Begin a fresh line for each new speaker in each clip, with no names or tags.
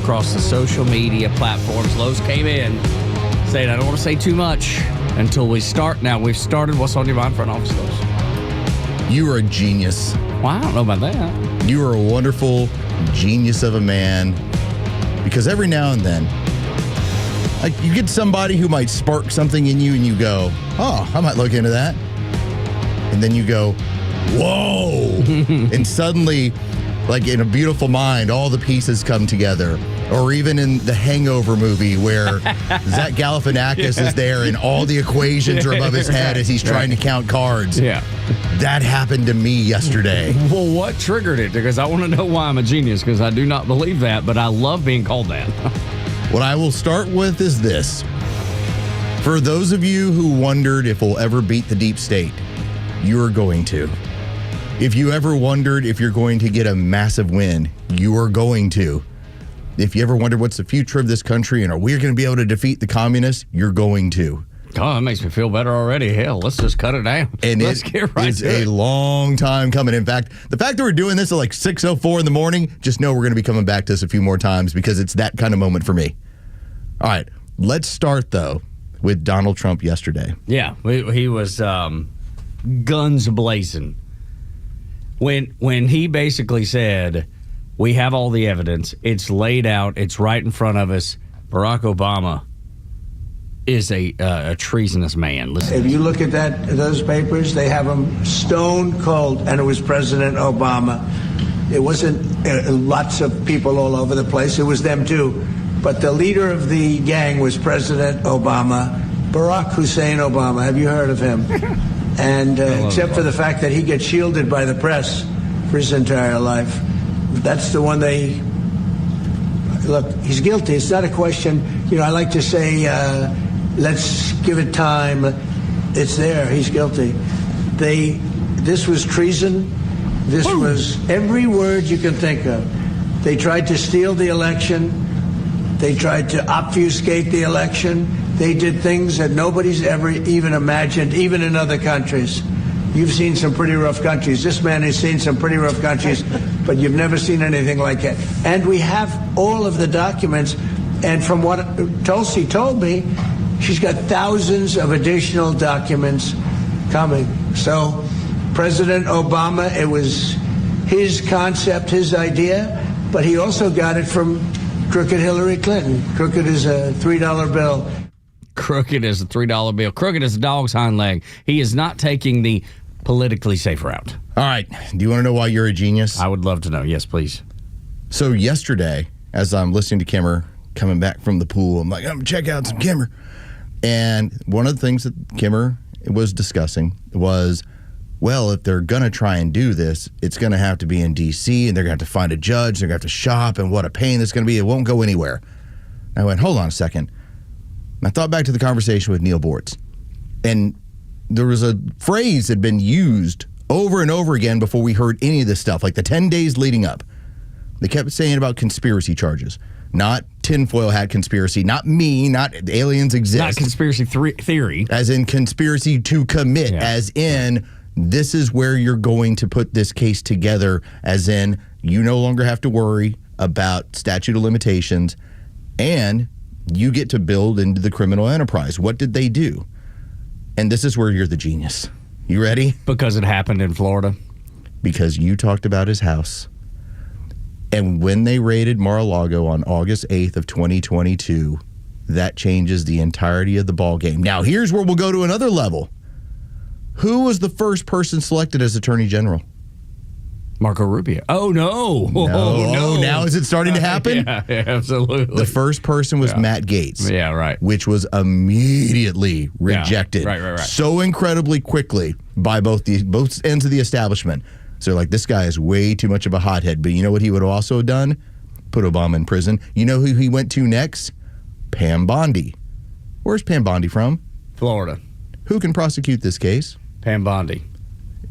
across the social media platforms. Los came in saying, I don't want to say too much until we start. Now, we've started. What's on your mind, front office, Los?
You are a genius.
Well, I don't know about that.
You are a wonderful genius of a man. Because every now and then, like, you get somebody who might spark something in you and you go, oh, I might look into that. And then you go, whoa. And suddenly, like in A Beautiful Mind, all the pieces come together. Or even in the Hangover movie where Zach Galifianakis is there and all the equations are above his head as he's trying to count cards.
Yeah.
That happened to me yesterday.
Well, what triggered it? Because I want to know why I'm a genius, because I do not believe that, but I love being called that.
What I will start with is this. For those of you who wondered if we'll ever beat the deep state, you are going to. If you ever wondered if you're going to get a massive win, you are going to. If you ever wondered what's the future of this country and are we going to be able to defeat the communists, you're going to.
Oh, that makes me feel better already. Hell, let's just cut it down.
And
let's get right
it's
to it.
a long time coming. In fact, the fact that we're doing this at like 6:04 in the morning, just know we're going to be coming back to this a few more times because it's that kind of moment for me. All right, let's start, though, with Donald Trump yesterday.
Yeah, he was guns blazing. When he basically said, we have all the evidence, it's laid out, it's right in front of us, Barack Obama is a treasonous man. Listen.
If you look at those papers, they have him stone cold, and it was President Obama. It wasn't lots of people all over the place. It was them, too. But the leader of the gang was President Obama, Barack Hussein Obama. Have you heard of him? And except for the fact that he gets shielded by the press for his entire life. That's the one they... Look, he's guilty. It's not a question. I like to say, let's give it time. It's there. He's guilty. This was treason. This was every word you can think of. They tried to steal the election. They tried to obfuscate the election. They did things that nobody's ever even imagined, even in other countries. You've seen some pretty rough countries. This man has seen some pretty rough countries, but you've never seen anything like it. And we have all of the documents. And from what Tulsi told me, she's got thousands of additional documents coming. So President Obama, it was his concept, his idea, but he also got it from crooked Hillary Clinton. Crooked is a $3 bill.
Crooked is a $3 bill. Crooked is a dog's hind leg. He is not taking the politically safe route.
All right. Do you want to know why you're a genius?
I would love to know. Yes, please.
So yesterday, as I'm listening to Kimmer coming back from the pool, I'm like, I'm going to check out some Kimmer. And one of the things that Kimmer was discussing was, well, if they're going to try and do this, it's going to have to be in D.C., and they're going to have to find a judge, they're going to have to shop, and what a pain that's going to be. It won't go anywhere. I went, hold on a second. I thought back to the conversation with Neil Bortz, and there was a phrase that had been used over and over again before we heard any of this stuff, like the 10 days leading up. They kept saying about conspiracy charges, not tinfoil hat conspiracy, not me, not aliens exist.
Not conspiracy theory.
As in conspiracy to commit, as in this is where you're going to put this case together, as in you no longer have to worry about statute of limitations, and you get to build into the criminal enterprise. What did they do? And this is where you're the genius. You ready?
Because it happened in Florida.
Because you talked about his house. And when they raided Mar-a-Lago on August 8th of 2022, that changes the entirety of the ball game. Now, here's where we'll go to another level. Who was the first person selected as Attorney General?
Marco Rubio. Oh, no.
No. Now is it starting to happen?
Yeah, absolutely.
The first person was Matt Gaetz.
Yeah, right.
Which was immediately rejected.
Yeah, right.
So incredibly quickly by both ends of the establishment. So like, this guy is way too much of a hothead. But you know what he would have also done? Put Obama in prison. You know who he went to next? Pam Bondi. Where's Pam Bondi from?
Florida.
Who can prosecute this case?
Pam Bondi.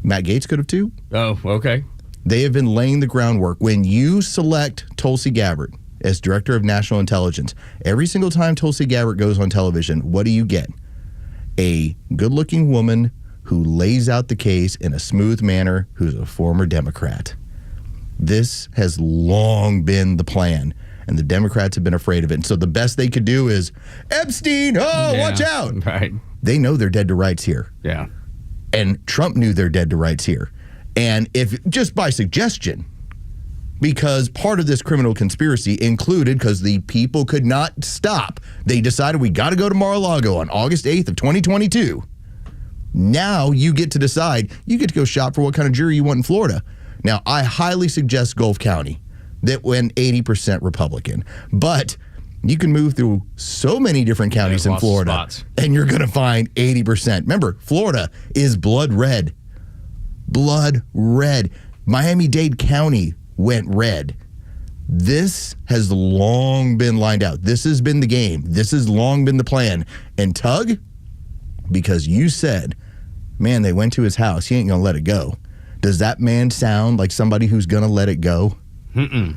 Matt Gaetz could have too.
Oh, okay.
They have been laying the groundwork. When you select Tulsi Gabbard as Director of National Intelligence, every single time Tulsi Gabbard goes on television, what do you get? A good-looking woman who lays out the case in a smooth manner, who's a former Democrat. This has long been the plan. and the Democrats have been afraid of it. And so the best they could do is, Epstein, watch out.
Right.
They know they're dead to rights here.
Yeah.
And Trump knew they're dead to rights here. And if just by suggestion, because part of this criminal conspiracy included, because the people could not stop, they decided we got to go to Mar-a-Lago on August 8th of 2022. Now you get to decide, you get to go shop for what kind of jury you want in Florida. Now, I highly suggest Gulf County that went 80% Republican. But you can move through so many different counties in Florida, and you're going to find 80%. Remember, Florida is blood red. Blood red. Miami-Dade County went red. This has long been lined out. This has been the game. This has long been the plan. And Tug, because you said, man, they went to his house, he ain't going to let it go. Does that man sound like somebody who's going to let it go?
Mm-mm.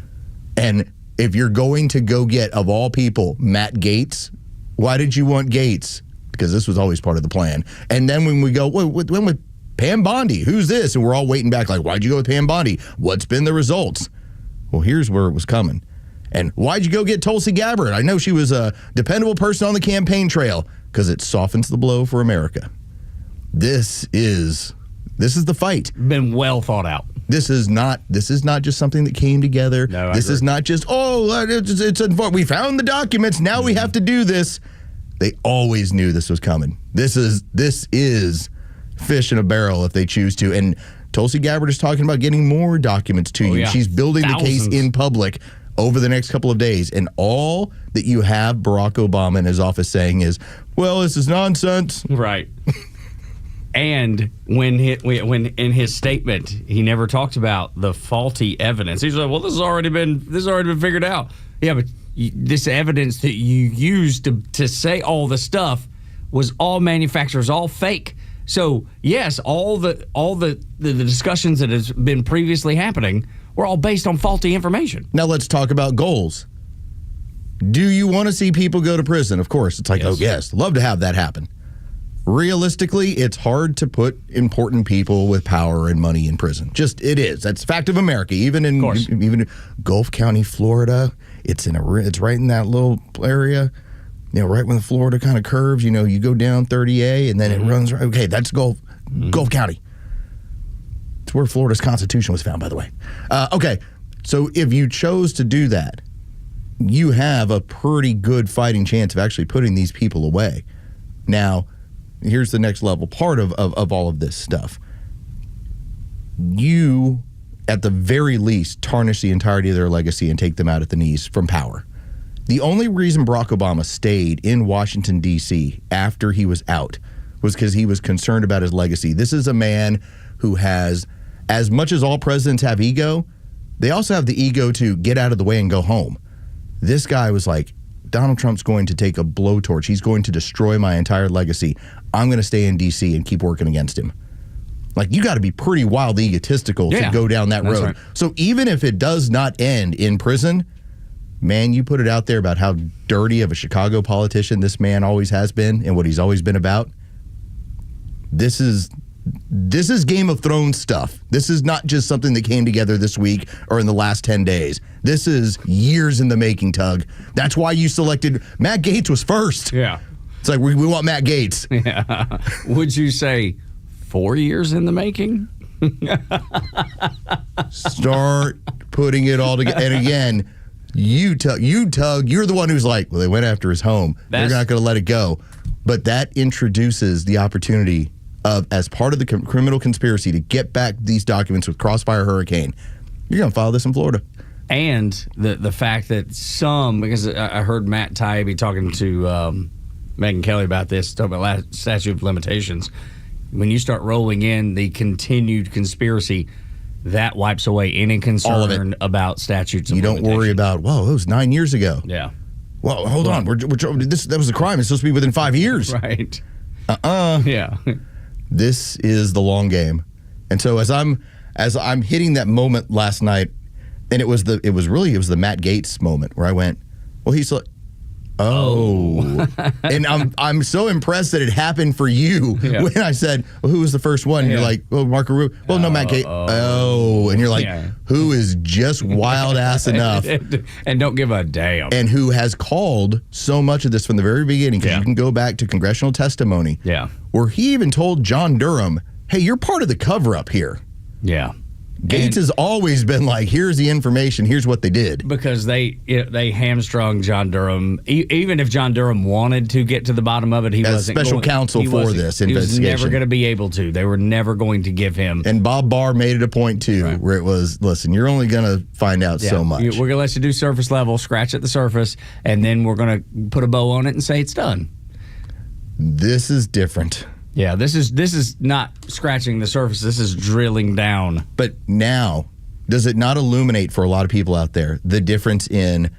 And if you're going to go get, of all people, Matt Gaetz, why did you want Gaetz? Because this was always part of the plan. And then when we go, when with Pam Bondi, who's this? And we're all waiting back like, why'd you go with Pam Bondi? What's been the results? Well, here's where it was coming. And why'd you go get Tulsi Gabbard? I know she was a dependable person on the campaign trail, because it softens the blow for America. This is the fight.
Been well thought out.
This is not just something that came together.
No,
this is not just, we found the documents, now we have to do this. They always knew this was coming. This is fish in a barrel if they choose to. And Tulsi Gabbard is talking about getting more documents to you.
Yeah.
She's building
Thousands.
the case in public over the next couple of days. And all that you have Barack Obama in his office saying is, well, this is nonsense.
Right. And when in his statement, he never talks about the faulty evidence. He's like, well, this has already been figured out. Yeah, but this evidence that you used to say all the stuff was all manufacturers, all fake. So yes, all the discussions that has been previously happening were all based on faulty information.
Now let's talk about goals. Do you want to see people go to prison? Of course. It's like, yes. Oh, yes, love to have that happen. Realistically, it's hard to put important people with power and money in prison. Just, it is. That's a fact of America. Even in Gulf County, Florida, it's right in that little area. You know, right when the Florida kind of curves, you know, you go down 30A and then it runs right. Okay, that's Gulf County. It's where Florida's Constitution was found, by the way. Okay, so if you chose to do that, you have a pretty good fighting chance of actually putting these people away. Now, here's the next level part of all of this stuff. You, at the very least, tarnish the entirety of their legacy and take them out at the knees from power. The only reason Barack Obama stayed in Washington, D.C. after he was out was because he was concerned about his legacy. This is a man who has, as much as all presidents have ego, they also have the ego to get out of the way and go home. This guy was like, Donald Trump's going to take a blowtorch. He's going to destroy my entire legacy. I'm going to stay in D.C. and keep working against him. Like, you got to be pretty wildly egotistical to go down that road. Right. So even if it does not end in prison, man, you put it out there about how dirty of a Chicago politician this man always has been and what he's always been about. This is Game of Thrones stuff. This is not just something that came together this week or in the last 10 days. This is years in the making, Tug. That's why you selected Matt Gaetz was first.
Yeah.
It's like, we want Matt Gaetz.
Yeah. Would you say 4 years in the making?
Start putting it all together. And again, you Tug, you're the one who's like, well, they went after his home. They're not going to let it go. But that introduces the opportunity of, as part of the criminal conspiracy to get back these documents with Crossfire Hurricane, you're going to file this in Florida.
And the fact that because I heard Matt Taibbi talking to Megyn Kelly about this, talking about statute of limitations. When you start rolling in the continued conspiracy, that wipes away any concern about statutes of limitations.
You don't worry about, whoa, that was 9 years ago.
Yeah.
Well, hold on. That was a crime. It's supposed to be within 5 years.
Right.
Yeah. This is the long game. And so as I'm hitting that moment last night, and it was the Matt Gaetz moment where I went, well, Oh. And I'm so impressed that it happened for you when I said, well, who was the first one? And you're like, well, Marco Rubio. Well, no, Matt Gaetz. Oh. And you're like, who is just wild ass enough?
And don't give a damn.
And who has called so much of this from the very beginning, because you can go back to congressional testimony.
Yeah.
Where he even told John Durham, hey, you're part of the cover-up here.
Yeah.
Gates has always been like, here's the information, here's what they did.
Because they hamstrung John Durham. Even if John Durham wanted to get to the bottom of it, he wasn't
special counsel for this investigation.
He was never going to be able to. They were never going to give him.
And Bob Barr made it a point, too, where it was, listen, you're only going to find out so much.
We're going to let you do surface level, scratch at the surface, and then we're going to put a bow on it and say it's done.
This is different.
Yeah, this is not scratching the surface. This is drilling down.
But now, does it not illuminate for a lot of people out there the difference in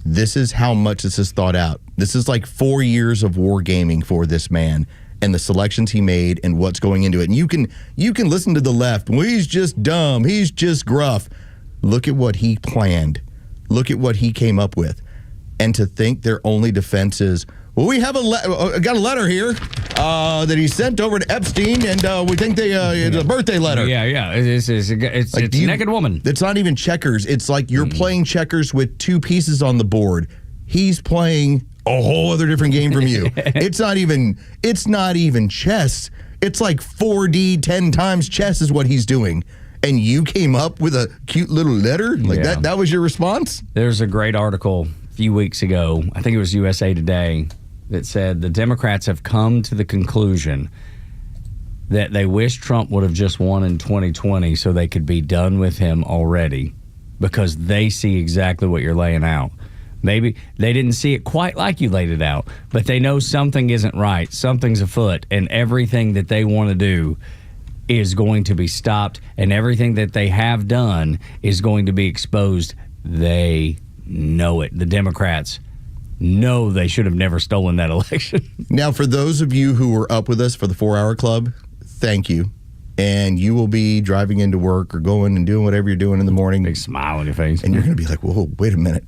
this is how much this is thought out? This is like 4 years of war gaming for this man and the selections he made and what's going into it. And you can listen to the left. Well, he's just dumb. He's just gruff. Look at what he planned. Look at what he came up with. And to think their only defense is, well, we have got a letter here that he sent over to Epstein, and we think it's a birthday letter.
Yeah. It's like, a naked woman.
It's not even checkers. It's like you're playing checkers with two pieces on the board. He's playing a whole other different game from you. It's not even chess. It's like 4D 10 times chess is what he's doing. And you came up with a cute little letter? Like that was your response?
There's a great article a few weeks ago, I think it was USA Today, that said the Democrats have come to the conclusion that they wish Trump would have just won in 2020 so they could be done with him already, because they see exactly what you're laying out. Maybe they didn't see it quite like you laid it out, but they know something isn't right, something's afoot, and everything that they want to do is going to be stopped, and everything that they have done is going to be exposed. They know it. The Democrats know they should have never stolen that election.
Now, for those of you who were up with us for the 4-Hour Club, thank you. And you will be driving into work or going and doing whatever you're doing in the morning.
Big smile on your face.
And you're going to be like, whoa, wait a minute.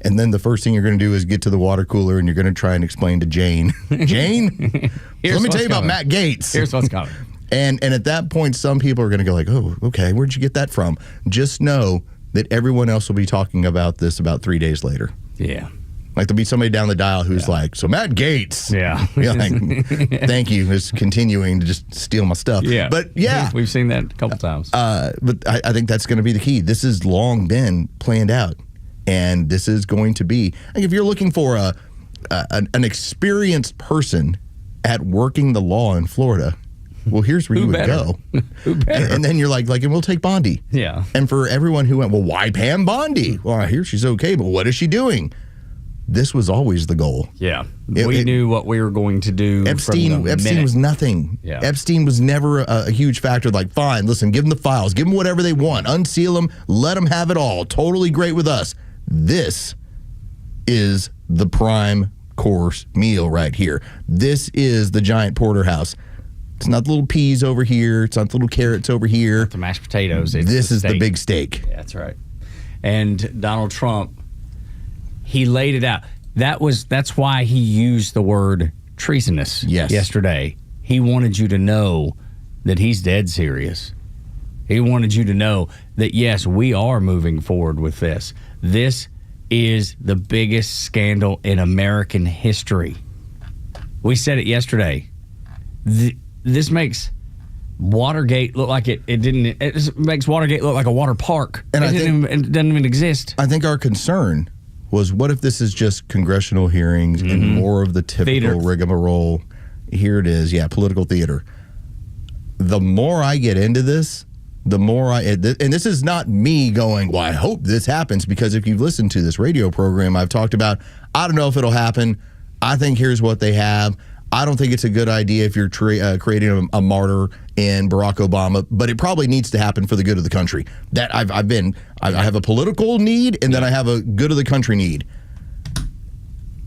And then the first thing you're going to do is get to the water cooler and you're going to try and explain to Jane, Jane, let me tell you about Matt Gaetz.
Here's what's coming.
And at that point, some people are going to go like, oh, okay, where'd you get that from? Just know that everyone else will be talking about this about 3 days later.
Yeah.
Like there'll be somebody down the dial who's like, so Matt Gaetz.
Yeah.
Like, thank you. Is continuing to just steal my stuff.
Yeah.
But yeah.
We've seen that a couple times.
But I think that's going to be the key. This has long been planned out. And this is going to be, like, if you're looking for an experienced person at working the law in Florida, well, here's where you would go.
Who better?
And then you're like, and we'll take Bondi.
Yeah.
And for everyone who went, well, why Pam Bondi? Well, I hear she's okay, but what is she doing? This was always the goal.
Yeah. We knew what we were going to do.
Epstein was nothing.
Yeah.
Epstein was never a huge factor. Like, fine, listen, give them the files. Give them whatever they want. Unseal them. Let them have it all. Totally great with us. This is the prime course meal right here. This is the giant porterhouse. It's not the little peas over here. It's not the little carrots over here.
Not the mashed potatoes.
This is the big steak.
Yeah, that's right. And Donald Trump, he laid it out. That's why he used the word treasonous yesterday. He wanted you to know that he's dead serious. He wanted you to know that, yes, we are moving forward with this. This is the biggest scandal in American history. We said it yesterday. This makes Watergate look like it didn't. It makes Watergate look like a water park. And it doesn't even exist.
I think our concern was, what if this is just congressional hearings and more of the typical rigmarole? Here it is. Yeah, political theater. The more I get into this, the more and this is not me going, well, I hope this happens, because if you've listened to this radio program, I've talked about, I don't know if it'll happen. I think here's what they have. I don't think it's a good idea if you're creating a martyr in Barack Obama, but it probably needs to happen for the good of the country. That I have a political need, and then I have a good of the country need.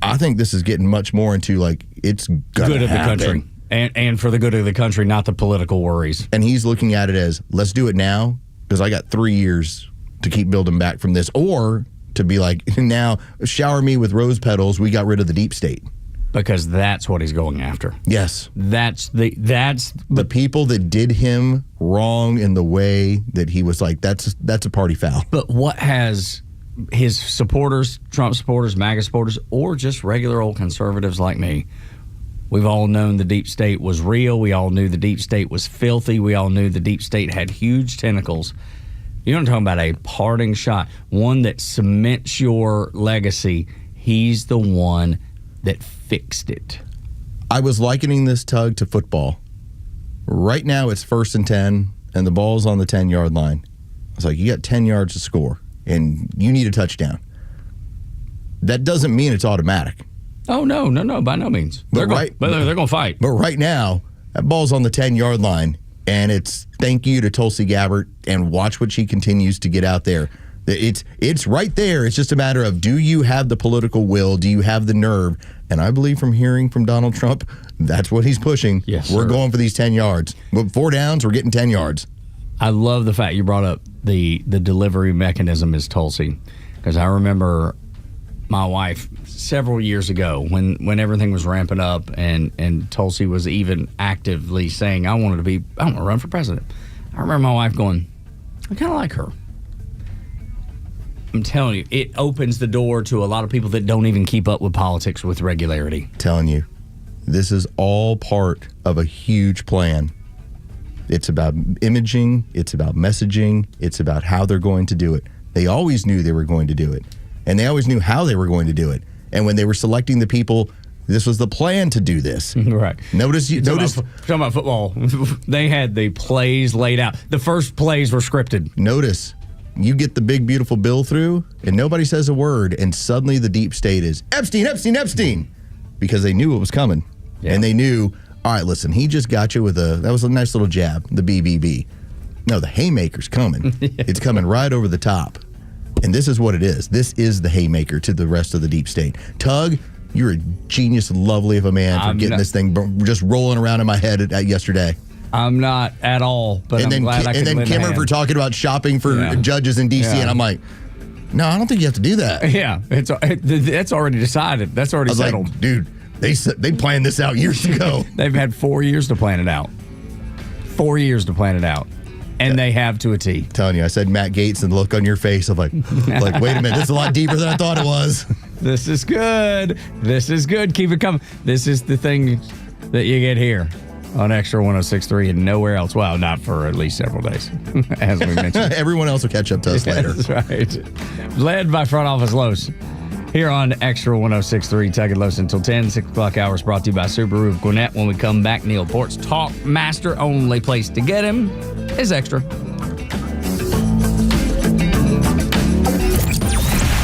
I think this is getting much more into, like, it's gonna
good of the
happen.
country. And for the good of the country, not the political worries.
And he's looking at it as, let's do it now, because I got 3 years to keep building back from this, or to be like, now shower me with rose petals. We got rid of the deep state.
Because that's what he's going after.
Yes.
That's
the people that did him wrong in the way that he was like, that's a party foul.
But what has his supporters, Trump supporters, MAGA supporters, or just regular old conservatives like me, we've all known the deep state was real. We all knew the deep state was filthy. We all knew the deep state had huge tentacles. You know what I'm talking about? A parting shot, one that cements your legacy. He's the one that fixed it.
I was likening this, Tug, to football. Right now it's 1st and 10, and the ball's on the 10-yard line. I was like, you got 10 yards to score, and you need a touchdown. That doesn't mean it's automatic.
Oh, no, by no means. They're going to fight.
But right now, that ball's on the 10-yard line, and it's thank you to Tulsi Gabbard, and watch what she continues to get out there. It's right there. It's just a matter of, do you have the political will? Do you have the nerve? And I believe from hearing from Donald Trump, that's what he's pushing.
Yes,
we're
sir.
going for these 10 yards. With 4 downs, we're getting 10 yards.
I love the fact you brought up the delivery mechanism is Tulsi, because I remember my wife several years ago when everything was ramping up and Tulsi was even actively saying, I want to run for president. I remember my wife going, I kind of like her. I'm telling you, it opens the door to a lot of people that don't even keep up with politics with regularity.
Telling you, this is all part of a huge plan. It's about imaging, it's about messaging, it's about how they're going to do it. They always knew they were going to do it, and they always knew how they were going to do it. And when they were selecting the people, this was the plan to do this.
Right.
Talking
about football, they had the plays laid out. The first plays were scripted.
Notice, you get the big, beautiful bill through, and nobody says a word, and suddenly the deep state is Epstein, Epstein, Epstein, because they knew it was coming. Yeah. And they knew, all right, listen, he just got you with that was a nice little jab, the BBB. No, the haymaker's coming. Yeah. It's coming right over the top. And this is what it is. This is the haymaker to the rest of the deep state. Tug, you're a genius, lovely of a man for getting this thing just rolling around in my head yesterday.
I'm not at all, but I'm glad I can lend a hand.
And then Kimmer for talking about shopping for judges in D.C., and I'm like, no, I don't think you have to do that.
Yeah, that's already decided. That's already settled.
Like, dude, they planned this out years ago.
They've had 4 years to plan it out. 4 years to plan it out. And they have to a T.
Telling you, I said Matt Gaetz, and the look on your face of like, wait a minute, this is a lot deeper than I thought it was.
This is good. This is good. Keep it coming. This is the thing that you get here on Extra 106.3 and nowhere else. Well, not for at least several days, as we mentioned.
Everyone else will catch up to us later.
That's right. Led by Front Office Los. Here on Extra 106.3, Tug and Los until 10, 6 o'clock hours, brought to you by Subaru of Gwinnett. When we come back, Neil Port's Talk Master, only place to get him is Extra.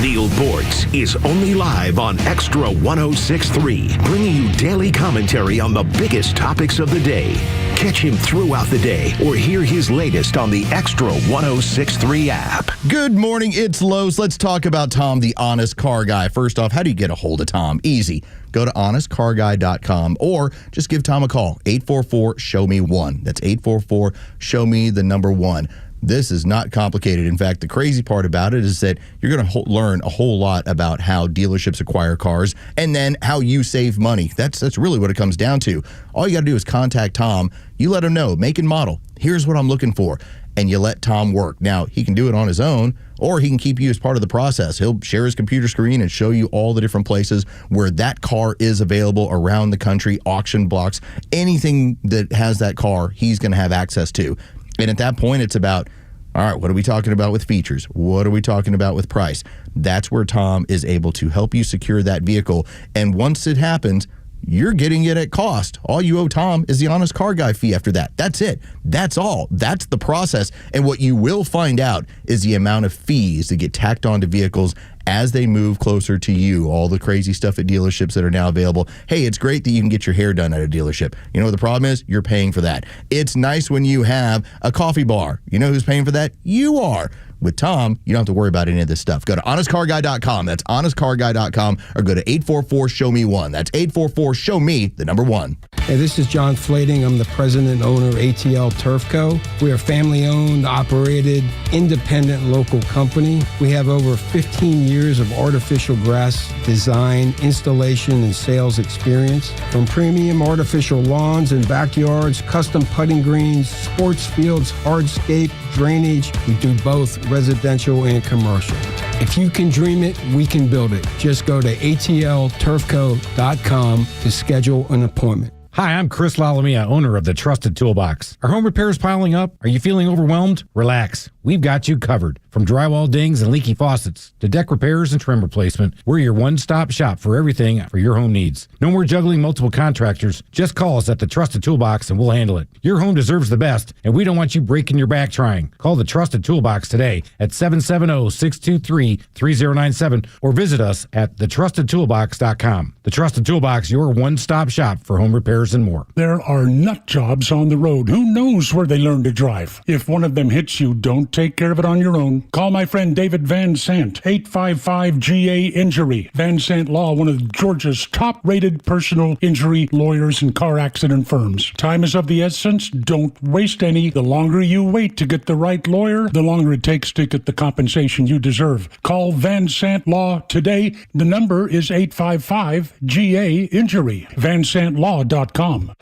Neil Portz is only live on Extra 106.3, bringing you daily commentary on the biggest topics of the day. Catch him throughout the day or hear his latest on the Extra 106.3 app.
Good morning, it's Los. Let's talk about Tom, the honest car guy. First off, how do you get a hold of Tom? Easy. Go to honestcarguy.com or just give Tom a call. 844-SHOW-ME-1. That's 844-SHOW-ME-1. This is not complicated. In fact, the crazy part about it is that you're going to learn a whole lot about how dealerships acquire cars and then how you save money. That's really what it comes down to. All you got to do is contact Tom. You let him know, make and model. Here's what I'm looking for. And you let Tom work. Now, he can do it on his own, or he can keep you as part of the process. He'll share his computer screen and show you all the different places where that car is available around the country, auction blocks, anything that has that car, he's going to have access to. And at that point, it's about, all right, what are we talking about with features? What are we talking about with price? That's where Tom is able to help you secure that vehicle. And once it happens, you're getting it at cost. All you owe Tom is the honest car guy fee after that. That's it. That's all. That's the process. And what you will find out is the amount of fees that get tacked onto vehicles as they move closer to you. All the crazy stuff at dealerships that are now available. Hey, it's great that you can get your hair done at a dealership. You know what the problem is? You're paying for that. It's nice when you have a coffee bar. You know who's paying for that? You are. With Tom, you don't have to worry about any of this stuff. Go to honestcarguy.com. That's honestcarguy.com, or go to 844-SHOW-ME-1. That's 844-SHOW-ME-1.
Hey, this is John Flading. I'm the president and owner of ATL Turf Co. We are a family-owned, operated, independent local company. We have over 15 years of artificial grass design, installation, and sales experience. From premium artificial lawns and backyards, custom putting greens, sports fields, hardscape, drainage, we do both residential and commercial. If you can dream it, we can build it. Just go to atlturfco.com to schedule an appointment.
Hi, I'm Chris Lalamia, owner of the Trusted Toolbox. Are home repairs piling up? Are you feeling overwhelmed? Relax. We've got you covered. From drywall dings and leaky faucets to deck repairs and trim replacement, we're your one-stop shop for everything for your home needs. No more juggling multiple contractors. Just call us at the Trusted Toolbox and we'll handle it. Your home deserves the best, and we don't want you breaking your back trying. Call the Trusted Toolbox today at 770-623-3097 or visit us at thetrustedtoolbox.com. The Trusted Toolbox, your one-stop shop for home repairs and more.
There are nut jobs on the road. Who knows where they learn to drive? If one of them hits you, don't take care of it on your own. Call my friend David Van Sant, 855-GA-INJURY. Van Sant Law, one of Georgia's top-rated personal injury lawyers and car accident firms. Time is of the essence. Don't waste any. The longer you wait to get the right lawyer, the longer it takes to get the compensation you deserve. Call Van Sant Law today. The number is 855-GA-INJURY. VanSantLaw.com.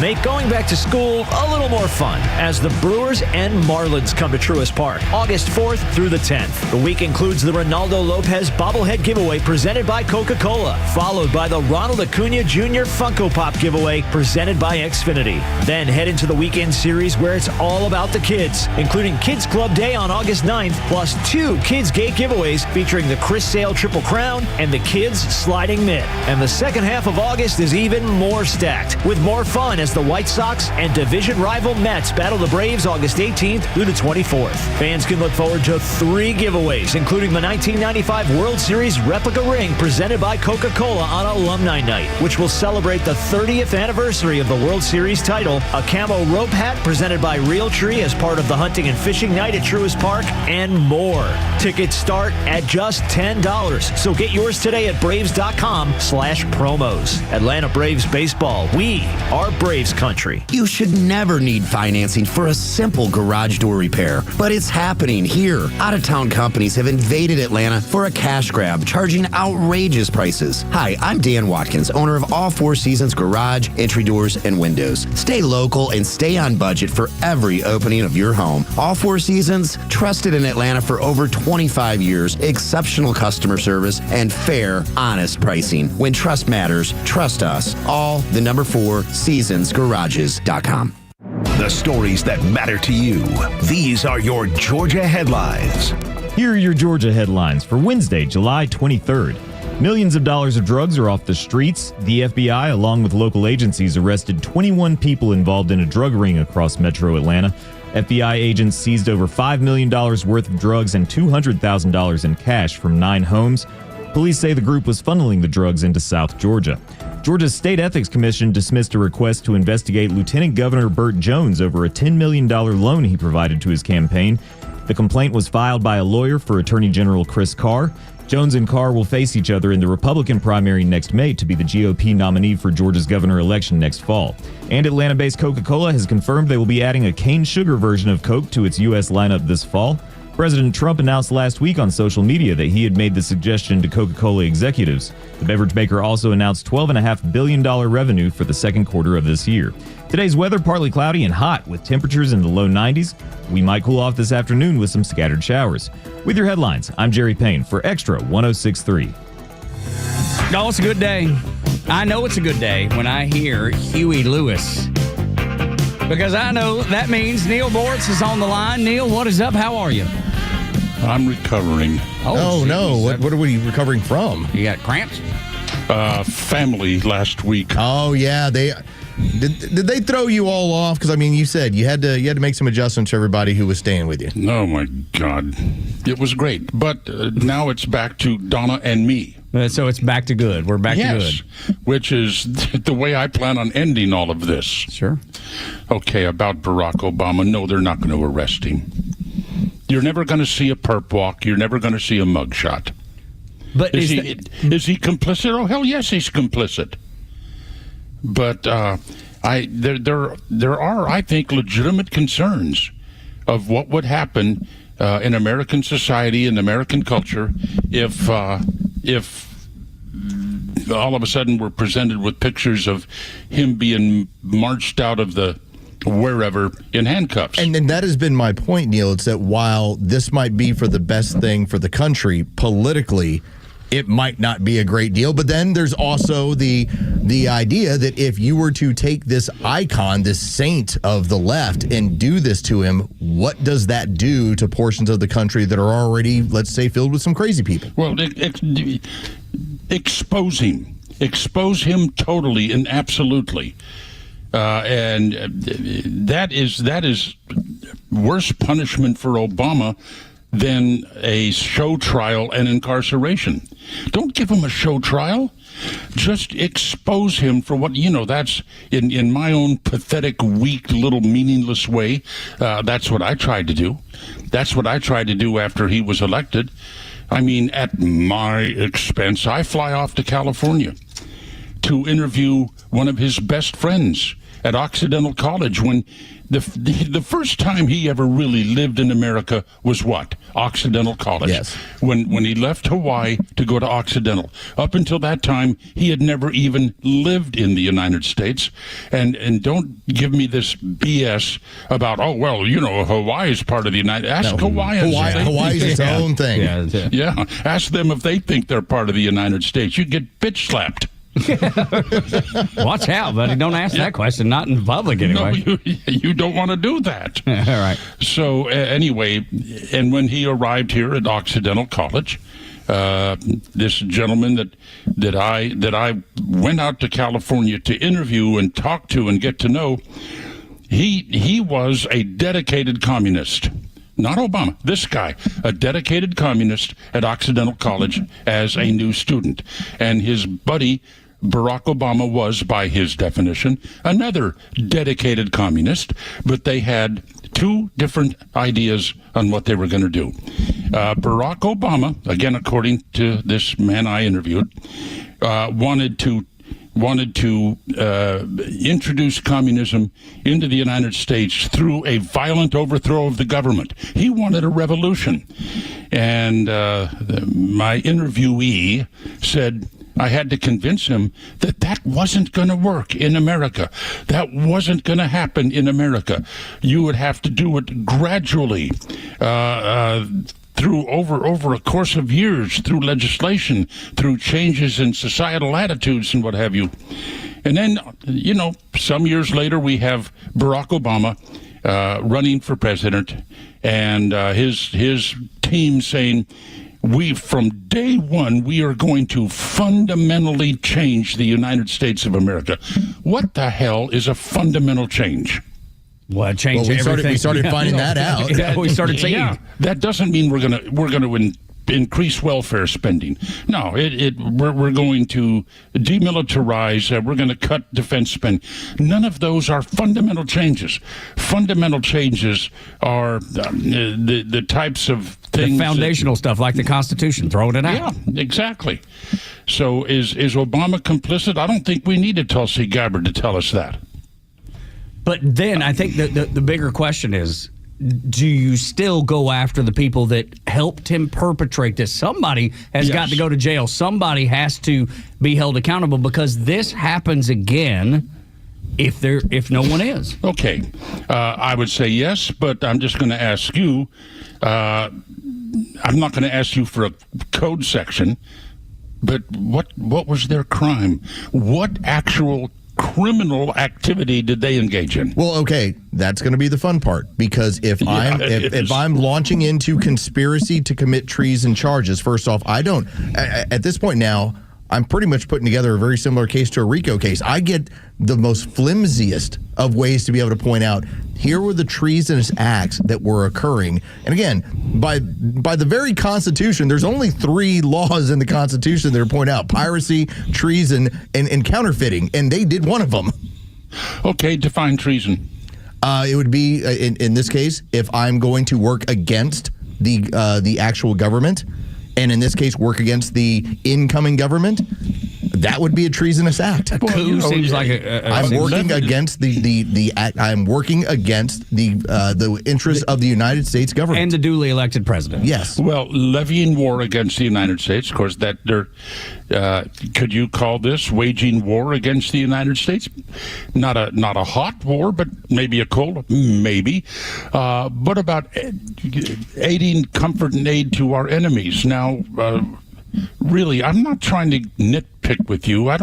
Make going back to school a little more fun as the Brewers and Marlins come to Truist Park August 4th through the 10th. The week includes the Ronaldo Lopez bobblehead giveaway presented by Coca-Cola, followed by the Ronald Acuna Jr. Funko Pop giveaway presented by Xfinity. Then head into the weekend series where it's all about the kids, including Kids Club Day on August 9th, plus 2 Kids Gate giveaways featuring the Chris Sale Triple Crown and the Kids Sliding Mitt. And the second half of August is even more stacked with more fun as the White Sox and division rival Mets battle the Braves August 18th through the 24th. Fans can look forward to 3 giveaways, including the 1995 World Series replica ring presented by Coca-Cola on Alumni Night, which will celebrate the 30th anniversary of the World Series title, a camo rope hat presented by Realtree as part of the hunting and fishing night at Truist Park, and more. Tickets start at just $10, so get yours today at Braves.com/promos. Atlanta Braves baseball. We are Braves country.
You should never need financing for a simple garage door repair, but it's happening here. Out-of-town companies have invaded Atlanta for a cash grab, charging outrageous prices. Hi, I'm Dan Watkins, owner of All Four Seasons Garage, Entry Doors, and Windows. Stay local and stay on budget for every opening of your home. All Four Seasons, trusted in Atlanta for over 25 years, exceptional customer service, and fair, honest pricing. When trust matters, trust us. All the number 4 SeasonsGarages.com.
The stories that matter to you. These are your Georgia headlines.
Here are your Georgia headlines for Wednesday, July 23rd. Millions of dollars of drugs are off the streets. The FBI, along with local agencies, arrested 21 people involved in a drug ring across metro Atlanta. FBI agents seized over $5 million worth of drugs and $200,000 in cash from 9 homes. Police say the group was funneling the drugs into South Georgia. Georgia's State Ethics Commission dismissed a request to investigate Lieutenant Governor Burt Jones over a $10 million loan he provided to his campaign. The complaint was filed by a lawyer for Attorney General Chris Carr. Jones and Carr will face each other in the Republican primary next May to be the GOP nominee for Georgia's governor election next fall. And Atlanta-based Coca-Cola has confirmed they will be adding a cane sugar version of Coke to its U.S. lineup this fall. President Trump announced last week on social media that he had made the suggestion to Coca-Cola executives. The beverage maker also announced $12.5 billion revenue for the second quarter of this year. Today's weather, partly cloudy and hot with temperatures in the low 90s. We might cool off this afternoon with some scattered showers. With your headlines, I'm Jerry Payne for Xtra 106.3.
Oh, it's a good day. I know it's a good day when I hear Huey Lewis. Because I know that means Neil Moritz is on the line. Neil, what is up? How are you?
I'm recovering.
Oh, no. What are we recovering from?
You got cramps?
Family last week.
Oh, yeah. Did they throw you all off? Because, I mean, you said you had to make some adjustments for everybody who was staying with you.
Oh, my God. It was great. But now it's back to Donna and me.
So it's back to good. We're back to good.
Yes, which is the way I plan on ending all of this.
Sure.
Okay, about Barack Obama. No, they're not going to arrest him. You're never going to see a perp walk. You're never going to see a mugshot.
But
is he complicit? Oh, hell yes, he's complicit. But there are, I think, legitimate concerns of what would happen in American society and American culture if all of a sudden we're presented with pictures of him being marched out of the wherever in handcuffs.
And that has been my point, Neil. It's that while this might be for the best thing for the country politically, it might not be a great deal. But then there's also the idea that if you were to take this icon, this saint of the left, and do this to him, what does that do to portions of the country that are already, let's say, filled with some crazy people?
Well, expose him. Expose him totally and absolutely. And that is worse punishment for Obama than a show trial and incarceration. Don't give him a show trial. Just expose him for what, that's in my own pathetic, weak, little meaningless way. That's what I tried to do. That's what I tried to do after he was elected. I mean, at my expense, I fly off to California to interview one of his best friends at Occidental College when the first time he ever really lived in America was what? Occidental College.
Yes.
When he left Hawaii to go to Occidental. Up until that time, he had never even lived in the United States. And don't give me this BS about, Hawaii is part of the United States. Ask Hawaiians.
Hawaii's its own thing.
Yeah. Ask them if they think they're part of the United States. You get bitch slapped.
Watch out, buddy. Don't ask that question. Not in public, anyway.
No, you don't want to do that.
All right.
So, anyway, and when he arrived here at Occidental College, this gentleman that I went out to California to interview and talk to and get to know, he was a dedicated communist. Not Obama, this guy, a dedicated communist at Occidental College as a new student. And his buddy, Barack Obama, was, by his definition, another dedicated communist, but they had two different ideas on what they were going to do. Barack Obama, again, according to this man I interviewed, wanted to introduce communism into the United States through a violent overthrow of the government. He wanted a revolution. And my interviewee said I had to convince him that wasn't going to work in America. That wasn't going to happen in America. You would have to do it gradually, through over a course of years, through legislation, through changes in societal attitudes and what have you. And then, some years later, we have Barack Obama running for president, and his team saying, from day one, we are going to fundamentally change the United States of America. What the hell is a fundamental change?
Well, we
started finding that out.
We started saying,
that doesn't mean we're gonna increase welfare spending. No, we're going to demilitarize. We're going to cut defense spending. None of those are fundamental changes. Fundamental changes are the types of things.
The foundational stuff, like the Constitution, throwing it out.
Yeah, exactly. So is Obama complicit? I don't think we needed Tulsi Gabbard to tell us that.
But then I think the bigger question is, do you still go after the people that helped him perpetrate this? Somebody has got to go to jail. Somebody has to be held accountable, because this happens again if no one is.
Okay. I would say yes, but I'm just going to ask you. I'm not going to ask you for a code section, but what was their crime? What actual criminal activity did they engage in?
Well, okay, that's going to be the fun part, because if I'm launching into conspiracy to commit treason charges, first off, at this point now, I'm pretty much putting together a very similar case to a RICO case. I get the most flimsiest of ways to be able to point out, here were the treasonous acts that were occurring. And again, by the very Constitution, there's only 3 laws in the Constitution that are pointed out: piracy, treason, and counterfeiting. And they did one of them.
Okay, define treason.
It would be, in this case, if I'm going to work against the actual government, and in this case work against the incoming government, that would be a treasonous act.
Coup seems like
I'm working against I'm working against the interests of the United States government
and the duly elected president.
Yes.
Well, levying war against the United States, of course, that could you call this waging war against the United States? Not a hot war, but maybe a cold, maybe. What about aiding comfort and aid to our enemies? Now, really, I'm not trying to nitpick with you. I've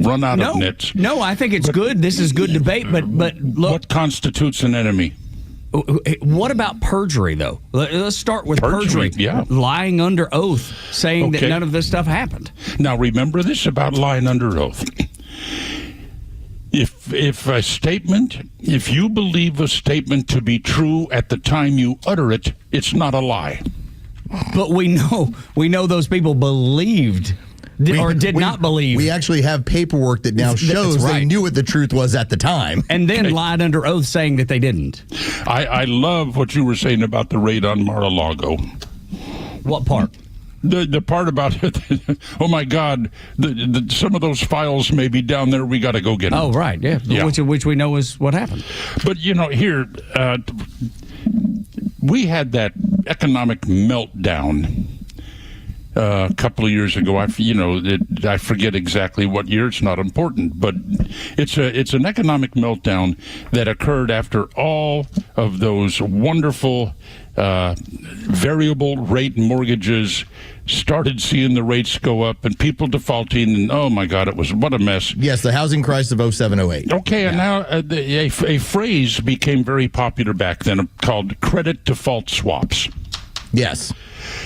run out of nits.
No, I think it's good. This is good debate, but look.
What constitutes an enemy?
What about perjury, though? Let's start with perjury.
Yeah.
Lying under oath, saying that none of this stuff happened.
Now, remember this about lying under oath. If you believe a statement to be true at the time you utter it, it's not a lie.
But we know those people believed or did not believe.
We actually have paperwork that now shows they knew what the truth was at the time.
And then lied under oath saying that they didn't.
I love what you were saying about the raid on Mar-a-Lago.
What part?
The part about, oh my God, some of those files may be down there. We got to go get them.
Oh, right, yeah. Which we know is what happened.
But, here, we had that economic meltdown a couple of years ago. I forget exactly what year. It's not important, but it's an economic meltdown that occurred after all of those wonderful variable rate mortgages started seeing the rates go up and people defaulting, and oh my God, what a mess.
Yes, the housing crisis of 07-08.
Okay, and now a phrase became very popular back then called credit default swaps.
Yes.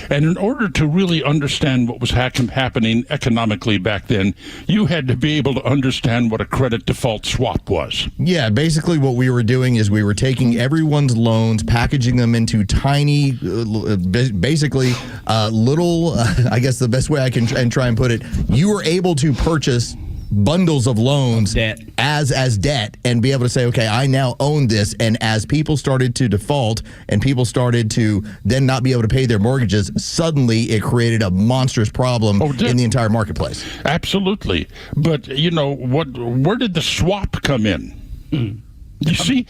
And in order to really understand what was happening economically back then, you had to be able to understand what a credit default swap was.
Yeah, basically what we were doing is we were taking everyone's loans, packaging them into tiny, basically little, I guess the best way I can try and put it, you were able to purchase bundles of loans as debt and be able to say, okay, I now own this. And as people started to default and people started to then not be able to pay their mortgages, suddenly it created a monstrous problem in the entire marketplace.
Absolutely. But, where did the swap come in? You see,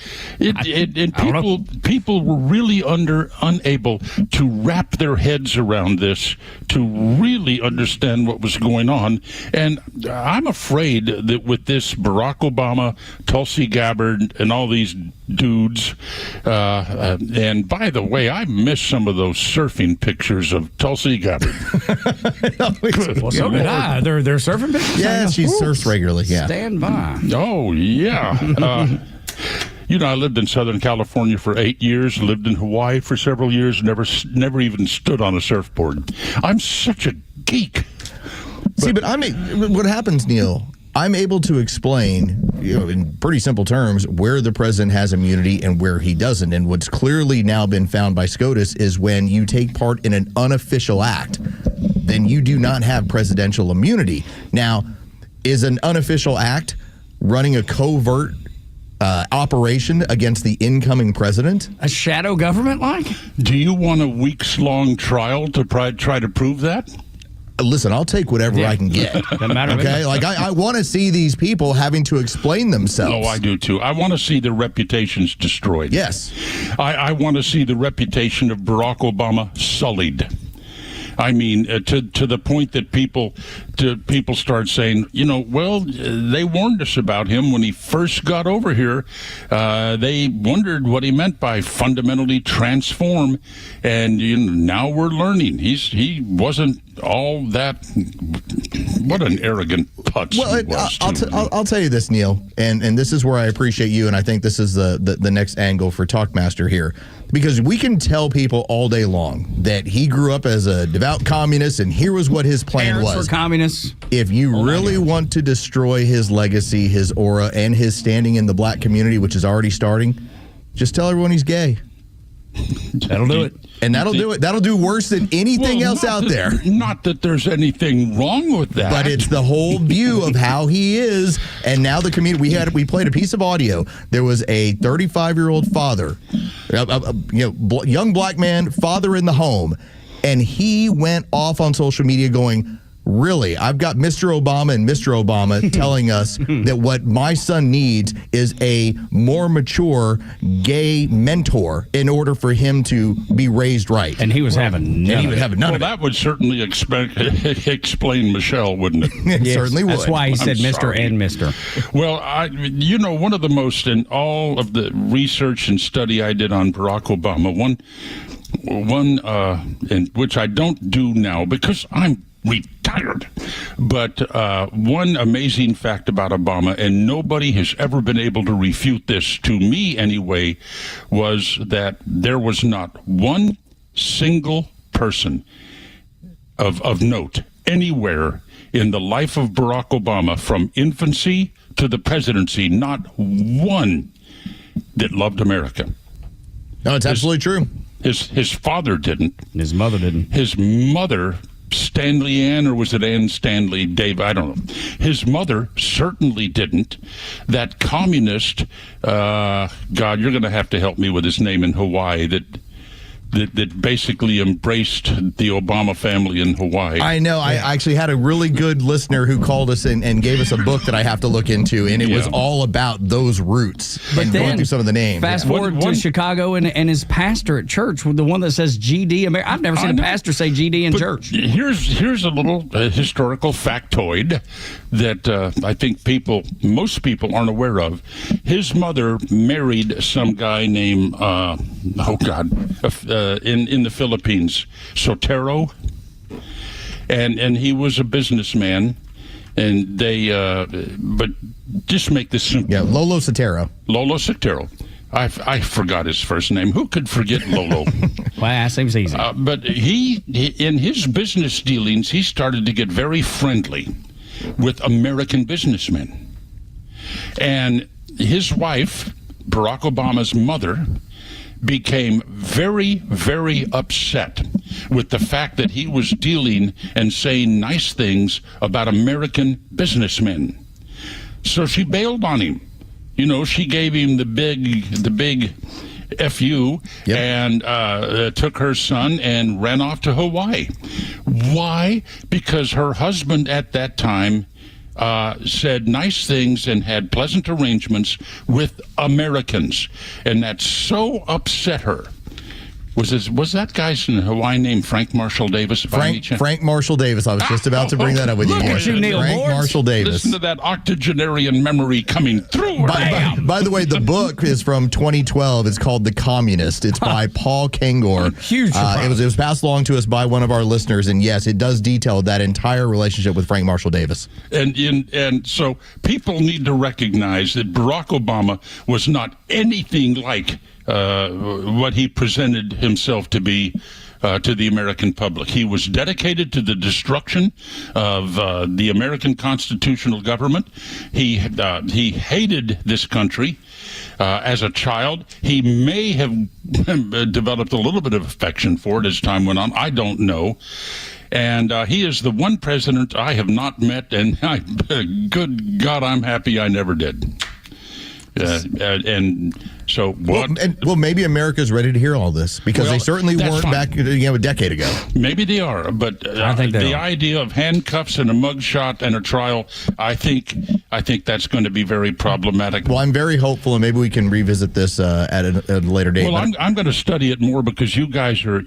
people were really unable to wrap their heads around this, to really understand what was going on. And I'm afraid that with this Barack Obama, Tulsi Gabbard, and all these dudes, and by the way, I miss some of those surfing pictures of Tulsi Gabbard.
Well, so did I. They're surfing pictures?
Yeah, she surfs regularly. Yeah.
Stand by.
Oh, yeah. I lived in Southern California for 8 years, lived in Hawaii for several years, never even stood on a surfboard. I'm such a geek.
But what happens, Neil, I'm able to explain, in pretty simple terms, where the president has immunity and where he doesn't. And what's clearly now been found by SCOTUS is when you take part in an unofficial act, then you do not have presidential immunity. Now, is an unofficial act running a covert operation against the incoming president?
A shadow government like?
Do you want a weeks-long trial to try to prove that?
Listen, I'll take whatever I can get.
Doesn't matter.
Okay? I want to see these people having to explain themselves.
Oh, I do too. I want to see their reputations destroyed.
Yes.
I want to see the reputation of Barack Obama sullied. I mean, to the point that people start saying, they warned us about him when he first got over here. They wondered what he meant by fundamentally transform, and now we're learning he wasn't all that. What an arrogant putz he was.
I'll tell you this, Neil, and this is where I appreciate you, and I think this is the next angle for Talkmaster here. Because we can tell people all day long that he grew up as a devout communist and here was what his plan was.
Parents were communists.
If you really want to destroy his legacy, his aura, and his standing in the black community, which is already starting, just tell everyone he's gay.
That'll do it.
And that'll do it. That'll do worse than anything else out there.
Not that there's anything wrong with that.
But it's the whole view of how he is. And now the community, we played a piece of audio. There was a 35-year-old father, young black man, father in the home. And he went off on social media going, really, I've got Mr. Obama and Mr. Obama telling us that what my son needs is a more mature gay mentor in order for him to be raised right.
And he was having none of it.
Well, that would certainly explain Michelle, wouldn't it?
It certainly would.
That's why he said Mr.
sorry.
and Mr.
Well, one of the most, in all of the research and study I did on Barack Obama, in which I don't do now because I'm retired, but one amazing fact about Obama, and nobody has ever been able to refute this, to me anyway, was that there was not one single person of note anywhere in the life of Barack Obama, from infancy to the presidency, not one that loved America.
No, it's absolutely true.
His father didn't.
His mother didn't.
His mother, Stanley Ann, or was it Ann Stanley Dave? I don't know. His mother certainly didn't. That communist, God, you're going to have to help me with his name in Hawaii, that basically embraced the Obama family in Hawaii.
I know. I actually had a really good listener who called us and gave us a book that I have to look into, and it was all about those roots.
But
and
then,
going through some of the names.
Fast forward to Chicago and his pastor at church, the one that says GD. I've never seen a pastor say GD in church.
Here's a little historical factoid that I think most people aren't aware of. His mother married some guy named in the Philippines, Sotero, and he was a businessman, and they but just make this simple.
Yeah, Lolo Sotero.
Lolo Sotero. I forgot his first name. Who could forget Lolo?
Well, that seems easy.
But he, in his business dealings, he started to get very friendly with American businessmen. And his wife, Barack Obama's mother, became very, very upset with the fact that he was dealing and saying nice things about American businessmen. So she bailed on him. You know, she gave him the big FU, and took her son and ran off to Hawaii. Why? Because her husband at that time said nice things and had pleasant arrangements with Americans, and that so upset her. Was that guy's Hawaiian name Frank Marshall Davis?
Frank Marshall Davis. I was just about to bring that up with you.
At you, Neil
Frank
Boards.
Marshall Davis.
Listen to that octogenarian memory coming through.
By the way, the book is from 2012. It's called The Communist. It's by Paul Kangor.
Huge surprise.
It was passed along to us by one of our listeners, and yes, it does detail that entire relationship with Frank Marshall Davis.
And so people need to recognize that Barack Obama was not anything like what he presented himself to be to the American public. He was dedicated to the destruction of the American constitutional government. He hated this country as a child. He may have developed a little bit of affection for it as time went on. I don't know. And he is the one president I have not met, and good God, I'm happy I never did. And so what?
Well, maybe America's ready to hear all this because they certainly weren't
fine.
back a decade ago.
Maybe they are, but
I think
the idea of handcuffs and a mugshot and a trial, I think that's going to be very problematic.
Well, I'm very hopeful, and maybe we can revisit this at a later date.
Well, I'm going to study it more because you guys are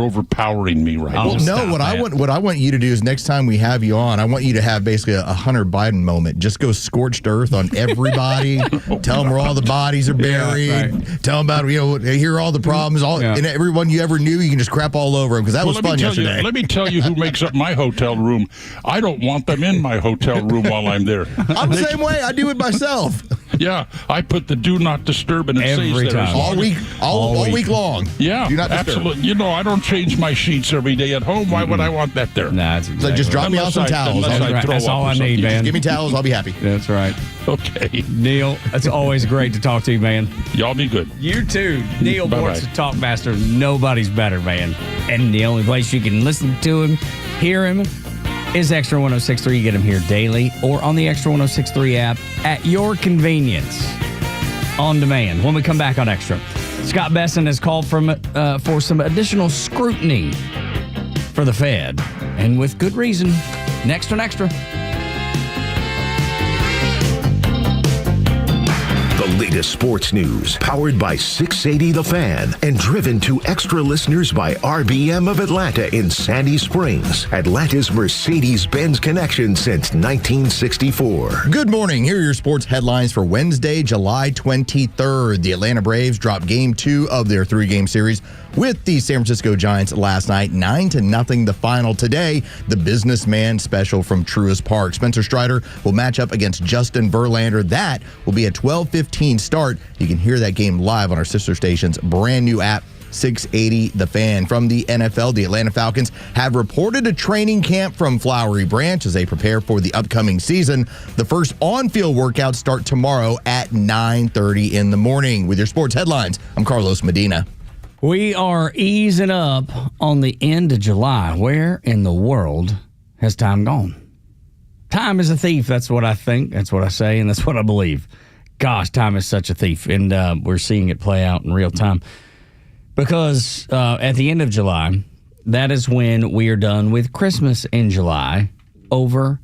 overpowering me right now.
Well, no, what I want you to do is next time we have you on, I want you to have basically a Hunter Biden moment. Just go scorched earth on everybody. Tell them where all the bodies are buried.
Yeah, right.
Tell them about hear all the problems. And everyone you ever knew, you can just crap all over them because that was fun yesterday.
Let me tell you who makes up my hotel room. I don't want them in my hotel room while I'm there.
I'm the same way. I do it myself.
Yeah, I put the do not disturb and it
Every
stays there
time.
All week long.
Yeah,
do not disturb.
absolutely. You know, I don't change my sheets every day at home. Why would I want that there?
Nah, that's exactly
Just drop me off some towels.
That's all I need, man.
Give me towels. I'll be happy.
That's right.
Okay.
Neil, it's always great to talk to you, man.
Y'all be good.
You too. Neil
Bye-bye.
Boards, the Talk Master. Nobody's better, man. And the only place you can listen to him, hear him, is Extra 106.3. You get him here daily or on the Extra 106.3 app at your convenience. On demand. When we come back on Extra, Scott Besson has called for some additional scrutiny for the Fed. And with good reason. Next on Xtra.
The latest sports news, powered by 680 The Fan, and driven to Extra listeners by RBM of Atlanta in Sandy Springs, Atlanta's Mercedes-Benz connection since 1964.
Good morning. Here are your sports headlines for Wednesday, July 23rd. The Atlanta Braves dropped Game 2 of their 3-game series with the San Francisco Giants last night, 9-0 the final. Today, the Businessman Special from Truist Park. Spencer Strider will match up against Justin Verlander. That will be a 12:15 start. You can hear that game live on our sister station's brand new app, 680 The Fan. From the NFL, the Atlanta Falcons have reported a training camp from Flowery Branch as they prepare for the upcoming season. The first on-field workouts start tomorrow at 9:30 in the morning. With your sports headlines, I'm Carlos Medina.
We are easing up on the end of July. Where in the world has time gone? Time is a thief. That's what I think. That's what I say, and that's what I believe. Gosh, time is such a thief, and we're seeing it play out in real time. Because at the end of July, that is when we are done with Christmas in July over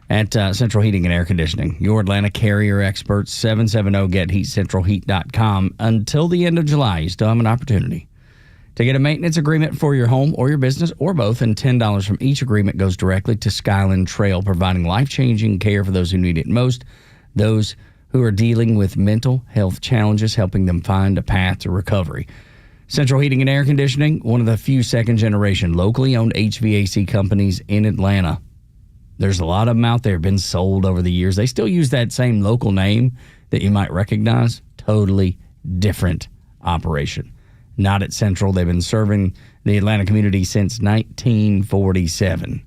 at Central Heating and Air Conditioning. Your Atlanta carrier experts, 770-GET-HEAT-CentralHeat.com. Until the end of July, you still have an opportunity to get a maintenance agreement for your home or your business or both, and $10 from each agreement goes directly to Skyland Trail, providing life-changing care for those who need it most, those who are dealing with mental health challenges, helping them find a path to recovery. Central Heating and Air Conditioning, one of the few second-generation locally owned HVAC companies in Atlanta. There's a lot of them out there, been sold over the years. They still use that same local name that you might recognize. Totally different operation. Not at Central. They've been serving the Atlanta community since 1947.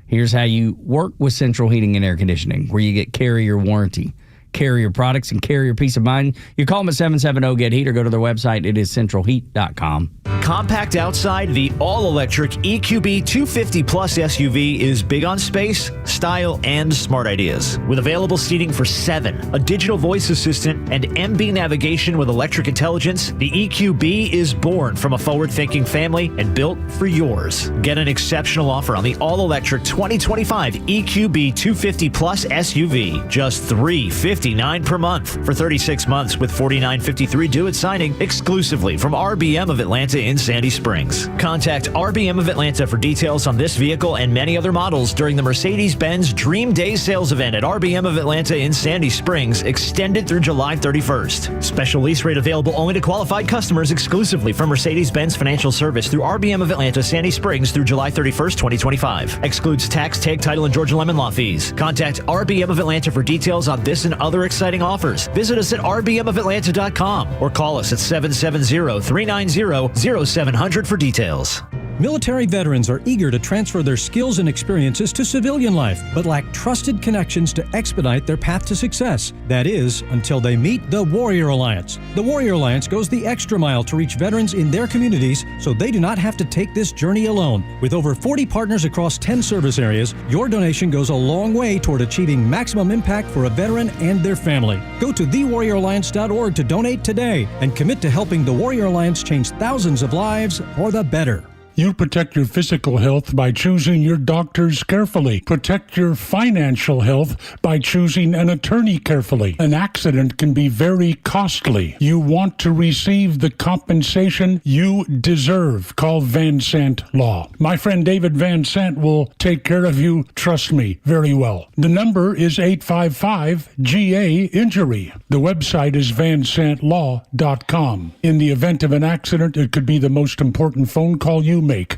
Here's how you work with Central Heating and Air Conditioning, where you get carrier warranty, carrier products, and carrier peace of mind. You call them at 770-GET-HEAT or go to their website. It is centralheat.com.
Compact outside, the all-electric EQB 250 Plus SUV is big on space, style, and smart ideas. With available seating for 7, a digital voice assistant, and MB navigation with electric intelligence, the EQB is born from a forward-thinking family and built for yours. Get an exceptional offer on the all-electric 2025 EQB 250 Plus SUV. Just $359 per month for 36 months with $49.53 due at signing, exclusively from RBM of Atlanta in Sandy Springs. Contact RBM of Atlanta for details on this vehicle and many other models during the Mercedes-Benz Dream Day sales event at RBM of Atlanta in Sandy Springs, extended through July 31st. Special lease rate available only to qualified customers exclusively from Mercedes-Benz Financial Service through RBM of Atlanta, Sandy Springs through July 31st, 2025. Excludes tax, tag, title, and Georgia Lemon Law fees. Contact RBM of Atlanta for details on this and other exciting offers. Visit us at rbmofatlanta.com or call us at 770-390-0700 for details.
Military veterans are eager to transfer their skills and experiences to civilian life, but lack trusted connections to expedite their path to success. That is, until they meet the Warrior Alliance. The Warrior Alliance goes the extra mile to reach veterans in their communities so they do not have to take this journey alone. With over 40 partners across 10 service areas, your donation goes a long way toward achieving maximum impact for a veteran and their family. Go to thewarrioralliance.org to donate today and commit to helping the Warrior Alliance change thousands of lives for the better.
You protect your physical health by choosing your doctors carefully. Protect your financial health by choosing an attorney carefully. An accident can be very costly. You want to receive the compensation you deserve. Call Van Sant Law. My friend David Van Sant will take care of you, trust me, very well. The number is 855-GA-INJURY. The website is vansantlaw.com. In the event of an accident, it could be the most important phone call you make.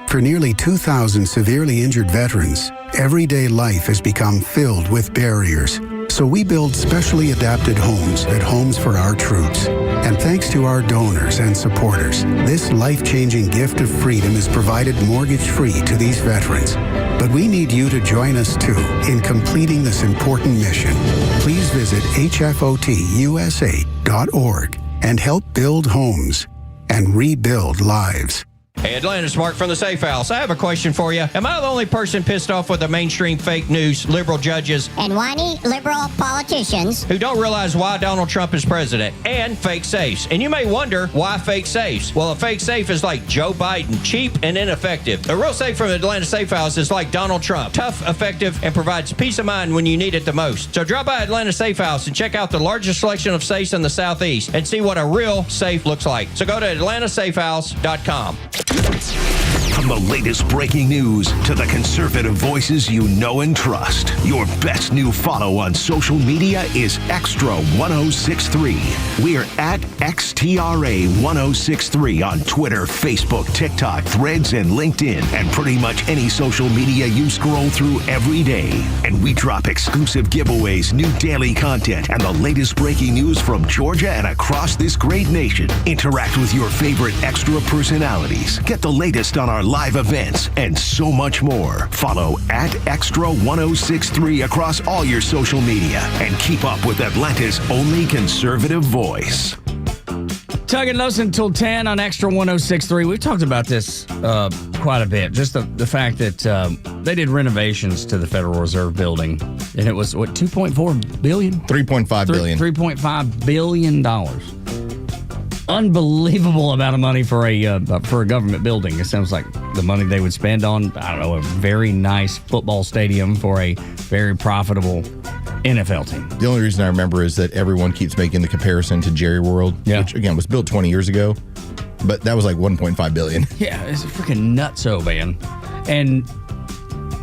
For nearly 2,000 severely injured veterans, everyday life has become filled with barriers. So we build specially adapted homes at Homes for Our Troops. And thanks to our donors and supporters, this life-changing gift of freedom is provided mortgage-free to these veterans. But we need you to join us, too, in completing this important mission. Please visit hfotusa.org and help build homes and rebuild lives.
Hey, Atlanta's Mark from the Safe House. I have a question for you. Am I the only person pissed off with the mainstream fake news, liberal judges,
and whiny liberal politicians
who don't realize why Donald Trump is president, and fake safes? And you may wonder, why fake safes? Well, a fake safe is like Joe Biden, cheap and ineffective. A real safe from the Atlanta Safe House is like Donald Trump, tough, effective, and provides peace of mind when you need it the most. So drop by Atlanta Safe House and check out the largest selection of safes in the Southeast and see what a real safe looks like. So go to atlantasafehouse.com.
From the latest breaking news to the conservative voices you know and trust, your best new follow on social media is Xtra 1063. We're at XTRA 1063 on Twitter, Facebook, TikTok, Threads, and LinkedIn, and pretty much any social media you scroll through every day. And we drop exclusive giveaways, new daily content, and the latest breaking news from Georgia and across this great nation. Interact with your favorite Xtra personalities. Get the latest on our live events and so much more. Follow at Xtra 1063 across all your social media and keep up with Atlanta's only conservative voice.
Tug and Los until 10 on Xtra 1063. We've talked about this quite a bit. Just the fact that they did renovations to the Federal Reserve building, and it was, what, $2.4 billion?
$3.5 billion.
$3.5 billion. Unbelievable amount of money for a government building. It sounds like the money they would spend on, I don't know, a very nice football stadium for a very profitable NFL team.
The only reason I remember is that everyone keeps making the comparison to Jerry World, which, again, was built 20 years ago, but that was like $1.5 billion.
Yeah, it's freaking nutso, man. And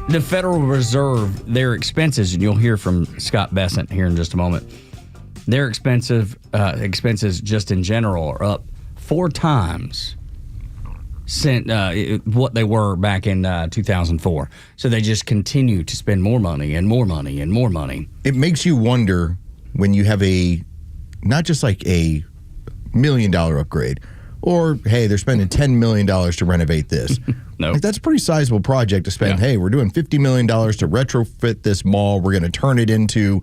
the Federal Reserve, their expenses, and you'll hear from Scott Bessent here in just a moment, their expenses just in general are up 4 times since what they were back in 2004. So they just continue to spend more money and more money and more money.
It makes you wonder when you have not just like a $1 million upgrade, or, hey, they're spending $10 million to renovate this.
No.
Like, that's a pretty sizable project to spend. Yeah. Hey, we're doing $50 million to retrofit this mall. We're going to turn it into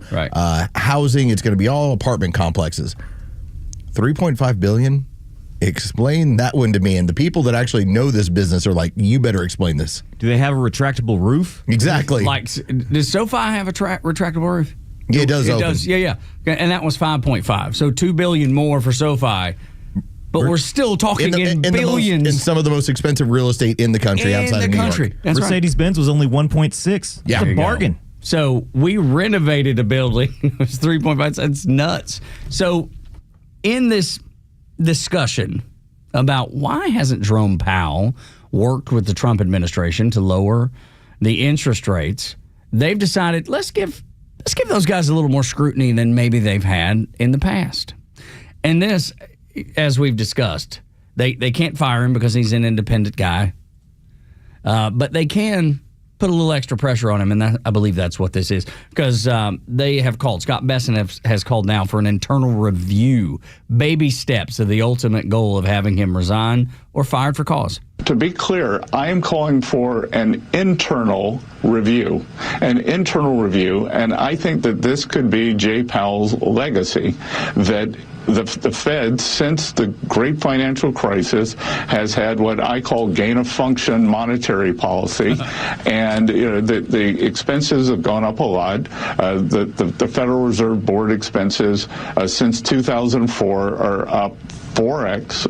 housing. It's going to be all apartment complexes. $3.5 billion? Explain that one to me. And the people that actually know this business are like, you better explain this.
Do they have a retractable roof?
Exactly.
Like, does SoFi have a retractable roof?
Yeah, it does.
It does. Yeah. And that was 5.5. So $2 billion more for SoFi. But we're still talking in billions.
In some of the most expensive real estate in the country outside of New York.
That's
Mercedes-Benz was only 1.6.
Yeah.
It's a bargain.
Go. So we renovated a building. It was 3.5. That's nuts. So in this discussion about why hasn't Jerome Powell worked with the Trump administration to lower the interest rates, they've decided let's give those guys a little more scrutiny than maybe they've had in the past. And this, as we've discussed, they can't fire him because he's an independent guy, but they can put a little extra pressure on him, and I believe that's what this is, because they have called, Scott Bessent has called now for an internal review, baby steps of the ultimate goal of having him resign or fired for cause.
To be clear, I am calling for an internal review, and I think that this could be Jay Powell's legacy, that the Fed, since the great financial crisis, has had what I call gain-of-function monetary policy, and the expenses have gone up a lot. The Federal Reserve Board expenses since 2004 are up 4x.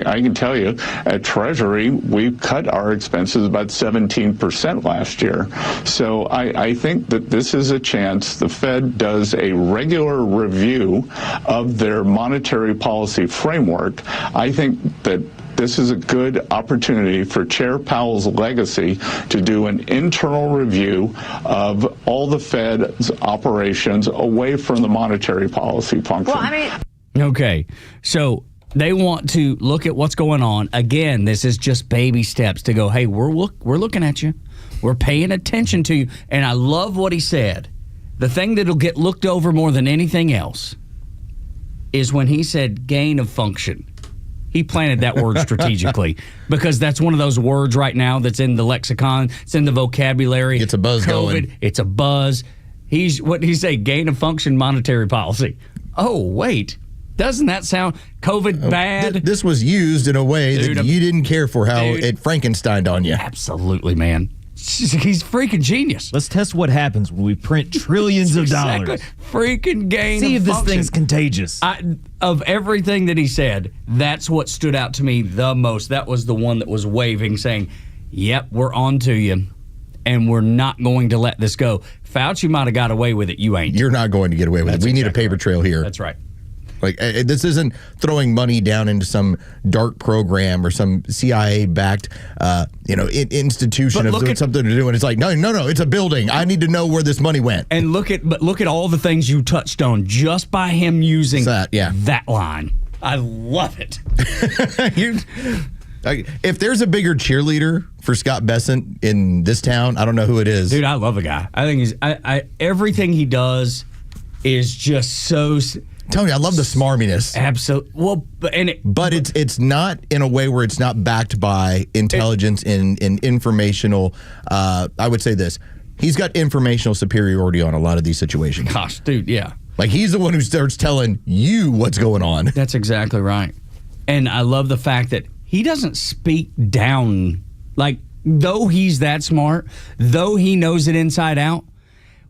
I can tell you, at Treasury, we cut our expenses about 17% last year. So I think that this is a chance the Fed does a regular review of their monetary policy framework. I think that this is a good opportunity for Chair Powell's legacy to do an internal review of all the Fed's operations away from the monetary policy function.
Okay, so they want to look at what's going on. Again, this is just baby steps to go, hey, we're looking at you. We're paying attention to you. And I love what he said. The thing that'll get looked over more than anything else is when he said gain of function. He planted that word strategically because that's one of those words right now that's in the lexicon. It's in the vocabulary.
It's a buzz going.
It's a buzz. What did he say? Gain of function monetary policy. Oh, wait. Doesn't that sound COVID bad?
This was used in a way that you didn't care for how it Frankensteined on you.
Absolutely, man. He's freaking genius.
Let's test what happens when we print trillions of dollars.
Freaking gain
See
of
if this
function.
thing's contagious.
Of everything that he said, that's what stood out to me the most. That was the one that was waving, saying, yep, we're on to you, and we're not going to let this go. Fauci might have got away with it. You ain't.
You're not going to get away with it. We need a paper trail here.
That's right.
Like, this isn't throwing money down into some dark program or some CIA-backed, institution of something to do. And it's like, no, it's a building. I need to know where this money went.
And look at all the things you touched on just by him using that line. I love it.
If there's a bigger cheerleader for Scott Bessent in this town, I don't know who it is.
Dude, I love the guy. I think he's everything he does is just so.
Tell me, I love the smarminess.
Absolutely. Well,
but it's not in a way where it's not backed by intelligence and informational. I would say this: he's got informational superiority on a lot of these situations.
Gosh, dude, yeah.
Like he's the one who starts telling you what's going on.
That's exactly right. And I love the fact that he doesn't speak down. Like, though he's that smart, though he knows it inside out.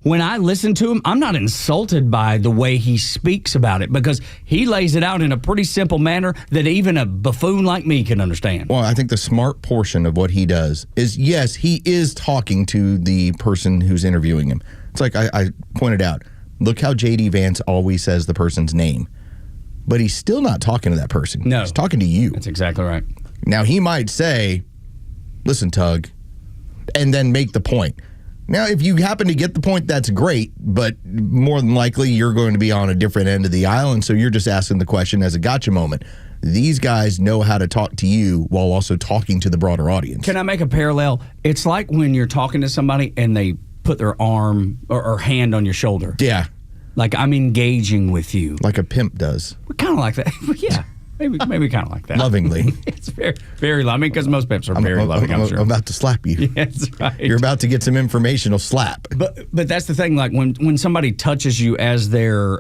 When I listen to him, I'm not insulted by the way he speaks about it because he lays it out in a pretty simple manner that even a buffoon like me can understand.
Well, I think the smart portion of what he does is, yes, he is talking to the person who's interviewing him. It's like I pointed out, look how J.D. Vance always says the person's name. But he's still not talking to that person.
No.
He's talking to you.
That's exactly right.
Now, he might say, listen, Tug, and then make the point. Now, if you happen to get the point, that's great, but more than likely you're going to be on a different end of the aisle, and so you're just asking the question as a gotcha moment. These guys know how to talk to you while also talking to the broader audience.
Can I make a parallel? It's like when you're talking to somebody and they put their arm or hand on your shoulder.
Yeah.
Like, I'm engaging with you.
Like a pimp does.
We're kind of like that. Yeah. Maybe kind of like that.
Lovingly.
It's very, very loving because most pimps are very loving, I'm sure.
I'm about to slap you.
Yeah, that's right.
You're about to get some informational slap.
But that's the thing. Like when somebody touches you as they're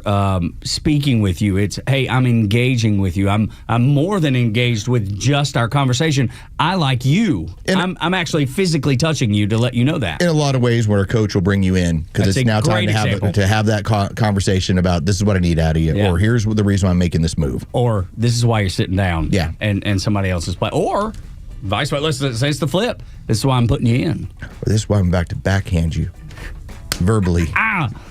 speaking with you, it's, hey, I'm engaging with you. I'm more than engaged with just our conversation. I like you. And I'm actually physically touching you to let you know that.
In a lot of ways, where a coach will bring you in because it's now time to have that conversation about this is what I need out of you, or here's the reason why I'm making this move,
or this is why you're sitting down.
Yeah.
And somebody else is playing. Or vice versa. Let's say it's the flip. This is why I'm putting you in.
Or this is why I'm about to backhand you verbally.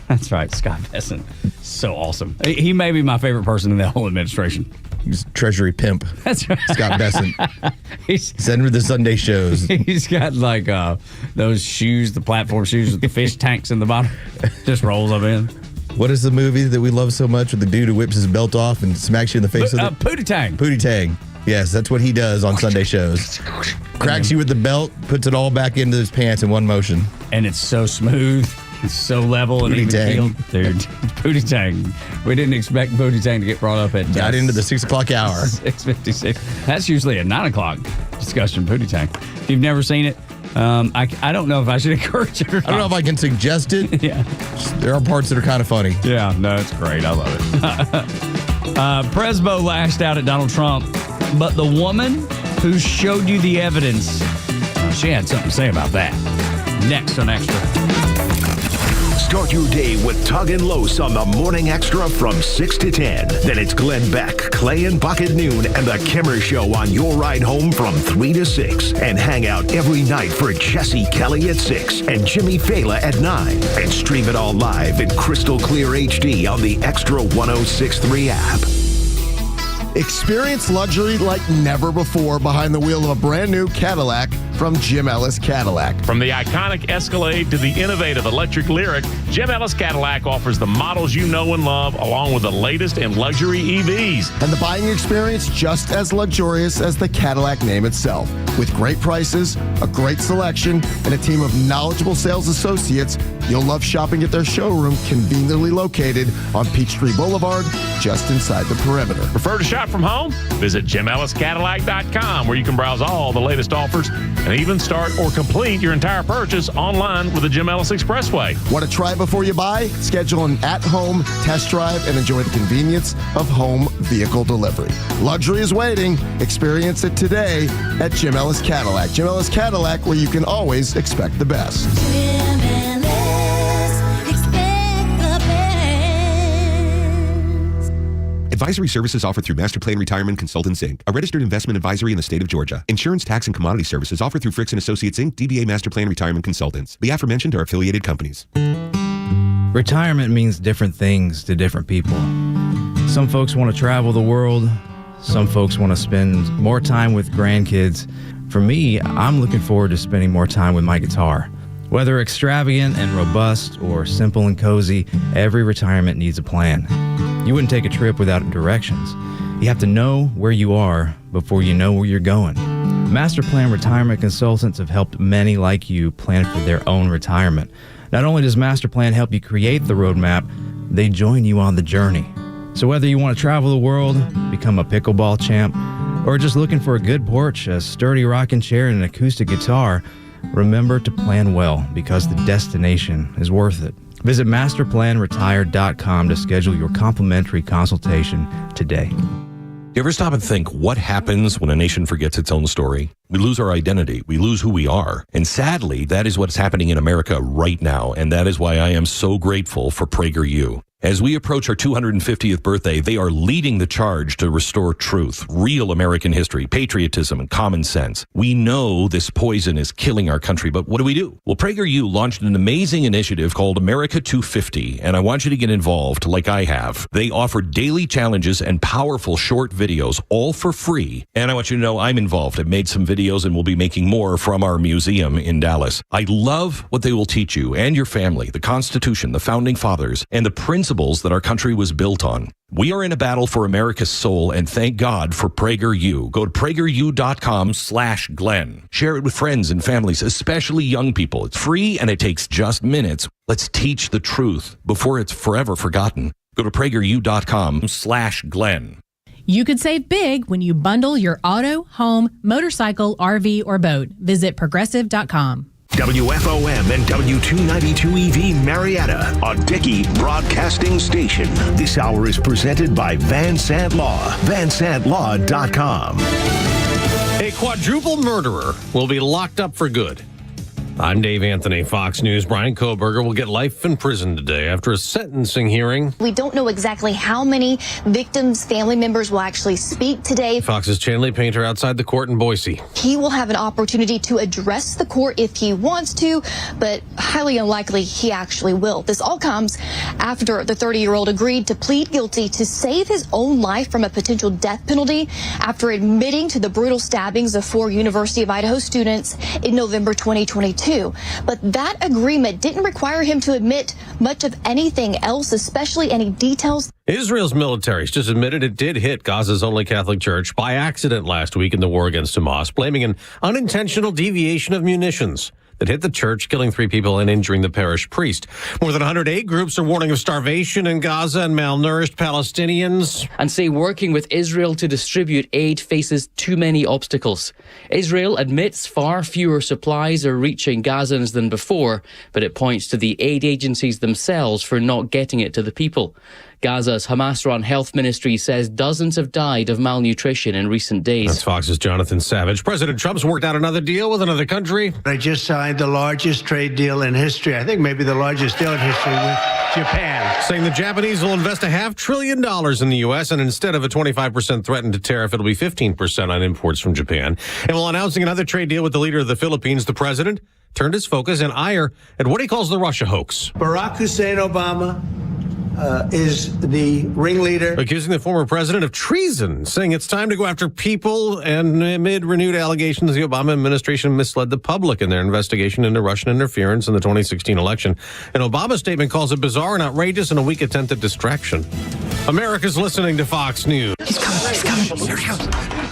That's right. Scott Bessent. So awesome. He may be my favorite person in the whole administration.
He's Treasury pimp.
That's right.
Scott Bessent. Send him to the Sunday shows.
He's got like those shoes, the platform shoes with the fish tanks in the bottom. Just rolls up in.
What is the movie that we love so much with the dude who whips his belt off and smacks you in the face with it?
Pootie Tang.
Pootie Tang. Yes, that's what he does on Sunday shows. Cracks you with the belt, puts it all back into his pants in one motion.
And it's so smooth. It's so level and even keeled. Dude, Pootie Tang. We didn't expect Pootie Tang to get brought up at...
Got into the 6 o'clock hour.
6:56. That's usually a 9 o'clock discussion, Pootie Tang. If you've never seen it, I don't know if I should encourage it or not.
I don't know if I can suggest it.
Yeah.
There are parts that are kind of funny.
Yeah, no, it's great. I love it. Presbo lashed out at Donald Trump, but the woman who showed you the evidence, she had something to say about that. Next on Extra.
Start your day with Tug and Los on the Morning Extra from 6 to 10. Then it's Glenn Beck, Clay and Buck at noon, and the Kimmer Show on your ride home from 3 to 6. And hang out every night for Jesse Kelly at 6 and Jimmy Fela at 9. And stream it all live in crystal clear HD on the Extra 106.3 app.
Experience luxury like never before behind the wheel of a brand new Cadillac from Jim Ellis Cadillac.
From the iconic Escalade to the innovative electric Lyric, Jim Ellis Cadillac offers the models you know and love, along with the latest in luxury EVs.
And the buying experience just as luxurious as the Cadillac name itself. With great prices, a great selection, and a team of knowledgeable sales associates, You'll love shopping at their showroom, conveniently located on Peachtree Boulevard, just inside the perimeter.
Prefer to shop from home? Visit JimEllisCadillac.com, where you can browse all the latest offers and even start or complete your entire purchase online with the Jim Ellis Expressway.
Want to try before you buy? Schedule an at-home test drive and enjoy the convenience of home vehicle delivery. Luxury is waiting. Experience it today at Jim Ellis Cadillac. Jim Ellis Cadillac, where you can always expect the best.
Advisory services offered through Master Plan Retirement Consultants, Inc., a registered investment advisory in the state of Georgia. Insurance, tax, and commodity services offered through Fricks & Associates, Inc., DBA Master Plan Retirement Consultants. The aforementioned are affiliated companies.
Retirement means different things to different people. Some folks want to travel the world. Some folks want to spend more time with grandkids. For me, I'm looking forward to spending more time with my guitar. Whether extravagant and robust or simple and cozy, every retirement needs a plan. You wouldn't take a trip without directions. You have to know where you are before you know where you're going. Master Plan Retirement Consultants have helped many like you plan for their own retirement. Not only does Master Plan help you create the roadmap, they join you on the journey. So whether you want to travel the world, become a pickleball champ, or just looking for a good porch, a sturdy rocking chair, and an acoustic guitar, remember to plan well, because the destination is worth it. Visit masterplanretire.com to schedule your complimentary consultation today.
You ever stop and think, what happens when a nation forgets its own story? We lose our identity. We lose who we are. And sadly, that is what's happening in America right now. And that is why I am so grateful for PragerU. As we approach our 250th birthday, they are leading the charge to restore truth, real American history, patriotism, and common sense. We know this poison is killing our country, but what do? Well, PragerU launched an amazing initiative called America 250, and I want you to get involved like I have. They offer daily challenges and powerful short videos, all for free. And I want you to know I'm involved. I've made some videos and will be making more from our museum in Dallas. I love what they will teach you and your family, the Constitution, the Founding Fathers, and the principles that our country was built on. We are in a battle for America's soul, and thank God for PragerU. Go to PragerU.com/Glenn. Share it with friends and families, especially young people. It's free and it takes just minutes. Let's teach the truth before it's forever forgotten. Go to PragerU.com/Glenn.
You could save big when you bundle your auto, home, motorcycle, RV, or boat. Visit Progressive.com.
WFOM and W292EV Marietta, a Dickey Broadcasting Station. This hour is presented by Van Sant Law, VanSantLaw.com.
A quadruple murderer will be locked up for good. I'm Dave Anthony, Fox News. Brian Kohberger will get life in prison today after a sentencing hearing.
We don't know exactly how many victims' family members will actually speak today.
Fox's Chanley Painter outside the court in Boise.
He will have an opportunity to address the court if he wants to, but highly unlikely he actually will. This all comes after the 30-year-old agreed to plead guilty to save his own life from a potential death penalty after admitting to the brutal stabbings of 4 University of Idaho students in November 2022. But that agreement didn't require him to admit much of anything else, especially any details.
Israel's military just admitted it did hit Gaza's only Catholic church by accident last week in the war against Hamas, blaming an unintentional deviation of munitions that hit the church, killing 3 people and injuring the parish priest. More than 100 aid groups are warning of starvation in Gaza and malnourished Palestinians.
And say working with Israel to distribute aid faces too many obstacles. Israel admits far fewer supplies are reaching Gazans than before, but it points to the aid agencies themselves for not getting it to the people. Gaza's Hamas-run health ministry says dozens have died of malnutrition in recent days.
That's Fox's Jonathan Savage. President Trump's worked out another deal with another country.
I just signed the largest trade deal in history. I think maybe the largest deal in history with Japan.
Saying the Japanese will invest $500 billion in the U.S., and instead of a 25% threatened tariff, it'll be 15% on imports from Japan. And while announcing another trade deal with the leader of the Philippines, the president turned his focus and ire at what he calls the Russia hoax.
Barack Hussein Obama is the ringleader.
Accusing the former president of treason, saying it's time to go after people, and amid renewed allegations the Obama administration misled the public in their investigation into Russian interference in the 2016 election. An Obama statement calls it bizarre and outrageous and a weak attempt at distraction. America's listening to Fox News.
He's coming. Here he comes.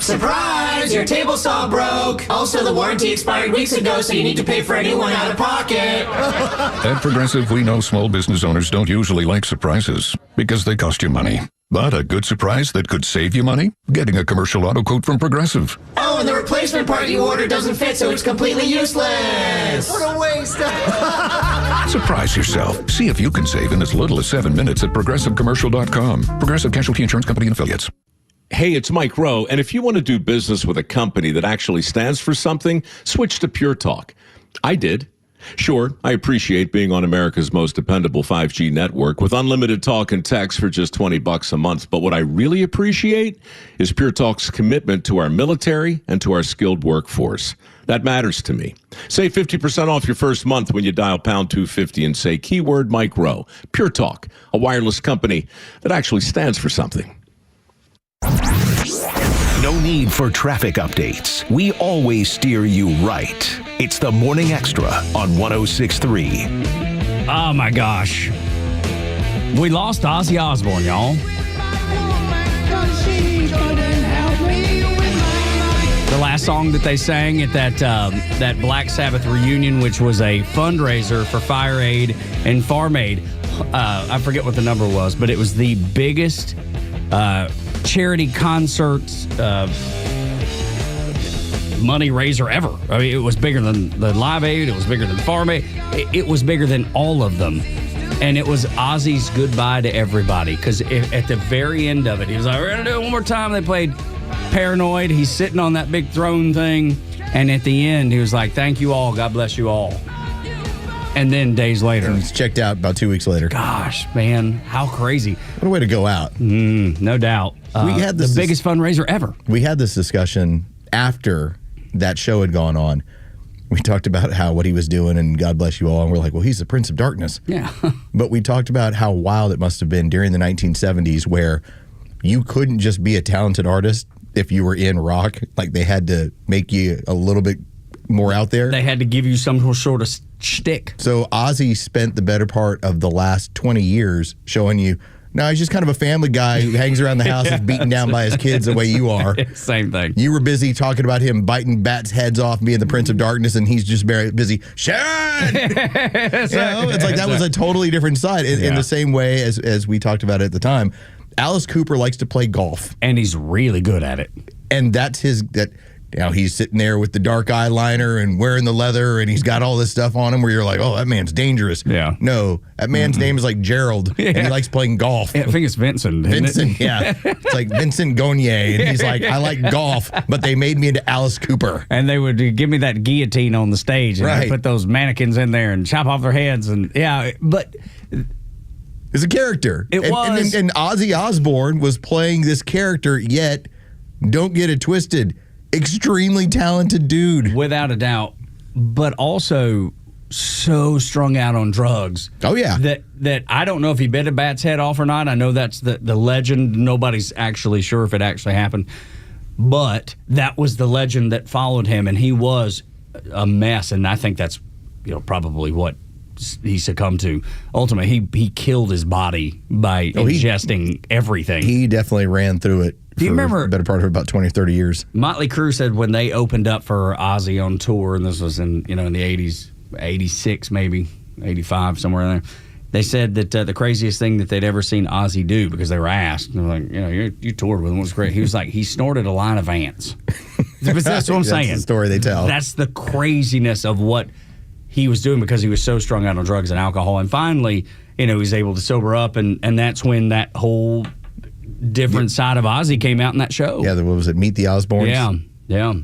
Surprise! Your table saw broke. Also, the warranty expired weeks ago, so you need to pay for a new one out of pocket.
At Progressive, we know small business owners don't usually like surprises because they cost you money. But a good surprise that could save you money? Getting a commercial auto quote from Progressive.
Oh, and the replacement part you ordered doesn't fit, so it's completely useless. What a waste.
Surprise yourself. See if you can save in as little as 7 minutes at ProgressiveCommercial.com. Progressive Casualty Insurance Company and Affiliates.
Hey, it's Mike Rowe, and if you want to do business with a company that actually stands for something, switch to Pure Talk. I did. Sure, I appreciate being on America's most dependable 5G network with unlimited talk and text for just $20 a month. But what I really appreciate is Pure Talk's commitment to our military and to our skilled workforce. That matters to me. Save 50% off your first month when you dial pound 250 and say keyword Mike Rowe. Pure Talk, a wireless company that actually stands for something.
No need for traffic updates. We always steer you right. It's the Morning Extra on 106.3.
Oh, my gosh. We lost Ozzy Osbourne, y'all. The last song that they sang at that Black Sabbath reunion, which was a fundraiser for Fire Aid and Farm Aid. I forget what the number was, but it was the biggest charity concerts money raiser ever. I mean, it was bigger than the Live Aid. It was bigger than Farm Aid. It was bigger than all of them. And it was Ozzy's goodbye to everybody. Because at the very end of it, he was like, we're going to do it one more time. They played Paranoid. He's sitting on that big throne thing. And at the end, he was like, thank you all. God bless you all. And then days later.
And he's checked out about 2 weeks later.
Gosh, man, how crazy.
What a way to go out.
No doubt.
We had
the biggest fundraiser ever.
We had this discussion after that show had gone on. We talked about what he was doing and God bless you all. And we're like, well, he's the Prince of Darkness.
Yeah.
But we talked about how wild it must have been during the 1970s where you couldn't just be a talented artist if you were in rock. Like they had to make you a little bit more out there.
They had to give you some sort of shtick.
So Ozzy spent the better part of the last 20 years showing you, no, he's just kind of a family guy who hangs around the house, is beaten down by his kids the way you are.
Same thing.
You were busy talking about him biting bats' heads off, being the Prince of Darkness, and he's just very busy. Sharon! It's like that was a totally different side. In the same way as we talked about it at the time, Alice Cooper likes to play golf.
And he's really good at it.
And that's he's sitting there with the dark eyeliner and wearing the leather, and he's got all this stuff on him where you're like, oh, that man's dangerous.
Yeah.
No, that man's name is like Gerald, and he likes playing golf.
Yeah, I think it's Vincent.
Vincent, yeah. It's like Vincent Gognier, and he's like, I like golf, but they made me into Alice Cooper.
And they would give me that guillotine on the stage, and
right.
I'd put those mannequins in there and chop off their heads, and but...
It's a character.
It was.
And Ozzy Osbourne was playing this character, yet, don't get it twisted, extremely talented dude.
Without a doubt. But also so strung out on drugs.
Oh, yeah.
That I don't know if he bit a bat's head off or not. I know that's the legend. Nobody's actually sure if it actually happened. But that was the legend that followed him, and he was a mess. And I think that's probably what he succumbed to. Ultimately, he killed his body by ingesting everything.
He definitely ran through it.
Do you remember
the better part of about 20 or 30 years?
Motley Crue said when they opened up for Ozzy on tour, and this was in the 80s, 86 maybe, 85, somewhere in there, they said that the craziest thing that they'd ever seen Ozzy do, because they were asked, they're like, you toured with him, it was great. He was like, he snorted a line of ants. That's what I'm saying.
That's the story they tell.
That's the craziness of what he was doing because he was so strung out on drugs and alcohol. And finally, he was able to sober up, and that's when that whole different side of Ozzy came out in that show.
Yeah, what was it, Meet the Osbournes?
Yeah.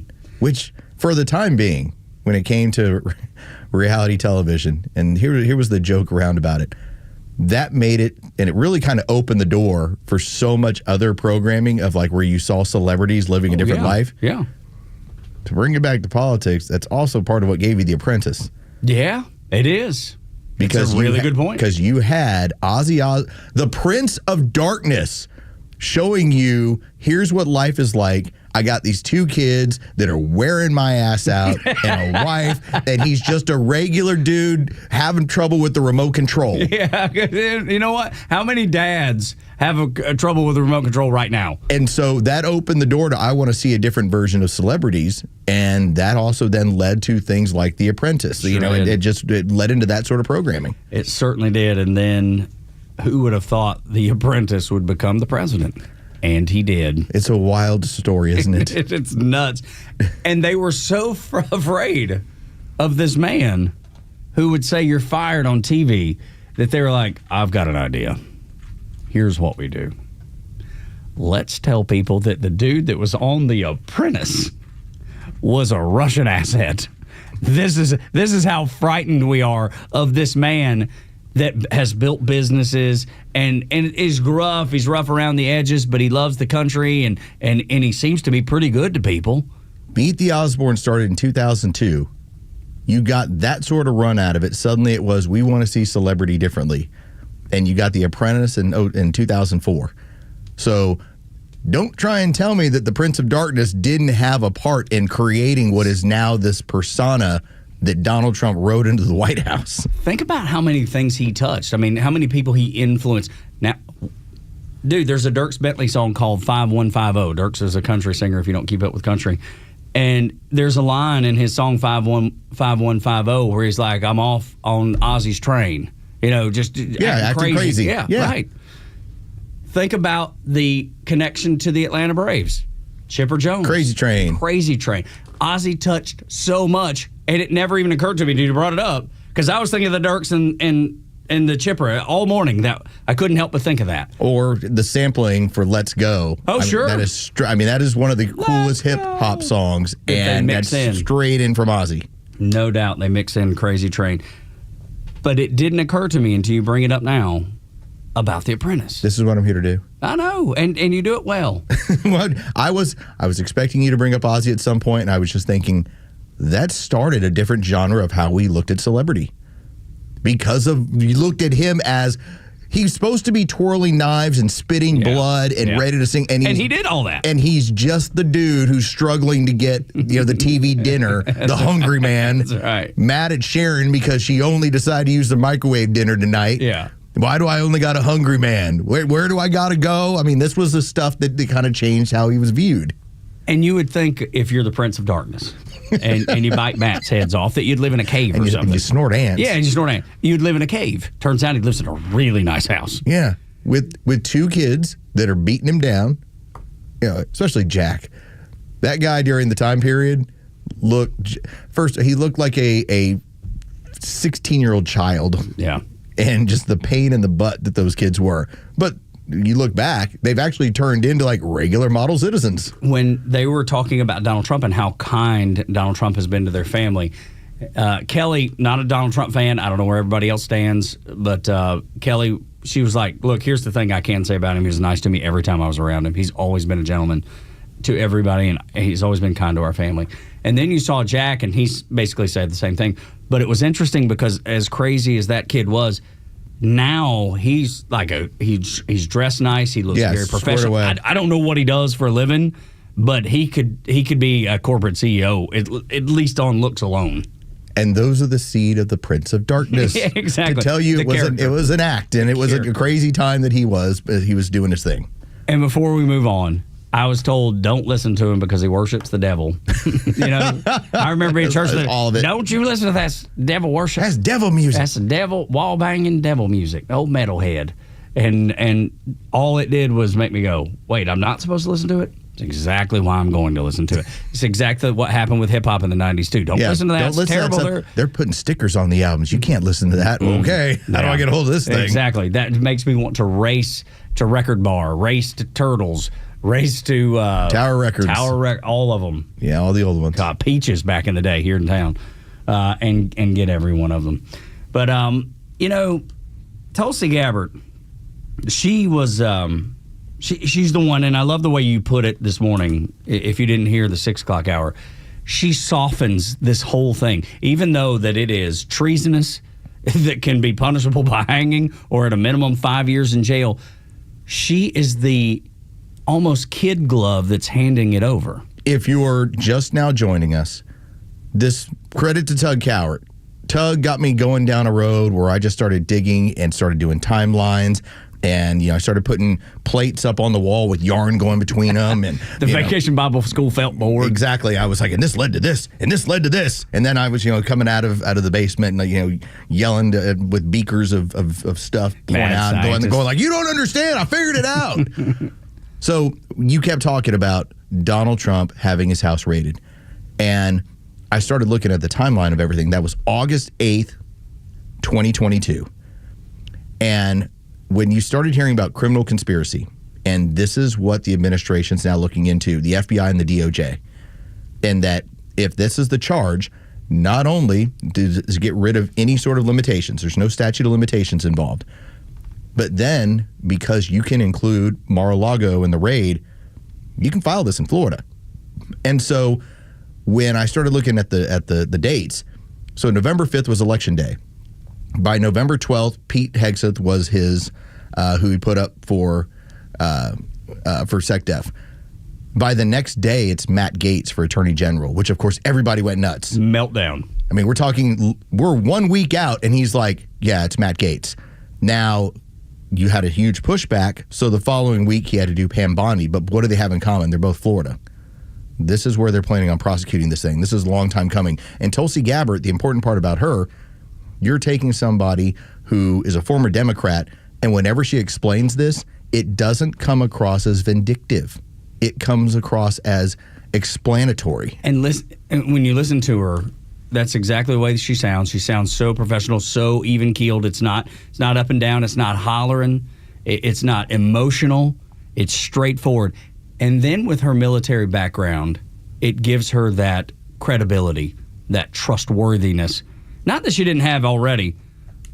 Which, for the time being, when it came to reality television, and here was the joke around about it, that made it, and it really kind of opened the door for so much other programming of like where you saw celebrities living a different life.
Yeah.
To bring it back to politics, that's also part of what gave you The Apprentice.
Yeah, it is.
Because
it's a really good point.
Because you had the Prince of Darkness, showing you, here's what life is like. I got these 2 kids that are wearing my ass out and a wife, and he's just a regular dude having trouble with the remote control.
Yeah, you know what? How many dads have a trouble with the remote control right now?
And so that opened the door to I want to see a different version of celebrities, and that also then led to things like The Apprentice.
Sure
you know,
did.
it led into that sort of programming.
It certainly did, and then who would have thought The Apprentice would become the president? And he did.
It's a wild story, isn't it?
It's nuts. And they were so afraid of this man who would say you're fired on TV that they were like, I've got an idea. Here's what we do. Let's tell people that the dude that was on The Apprentice was a Russian asset. This is how frightened we are of this man that has built businesses and is gruff. He's rough around the edges, but he loves the country and he seems to be pretty good to people.
Meet the Osbournes started in 2002. You got that sort of run out of it. Suddenly it was, we want to see celebrity differently. And you got The Apprentice in 2004. So don't try and tell me that the Prince of Darkness didn't have a part in creating what is now this persona that Donald Trump rode into the White House.
Think about how many things he touched. I mean, how many people he influenced. Now, dude, there's a Dierks Bentley song called 5150. Dierks is a country singer if you don't keep up with country. And there's a line in his song 5150 where he's like, I'm off on Ozzy's train. You know, just
acting crazy.
Yeah, right. Think about the connection to the Atlanta Braves. Chipper Jones.
Crazy train.
Ozzy touched so much, and it never even occurred to me. You brought it up because I was thinking of the Dierks and the Chipper all morning. That I couldn't help but think of that.
Or the sampling for "Let's Go."
Oh, sure.
That is. That is one of the coolest hip hop songs, and that's straight in from Ozzy.
No doubt, they mix in "Crazy Train," but it didn't occur to me until you bring it up now about The Apprentice.
This is what I'm here to do.
I know, and you do it well.
Well, I was expecting you to bring up Ozzy at some point, and I was just thinking that started a different genre of how we looked at celebrity. Because you looked at him as he's supposed to be twirling knives and spitting blood and ready to sing, and
he did all that.
And he's just the dude who's struggling to get the TV dinner, the hungry man.
That's right.
Mad at Sharon because she only decided to use the microwave dinner tonight.
Yeah.
Why do I only got a hungry man? Where do I got to go? I mean, this was the stuff that kind of changed how he was viewed.
And you would think if you're the Prince of Darkness and you bite bats' heads off that you'd live in a cave or something.
And you snort ants.
Yeah, and you snort ants. You'd live in a cave. Turns out he lives in a really nice house.
Yeah, with 2 kids that are beating him down, especially Jack. That guy during the time period he looked like a 16-year-old child.
Yeah.
And just the pain in the butt that those kids were. But you look back, they've actually turned into like regular model citizens.
When they were talking about Donald Trump and how kind Donald Trump has been to their family, Kelly, not a Donald Trump fan. I don't know where everybody else stands, but Kelly, she was like, look, here's the thing I can say about him. He was nice to me every time I was around him. He's always been a gentleman to everybody, and he's always been kind to our family. And then you saw Jack, and he's basically said the same thing. But it was interesting because as crazy as that kid was, now he's like he's dressed nice. He looks very professional. I don't know what he does for a living, but he could be a corporate CEO at least on looks alone.
And those are the seed of the Prince of Darkness.
Yeah, exactly.
To tell you it was an act, and it was a crazy time that he was doing his thing.
And before we move on, I was told don't listen to him because he worships the devil. I remember in church,
all of it.
Don't you listen to that devil worship.
That's devil music.
That's the devil, wall banging devil music, old metalhead. And all it did was make me go, wait, I'm not supposed to listen to it? It's exactly why I'm going to listen to it. It's exactly what happened with hip hop in the 90s too. Don't listen to that. It's terrible.
They're putting stickers on the albums. You can't listen to that. Okay. How do I get a hold of this thing?
Exactly. That makes me want to race to Record Bar, race to Turtles, race to
Tower Records.
All of them.
Yeah, all the old ones.
Peaches back in the day here in town, and get every one of them. But Tulsi Gabbard, she was she's the one, and I love the way you put it this morning. If you didn't hear the 6 o'clock hour, she softens this whole thing, even though that it is treasonous, that can be punishable by hanging or at a minimum 5 years in jail. She is the almost kid glove that's handing it over.
If you're just now joining us, this credit to Tug Cowart. Tug got me going down a road where I just started digging and started doing timelines. And, I started putting plates up on the wall with yarn going between them. And
the Vacation Bible School felt board.
Exactly. I was like, and this led to this, and this led to this. And then I was, coming out of the basement and, yelling with beakers of stuff pouring out and going like, you don't understand. I figured it out. So you kept talking about Donald Trump having his house raided. And I started looking at the timeline of everything. That was August 8th, 2022. And when you started hearing about criminal conspiracy, and this is what the administration's now looking into, the FBI and the DOJ, and that if this is the charge, not only does it get rid of any sort of limitations, there's no statute of limitations involved, but then because you can include Mar-a-Lago in the raid, you can file this in Florida. And so when I started looking at the dates, so November 5th was Election Day. By November 12th, Pete Hegseth was his, who he put up for SecDef. By the next day, it's Matt Gaetz for Attorney General, which, of course, everybody went nuts.
Meltdown.
I mean, we're 1 week out, and he's like, yeah, it's Matt Gaetz. Now, you had a huge pushback, so the following week he had to do Pam Bondi, but what do they have in common? They're both Florida. This is where they're planning on prosecuting this thing. This is a long time coming. And Tulsi Gabbard, the important part about her, you're taking somebody who is a former Democrat, and whenever she explains this, it doesn't come across as vindictive. It comes across as explanatory.
And when you listen to her, that's exactly the way she sounds. She sounds so professional, so even-keeled. It's not up and down. It's not hollering. It's not emotional. It's straightforward. And then with her military background, it gives her that credibility, that trustworthiness. Not that she didn't have already,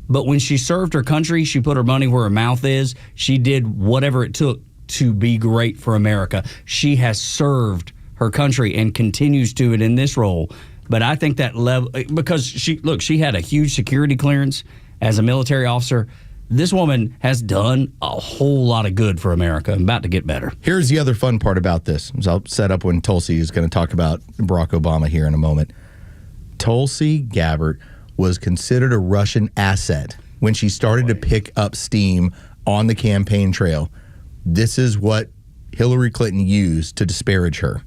but when she served her country, she put her money where her mouth is. She did whatever it took to be great for America. She has served her country and continues to it in this role. But I think that level, because she had a huge security clearance as a military officer. This woman has done a whole lot of good for America and about to get better.
Here's the other fun part about this. So I'll set up when Tulsi is going to talk about Barack Obama here in a moment. Tulsi Gabbard was considered a Russian asset when she started to pick up steam on the campaign trail. This is what Hillary Clinton used to disparage her.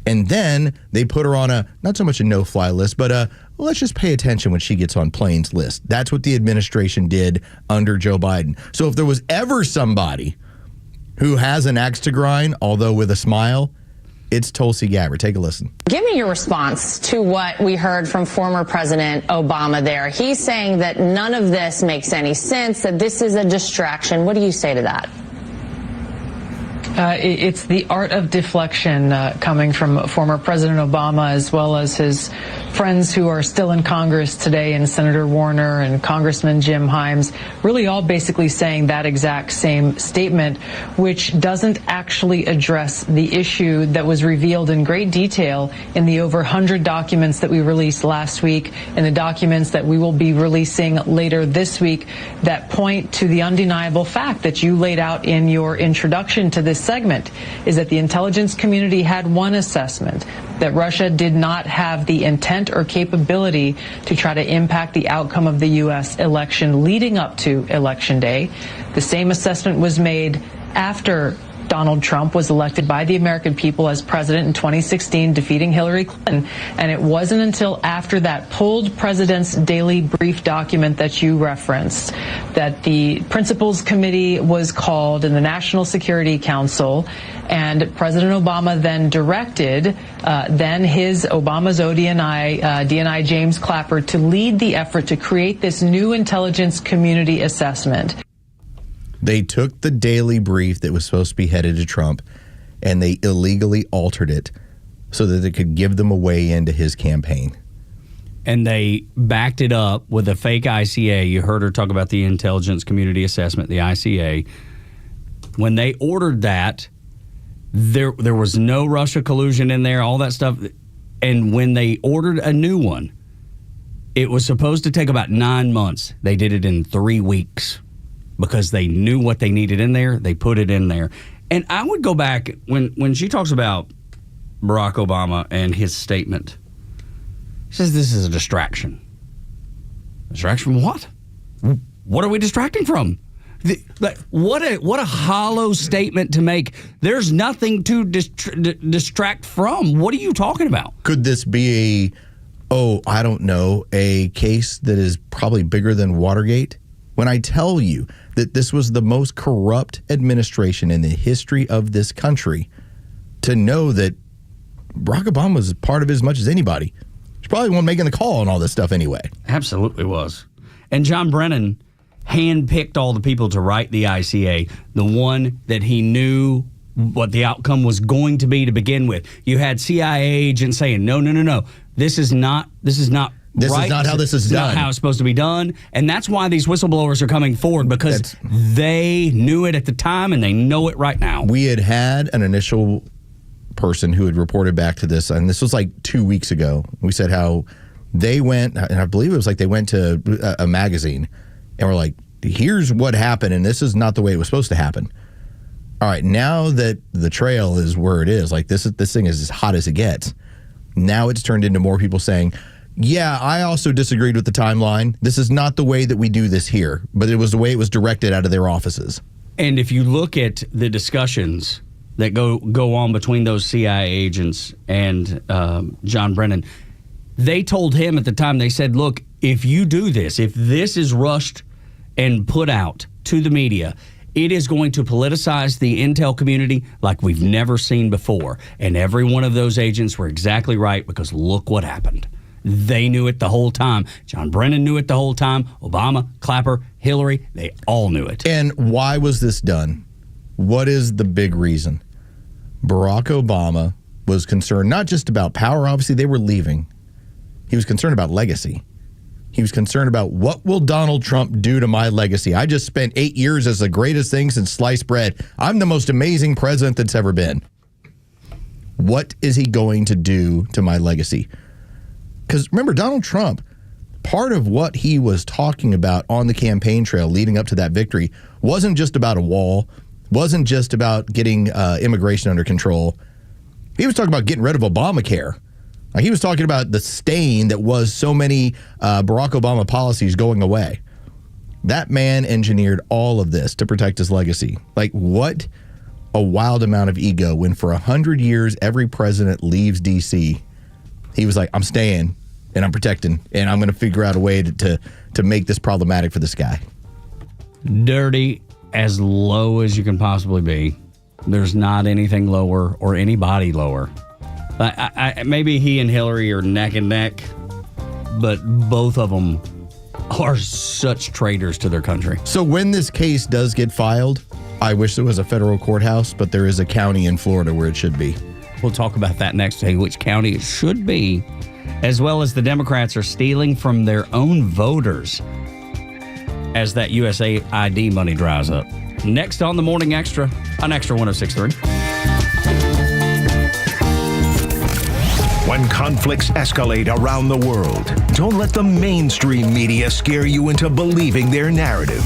And then they put her on not so much a no-fly list, but let's just pay attention when she gets on planes list. That's what the administration did under Joe Biden. So if there was ever somebody who has an axe to grind, although with a smile, it's Tulsi Gabbard. Take a listen.
Give me your response to what we heard from former President Obama there. He's saying that none of this makes any sense, that this is a distraction. What do you say to that?
It's the art of deflection coming from former President Obama, as well as his friends who are still in Congress today, and Senator Warner and Congressman Jim Himes, really all basically saying that exact same statement, which doesn't actually address the issue that was revealed in great detail in the over 100 documents that we released last week and the documents that we will be releasing later this week that point to the undeniable fact that you laid out in your introduction to this segment, is that the intelligence community had one assessment, that Russia did not have the intent or capability to try to impact the outcome of the U.S. election leading up to Election Day. The same assessment was made after Donald Trump was elected by the American people as president in 2016, defeating Hillary Clinton. And it wasn't until after that pulled President's Daily Brief document that you referenced that the Principals Committee was called in the National Security Council, and President Obama then directed Obama's DNI James Clapper to lead the effort to create this new intelligence community assessment.
They took the Daily Brief that was supposed to be headed to Trump, and they illegally altered it so that they could give them a way into his campaign.
And they backed it up with a fake ICA. You heard her talk about the Intelligence Community Assessment, the ICA. When they ordered that, there was no Russia collusion in there, all that stuff. And when they ordered a new one, it was supposed to take about 9 months. They did it in 3 weeks. Because they knew what they needed in there, they put it in there. And I would go back when she talks about Barack Obama and his statement. She says this is a distraction. Distraction from what? What are we distracting from? What a hollow statement to make. There's nothing to distract from. What are you talking about?
Could this be I don't know, a case that is probably bigger than Watergate? When I tell you that this was the most corrupt administration in the history of this country, to know that Barack Obama was part of it as much as anybody. He's probably the one making the call on all this stuff anyway.
Absolutely was. And John Brennan handpicked all the people to write the ICA, the one that he knew what the outcome was going to be to begin with. You had CIA agents saying, no, this is not right.
This is not how this is done.
Not how it's supposed to be done. And that's why these whistleblowers are coming forward, because they knew it at the time and they know it right now.
We had an initial person who had reported back to this, and this was like 2 weeks ago. We said how they went, and I believe it was like they went to a magazine and were like, here's what happened, and this is not the way it was supposed to happen. All right, now that the trail is where it is, like this thing is as hot as it gets. Now it's turned into more people saying, yeah, I also disagreed with the timeline. This is not the way that we do this here, but it was the way it was directed out of their offices.
And if you look at the discussions that go on between those CIA agents and John Brennan, they told him at the time, they said, look, if you do this, if this is rushed and put out to the media, it is going to politicize the intel community like we've never seen before. And every one of those agents were exactly right, because look what happened. They knew it the whole time. John Brennan knew it the whole time. Obama, Clapper, Hillary, they all knew it.
And why was this done? What is the big reason? Barack Obama was concerned not just about power. Obviously, they were leaving. He was concerned about legacy. He was concerned about, what will Donald Trump do to my legacy? I just spent 8 years as the greatest thing since sliced bread. I'm the most amazing president that's ever been. What is he going to do to my legacy? Because remember, Donald Trump, part of what he was talking about on the campaign trail leading up to that victory wasn't just about a wall, wasn't just about getting immigration under control. He was talking about getting rid of Obamacare. Like, he was talking about the stain that was so many Barack Obama policies going away. That man engineered all of this to protect his legacy. Like, what a wild amount of ego when for 100 years every president leaves D.C. He was like, I'm staying and I'm protecting, and I'm going to figure out a way to make this problematic for this guy.
Dirty as low as you can possibly be. There's not anything lower or anybody lower. Maybe he and Hillary are neck and neck, but both of them are such traitors to their country.
So when this case does get filed, I wish there was a federal courthouse, but there is a county in Florida where it should be.
We'll talk about that next, which county it should be, as well as the Democrats are stealing from their own voters as that USAID money dries up. Next on the Morning Extra on Xtra 106.3.
When conflicts escalate around the world, don't let the mainstream media scare you into believing their narrative.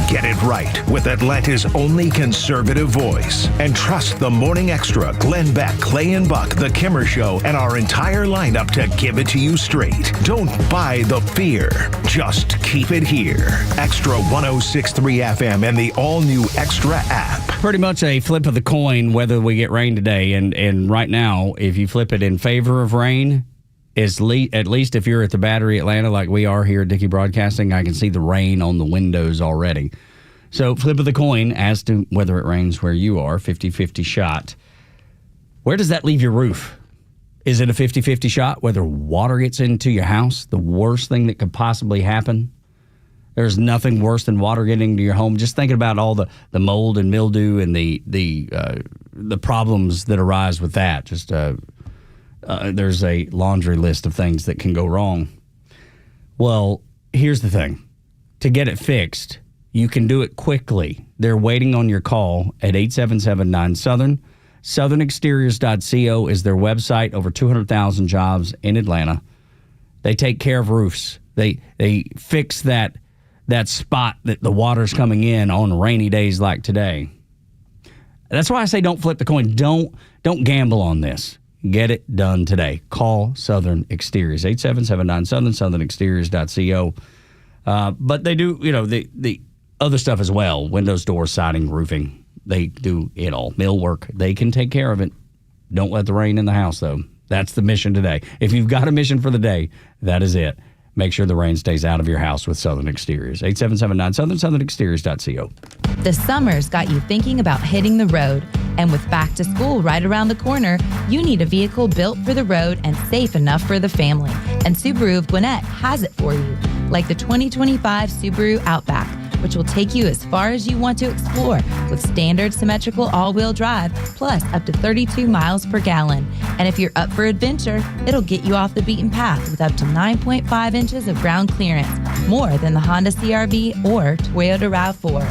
Get it right with Atlanta's only conservative voice. And trust the Morning Extra, Glenn Beck, Clay and Buck, The Kimmer Show, and our entire lineup to give it to you straight. Don't buy the fear. Just keep it here. Xtra 106.3 FM and the all-new Xtra app.
Pretty much a flip of the coin whether we get rain today. And right now, if you flip it in favor of rain, at least if you're at the Battery Atlanta like we are here at Dickey Broadcasting, I can see the rain on the windows already. So flip of the coin as to whether it rains where you are, 50-50 shot. Where does that leave your roof? Is it a 50-50 shot whether water gets into your house? The worst thing that could possibly happen? There's nothing worse than water getting into your home. Just thinking about all the mold and mildew and the problems that arise with that. Just there's a laundry list of things that can go wrong. Well, here's the thing. To get it fixed, you can do it quickly. They're waiting on your call at 877-9-SOUTHERN. SouthernExteriors.co is their website. Over 200,000 jobs in Atlanta. They take care of roofs. They fix that spot that the water's coming in on rainy days like today. That's why I say don't flip the coin. Don't gamble on this. Get it done today. Call Southern Exteriors, 8779 southernexteriors.co. But they do, the other stuff as well. Windows, doors, siding, roofing. They do it all. Millwork. They can take care of it. Don't let the rain in the house, though. That's the mission today. If you've got a mission for the day, that is it. Make sure the rain stays out of your house with Southern Exteriors. 8779 southernexteriors.co.
The summer's got you thinking about hitting the road. And with back to school right around the corner, you need a vehicle built for the road and safe enough for the family. And Subaru of Gwinnett has it for you. Like the 2025 Subaru Outback, which will take you as far as you want to explore with standard symmetrical all-wheel drive, plus up to 32 miles per gallon. And if you're up for adventure, it'll get you off the beaten path with up to 9.5 inches of ground clearance, more than the Honda CR-V or Toyota RAV4.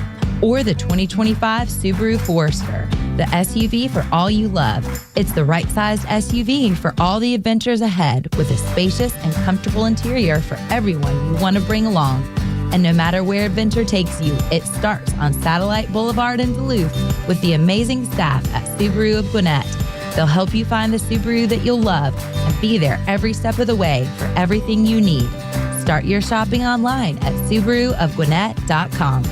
Or the 2025 Subaru Forester, the SUV for all you love. It's the right-sized SUV for all the adventures ahead, with a spacious and comfortable interior for everyone you want to bring along. And no matter where adventure takes you, it starts on Satellite Boulevard in Duluth with the amazing staff at Subaru of Gwinnett. They'll help you find the Subaru that you'll love and be there every step of the way for everything you need. Start your shopping online at SubaruofGwinnett.com.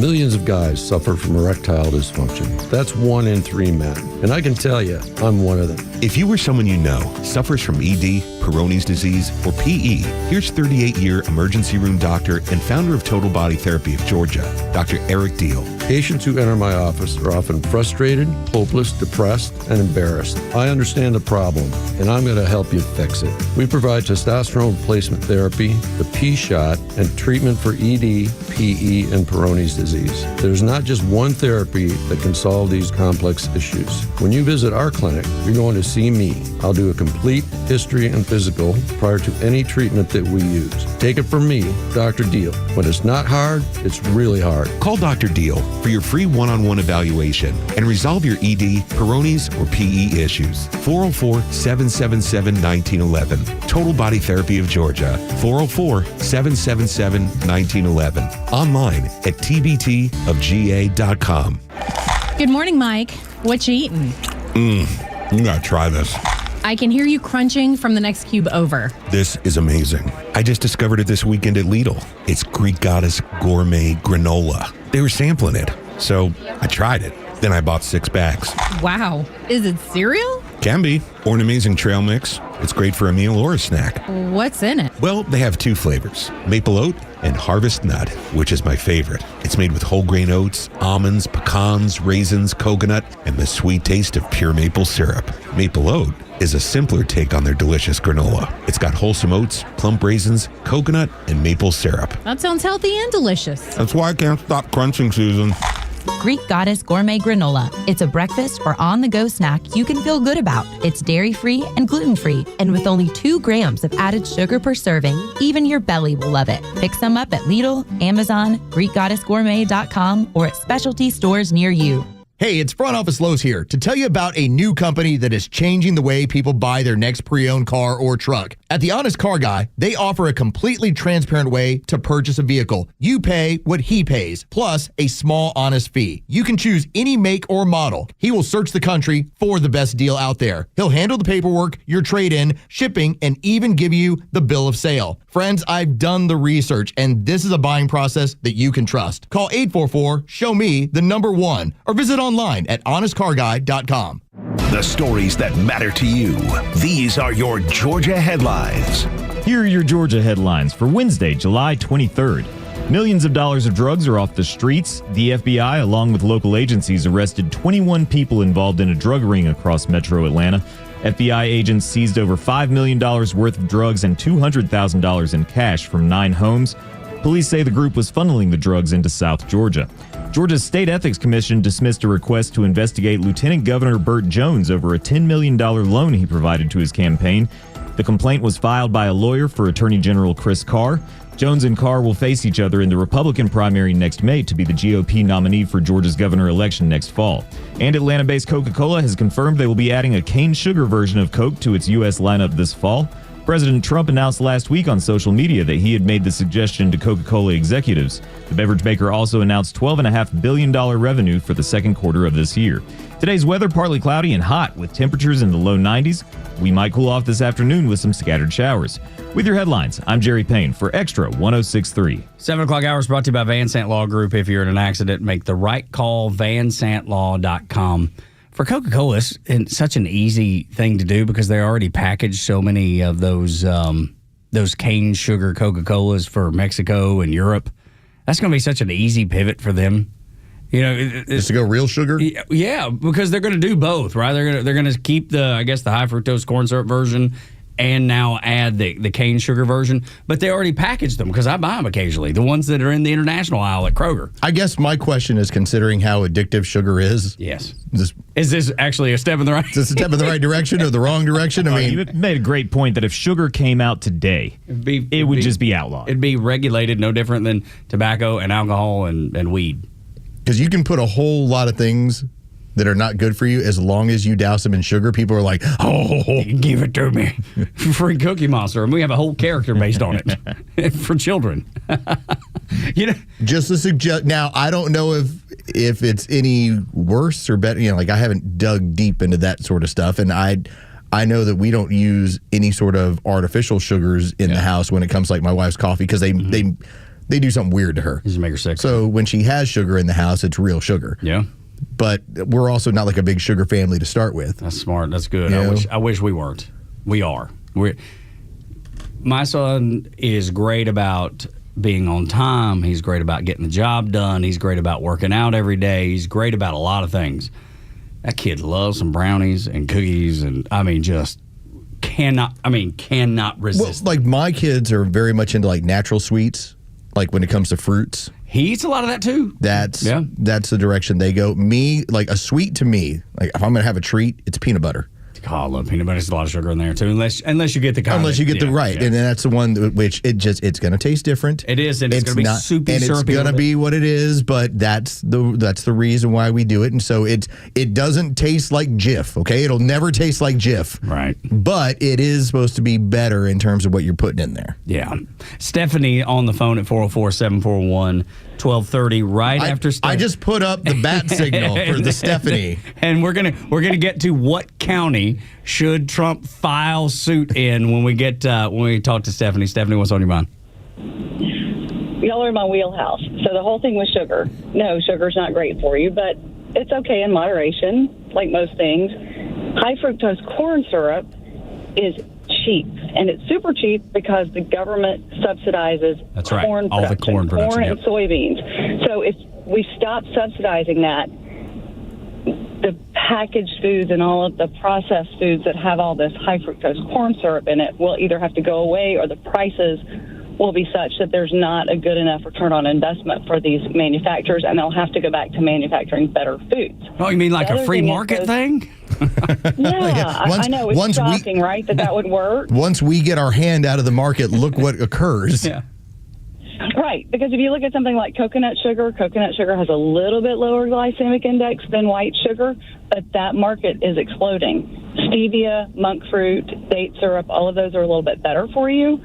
Millions of guys suffer from erectile dysfunction. That's 1 in 3 men. And I can tell you, I'm one of them.
If you or someone you know suffers from ED, Peyronie's disease, or PE, here's 38-year emergency room doctor and founder of Total Body Therapy of Georgia, Dr. Eric Deal.
Patients who enter my office are often frustrated, hopeless, depressed, and embarrassed. I understand the problem, and I'm going to help you fix it. We provide testosterone replacement therapy, the P-shot, and treatment for ED, PE, and Peyronie's disease. There's not just one therapy that can solve these complex issues. When you visit our clinic, you're going to see me. I'll do a complete history and physical prior to any treatment that we use. Take it from me, Dr. Deal. When it's not hard, it's really hard.
Call Dr. Deal for your free one-on-one evaluation and resolve your ED, Peyronie's, or PE issues. 404-777-1911. Total Body Therapy of Georgia. 404-777-1911. Online at tbtofga.com.
Good morning, Mike. What you eating?
You gotta try this.
I can hear you crunching from the next cube over.
This is amazing. I just discovered it this weekend at Lidl. It's Greek Goddess Gourmet Granola. They were sampling it, so I tried it. Then I bought 6 bags.
Wow. Is it cereal?
Can be. Or an amazing trail mix. It's great for a meal or a snack.
What's in it?
Well, they have 2 flavors, maple oat and harvest nut, which is my favorite. It's made with whole grain oats, almonds, pecans, raisins, coconut, and the sweet taste of pure maple syrup. Maple oat is a simpler take on their delicious granola. It's got wholesome oats, plump raisins, coconut, and maple syrup.
That sounds healthy and delicious.
That's why I can't stop crunching, Susan.
Greek Goddess Gourmet Granola. It's a breakfast or on-the-go snack you can feel good about. It's dairy-free and gluten-free, and with only 2 grams of added sugar per serving, even your belly will love it. Pick some up at Lidl, Amazon, GreekGoddessGourmet.com, or at specialty stores near you.
Hey, it's Front Office Lowe's here to tell you about a new company that is changing the way people buy their next pre-owned car or truck. At The Honest Car Guy, they offer a completely transparent way to purchase a vehicle. You pay what he pays, plus a small honest fee. You can choose any make or model. He will search the country for the best deal out there. He'll handle the paperwork, your trade-in, shipping, and even give you the bill of sale. Friends, I've done the research, and this is a buying process that you can trust. Call 844-SHOW-ME-1 or visit online at honestcarguy.com.
The stories that matter to you. These are your Georgia headlines.
Here are your Georgia headlines for Wednesday, July 23rd. Millions of dollars of drugs are off the streets. The FBI, along with local agencies, arrested 21 people involved in a drug ring across metro Atlanta. FBI agents seized over $5 million worth of drugs and $200,000 in cash from 9 homes. Police say the group was funneling the drugs into South Georgia. Georgia's State Ethics Commission dismissed a request to investigate Lieutenant Governor Burt Jones over a $10 million loan he provided to his campaign. The complaint was filed by a lawyer for Attorney General Chris Carr. Jones and Carr will face each other in the Republican primary next May to be the GOP nominee for Georgia's governor election next fall. And Atlanta-based Coca-Cola has confirmed they will be adding a cane sugar version of Coke to its U.S. lineup this fall. President Trump announced last week on social media that he had made the suggestion to Coca-Cola executives. The beverage maker also announced $12.5 billion revenue for the second quarter of this year. Today's weather, partly cloudy and hot with temperatures in the low 90s. We might cool off this afternoon with some scattered showers. With your headlines, I'm Jerry Payne for Extra 106.3.
7 o'clock hours brought to you by Van Sant Law Group. If you're in an accident, make the right call, vansantlaw.com. For Coca-Cola, it's such an easy thing to do because they already package so many of those cane sugar Coca-Colas for Mexico and Europe. That's going to be such an easy pivot for them. You know,
just to go real sugar.
Yeah, because they're going to do both, right? They're going to keep the high fructose corn syrup version and now add the cane sugar version. But they already packaged them because I buy them occasionally. The ones that are in the international aisle at Kroger.
I guess my question is, considering how addictive sugar is.
Yes. Is this actually a step in the right?
Is this a step in the right direction or the wrong direction? I mean,
you made a great point that if sugar came out today, it would just be outlawed.
It'd be regulated, no different than tobacco and alcohol and weed.
Because you can put a whole lot of things that are not good for you as long as you douse them in sugar. People are like, oh,
give it to me. Free Cookie Monster. And we have a whole character based on it for children.
Just to suggest. Now, I don't know if it's any worse or better. Like, I haven't dug deep into that sort of stuff. And I know that we don't use any sort of artificial sugars in the house when it comes to, like, my wife's coffee because they do something weird to her.
Just make her sick.
So when she has sugar in the house, it's real sugar.
Yeah.
But we're also not like a big sugar family to start with.
That's smart. That's good. I wish we weren't. We are. My son is great about being on time. He's great about getting the job done. He's great about working out every day. He's great about a lot of things. That kid loves some brownies and cookies, and just cannot resist.
Well, like, my kids are very much into, like, natural sweets, like when it comes to fruits.
He eats a lot of that too.
That's the direction they go. Me, like, a sweet to me, like, if I'm going to have a treat, it's peanut butter.
God, I love peanut butter. There's a lot of sugar in there too, unless you get the kind.
Unless you get the right, and then that's the one which it's going to taste different.
It is, and it's going to be soupy,
and
syrupy.
It's going to be what it is, but that's the reason why we do it. And so it doesn't taste like Jif. Okay, it'll never taste like Jif.
Right,
but it is supposed to be better in terms of what you're putting in there.
Yeah, Stephanie on the phone at 404-741-1230. Right after
I just put up the bat signal for the Stephanie,
and we're gonna get to what county should Trump file suit in when we talk to Stephanie. Stephanie, what's on your mind?
Y'all are in my wheelhouse. So the whole thing with sugar. No, sugar's not great for you, but it's okay in moderation, like most things. High fructose corn syrup is cheap, and it's super cheap because the government subsidizes corn
all the corn production,
corn and soybeans. So if we stop subsidizing that, the packaged foods and all of the processed foods that have all this high fructose corn syrup in it will either have to go away, or the prices will be such that there's not a good enough return on investment for these manufacturers, and they'll have to go back to manufacturing better foods.
Oh, you mean like a free market thing?
Yeah, I know. It's shocking, right, that would work?
Once we get our hand out of the market, look what occurs.
Yeah.
Right, because if you look at something like coconut sugar has a little bit lower glycemic index than white sugar, but that market is exploding. Stevia, monk fruit, date syrup, all of those are a little bit better for you.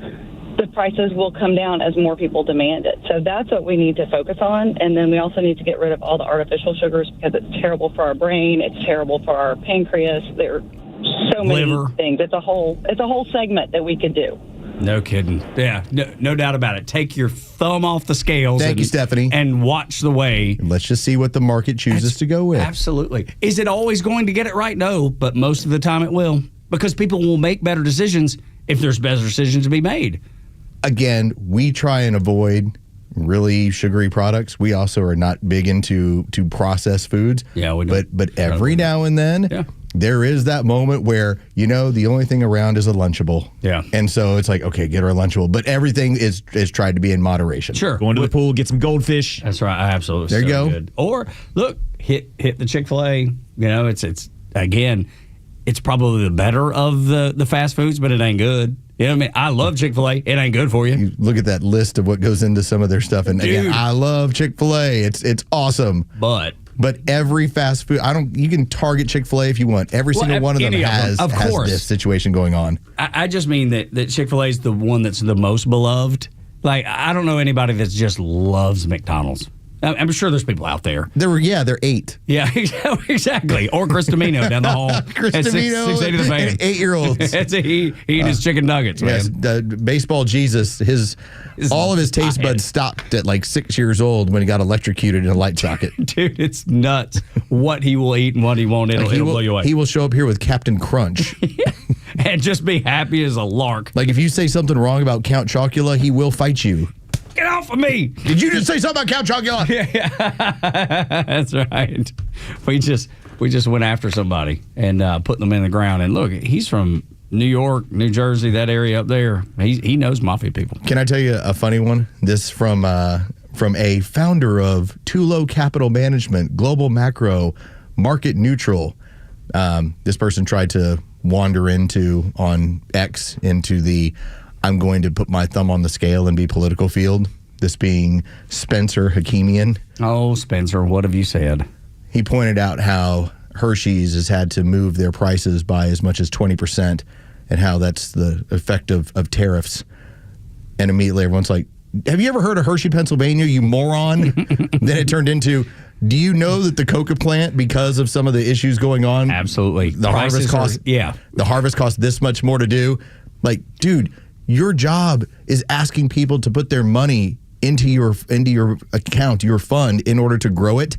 The prices will come down as more people demand it. So that's what we need to focus on. And then we also need to get rid of all the artificial sugars because it's terrible for our brain. It's terrible for our pancreas. There are so many things. It's a whole segment that we could do.
No kidding. Yeah, no doubt about it. Take your thumb off the scales.
Thank you, Stephanie.
And watch the way.
Let's just see what the market chooses to go with.
Absolutely. Is it always going to get it right? No, but most of the time it will. Because people will make better decisions if there's better decisions to be made.
Again, we try and avoid really sugary products. We also are not big into processed foods.
Yeah, we do.
But every now and then, there is that moment where, the only thing around is a Lunchable.
Yeah.
And so it's like, okay, get our Lunchable. But everything is tried to be in moderation.
Sure.
Going to the pool, get some goldfish.
That's right. Absolutely.
There you go.
Good. Or, look, hit the Chick-fil-A. It's again, it's probably the better of the fast foods, but it ain't good. You know what I mean? I love Chick-fil-A. It ain't good for you.
You look at that list of what goes into some of their stuff, and again, I love Chick-fil-A. It's awesome.
But
But every fast food, you can target Chick-fil-A if you want. Every single one of them has this situation going on.
I just mean that Chick-fil-A is the one that's the most beloved. Like, I don't know anybody that just loves McDonald's. I'm sure there's people out there.
They're 8.
Yeah, exactly. Or Chris Domino down the hall.
Chris Domino
680 the fan.
And 8-year-olds.
That's he eating his chicken nuggets,
yes,
man.
Baseball Jesus, all of his taste buds stopped at like 6 years old when he got electrocuted in a light socket.
Dude, it's nuts what he will eat and what he won't. It'll blow you away.
He will show up here with Captain Crunch.
And just be happy as a lark.
Like, if you say something wrong about Count Chocula, he will fight you.
Get off of me!
Did you just say something about Count Chocula?
Yeah, that's right. We just went after somebody and put them in the ground. And look, he's from New York, New Jersey, that area up there. He knows mafia people.
Can I tell you a funny one? This from a founder of Tulo Capital Management, Global Macro, Market Neutral. This person tried to wander on X into the I'm going to put my thumb on the scale and be political field, this being Spencer Hakimian.
Oh, Spencer, what have you said?
He pointed out how Hershey's has had to move their prices by as much as 20% and how that's the effect of tariffs. And immediately everyone's like, have you ever heard of Hershey, Pennsylvania, you moron? Then it turned into, do you know that the coca plant, because of some of the issues going on,
absolutely,
the harvest cost, the harvest costs this much more to do? Like, dude, your job is asking people to put their money into your account, your fund, in order to grow it,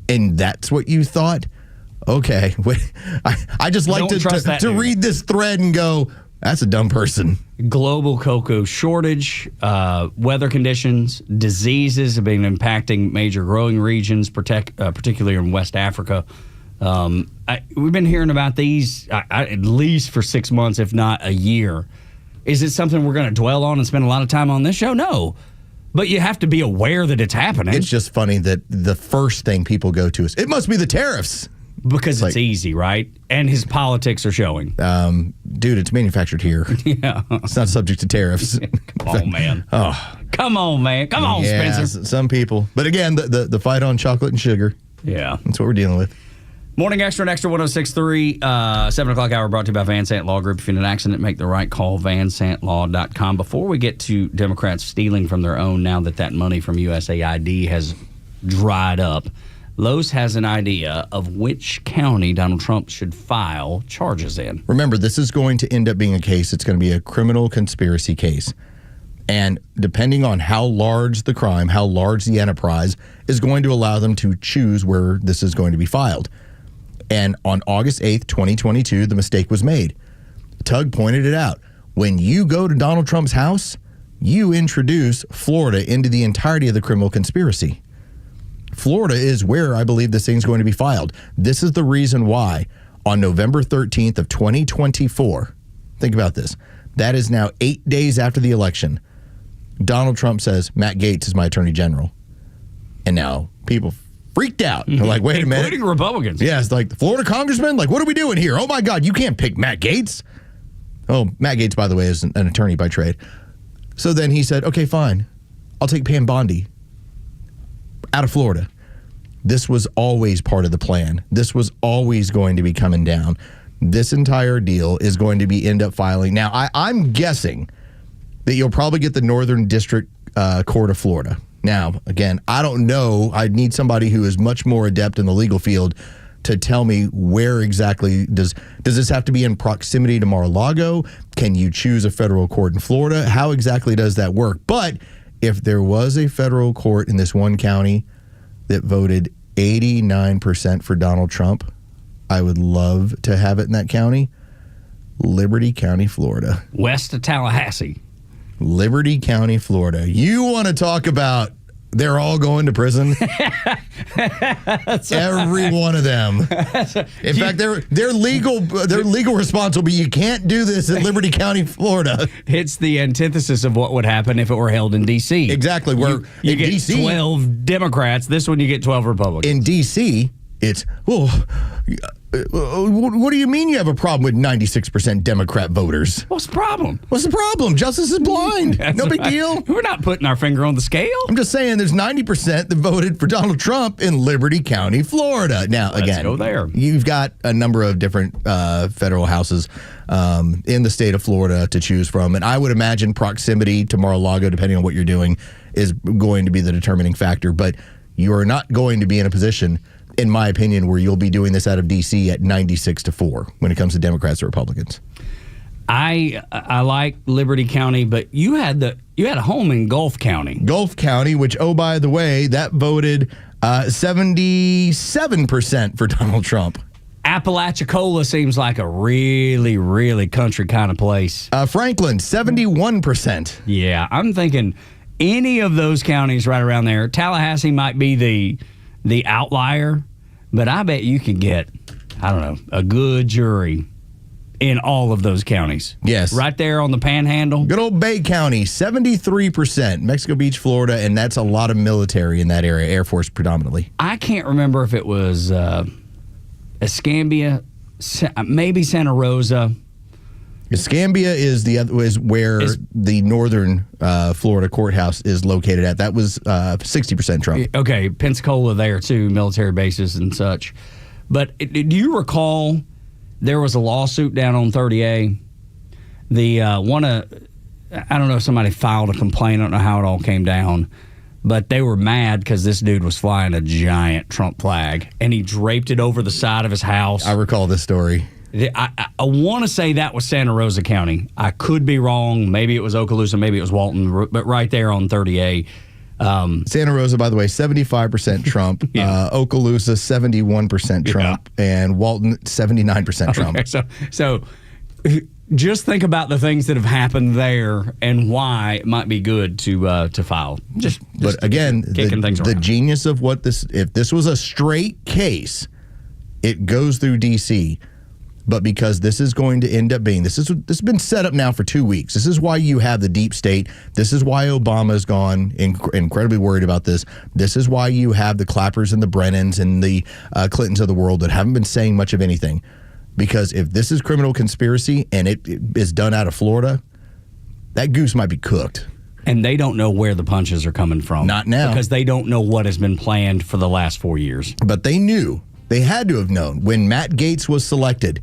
and that's what you thought? Okay, I just like to read this thread and go, that's a dumb person.
Global cocoa shortage, weather conditions, diseases have been impacting major growing regions, particularly in West Africa. We've been hearing about these at least for 6 months, if not a year. Is it something we're going to dwell on and spend a lot of time on this show? No. But you have to be aware that it's happening.
It's just funny that the first thing people go to is, it must be the tariffs.
Because it's easy, right? And his politics are showing.
Dude, it's manufactured here.
Yeah.
It's not subject to tariffs.
Come on, man. Come on, man. Come on, Spencer.
Some people. But again, the fight on chocolate and sugar.
Yeah.
That's what we're dealing with.
Morning Extra and Extra 106.3, 7 o'clock hour brought to you by Van Sant Law Group. If you're in an accident, make the right call, vansantlaw.com. Before we get to Democrats stealing from their own now that money from USAID has dried up, Los has an idea of which county Donald Trump should file charges in.
Remember, this is going to end up being a case. It's going to be a criminal conspiracy case. And depending on how large the crime, how large the enterprise, is going to allow them to choose where this is going to be filed. And on August 8th, 2022, the mistake was made. Tug pointed it out. When you go to Donald Trump's house, you introduce Florida into the entirety of the criminal conspiracy. Florida is where I believe this thing's going to be filed. This is the reason why on November 13th of 2024, think about this, that is now 8 days after the election, Donald Trump says, Matt Gaetz is my attorney general. And now people freaked out. They're like, wait a minute.
Including Republicans.
Yeah, it's like the Florida congressman? Like, what are we doing here? Oh, my God, you can't pick Matt Gaetz. Oh, Matt Gaetz, by the way, is an attorney by trade. So then he said, okay, fine. I'll take Pam Bondi out of Florida. This was always part of the plan. This was always going to be coming down. This entire deal is going to be end up filing. Now, I'm guessing that you'll probably get the Northern District Court of Florida. Now, again, I don't know. I need somebody who is much more adept in the legal field to tell me where exactly does this have to be in proximity to Mar-a-Lago? Can you choose a federal court in Florida? How exactly does that work? But if there was a federal court in this one county that voted 89% for Donald Trump, I would love to have it in that county. Liberty County, Florida.
West of Tallahassee.
Liberty County, Florida. You want to talk about they're all going to prison? Every one of them. In fact, their legal response will be, you can't do this in Liberty County, Florida.
It's the antithesis of what would happen if it were held in D.C.
Exactly. Where
you
in
get
D.C.,
12 Democrats. This one you get 12 Republicans.
In D.C., it's, well, What do you mean you have a problem with 96% Democrat voters?
What's the problem?
What's the problem? Justice is blind. No big deal.
We're not putting our finger on the scale.
I'm just saying there's 90% that voted for Donald Trump in Liberty County, Florida. Now, again,
go there.
You've got a number of different federal houses in the state of Florida to choose from. And I would imagine proximity to Mar-a-Lago, depending on what you're doing, is going to be the determining factor. But you are not going to be in a position, in my opinion, where you'll be doing this out of D.C. at 96-4 when it comes to Democrats or Republicans.
I like Liberty County, but you had a home in Gulf County.
Gulf County, which, oh, by the way, that voted 77% for Donald Trump.
Apalachicola seems like a really, really country kind of place.
Franklin, 71%.
Yeah, I'm thinking any of those counties right around there. Tallahassee might be the outlier, but I bet you could get, I don't know, a good jury in all of those counties.
Yes.
Right there on the panhandle.
Good old Bay County, 73%. Mexico Beach, Florida, and that's a lot of military in that area, Air Force predominantly.
I can't remember if it was Escambia, maybe Santa Rosa.
Escambia is where the northern Florida courthouse is located at. That was 60% Trump.
Okay, Pensacola there too, military bases and such. But do you recall there was a lawsuit down on 30A? I don't know if somebody filed a complaint. I don't know how it all came down. But they were mad because this dude was flying a giant Trump flag, and he draped it over the side of his house.
I recall this story.
I want to say that was Santa Rosa County. I could be wrong. Maybe it was Okaloosa. Maybe it was Walton. But right there on 30A.
Santa Rosa, by the way, 75% Trump. Yeah. Okaloosa, 71% Trump. Yeah. And Walton, 79% Trump.
Okay, so just think about the things that have happened there and why it might be good to file.
But again,
kicking things around.
The genius of what if this was a straight case, it goes through D.C., but because this is going to end up being, this has been set up now for 2 weeks. This is why you have the deep state. This is why Obama's gone incredibly worried about this. This is why you have the Clappers and the Brennans and the Clintons of the world that haven't been saying much of anything. Because if this is criminal conspiracy and it is done out of Florida, that goose might be cooked.
And they don't know where the punches are coming from.
Not now.
Because they don't know what has been planned for the last 4 years.
But they knew. They had to have known. When Matt Gaetz was selected,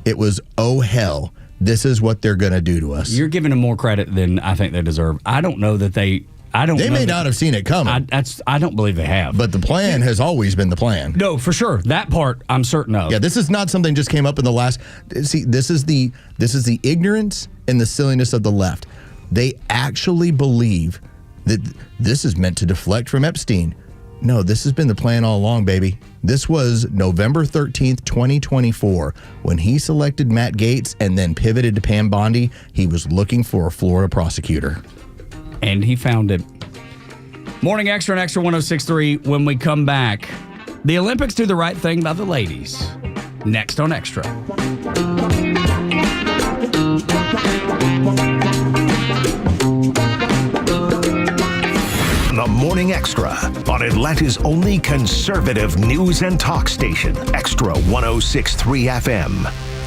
it was, oh, hell, this is what they're going to do to us.
You're giving them more credit than I think they deserve. I don't know that they...
They may not have seen it coming.
I don't believe they have.
But the plan has always been the plan.
No, for sure. That part I'm certain of.
Yeah, this is not something just came up in the last. See, this is the ignorance and the silliness of the left. They actually believe that this is meant to deflect from Epstein. No, this has been the plan all along, baby. This was November 13th, 2024, when he selected Matt Gaetz and then pivoted to Pam Bondi. He was looking for a Florida prosecutor.
And he found it. Morning Extra and Extra 106.3. When we come back, the Olympics do the right thing by the ladies. Next on Extra.
The Morning Extra on Atlanta's only conservative news and talk station, Extra 106.3 FM.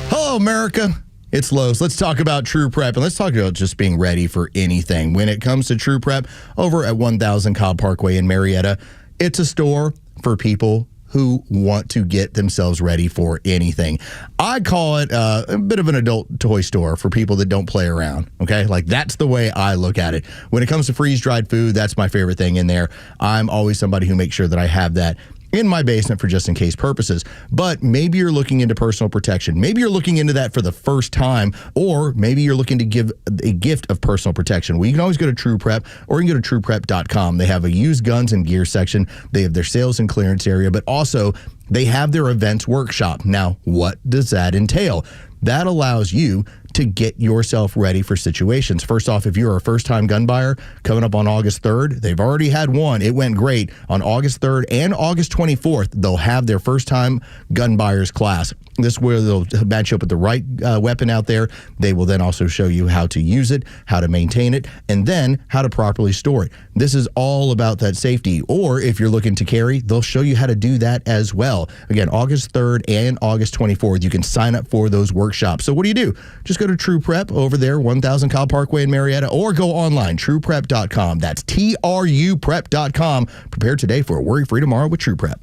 Hello, America. It's Los. Let's talk about True Prep, and let's talk about just being ready for anything. When it comes to True Prep, over at 1000 Cobb Parkway in Marietta, it's a store for people who want to get themselves ready for anything. I call it a bit of an adult toy store for people that don't play around, okay? Like, that's the way I look at it. When it comes to freeze-dried food, that's my favorite thing in there. I'm always somebody who makes sure that I have that in my basement for just in case purposes. But maybe you're looking into personal protection. Maybe you're looking into that for the first time, or maybe you're looking to give a gift of personal protection. Well, you can always go to True Prep, or you can go to trueprep.com. They have a used guns and gear section. They have their sales and clearance area, but also they have their events workshop. Now, what does that entail? That allows you to get yourself ready for situations. First off, if you're a first-time gun buyer, coming up on August 3rd, they've already had one. It went great. On August 3rd and August 24th, they'll have their first-time gun buyers class. This is where they'll match up with the right weapon out there. They will then also show you how to use it, how to maintain it, and then how to properly store it. This is all about that safety. Or if you're looking to carry, they'll show you how to do that as well. Again, August 3rd and August 24th, you can sign up for those workshops. So what do? Just go to True Prep over there, 1000 Kyle Parkway in Marietta, or go online, trueprep.com. That's TRUprep.com. Prepare today for a worry-free tomorrow with True Prep.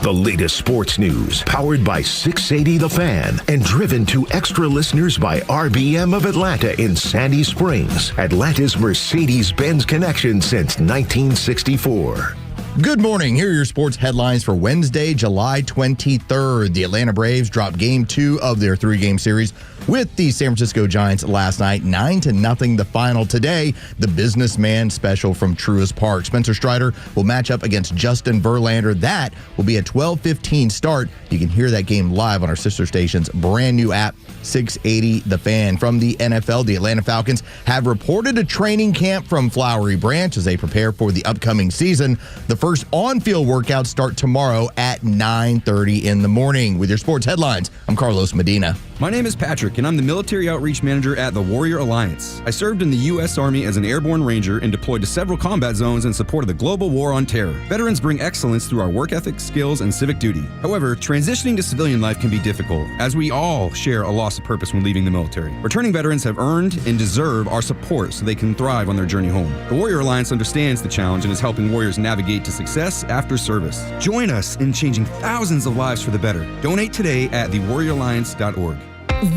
The latest sports news, powered by 680 The Fan, and driven to extra listeners by RBM of Atlanta in Sandy Springs, Atlanta's Mercedes-Benz connection since 1964.
Good morning. Here are your sports headlines for Wednesday, July 23rd. The Atlanta Braves dropped Game 2 of their 3-game series with the San Francisco Giants last night, 9-0 the final. Today, the businessman special from Truist Park. Spencer Strider will match up against Justin Verlander. That will be a 12:15 start. You can hear that game live on our sister station's brand new app, 680 The Fan. From the NFL, the Atlanta Falcons have reported a training camp from Flowery Branch as they prepare for the upcoming season. The first on-field workouts start tomorrow at 9:30 in the morning. With your sports headlines, I'm Carlos Medina.
My name is Patrick, and I'm the Military Outreach Manager at the Warrior Alliance. I served in the U.S. Army as an airborne ranger and deployed to several combat zones in support of the global war on terror. Veterans bring excellence through our work ethic, skills, and civic duty. However, transitioning to civilian life can be difficult, as we all share a loss of purpose when leaving the military. Returning veterans have earned and deserve our support so they can thrive on their journey home. The Warrior Alliance understands the challenge and is helping warriors navigate to success after service. Join us in changing thousands of lives for the better. Donate today at thewarrioralliance.org.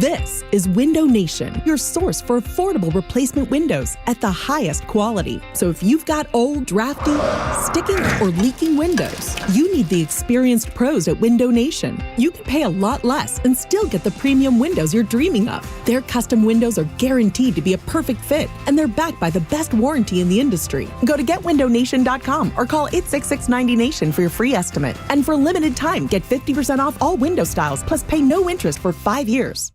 This is Window Nation, your source for affordable replacement windows at the highest quality. So if you've got old, drafty, sticking, or leaking windows, you need the experienced pros at Window Nation. You can pay a lot less and still get the premium windows you're dreaming of. Their custom windows are guaranteed to be a perfect fit, and they're backed by the best warranty in the industry. Go to getwindownation.com or call 866-90Nation for your free estimate. And for a limited time, get 50% off all window styles, plus pay no interest for 5 years.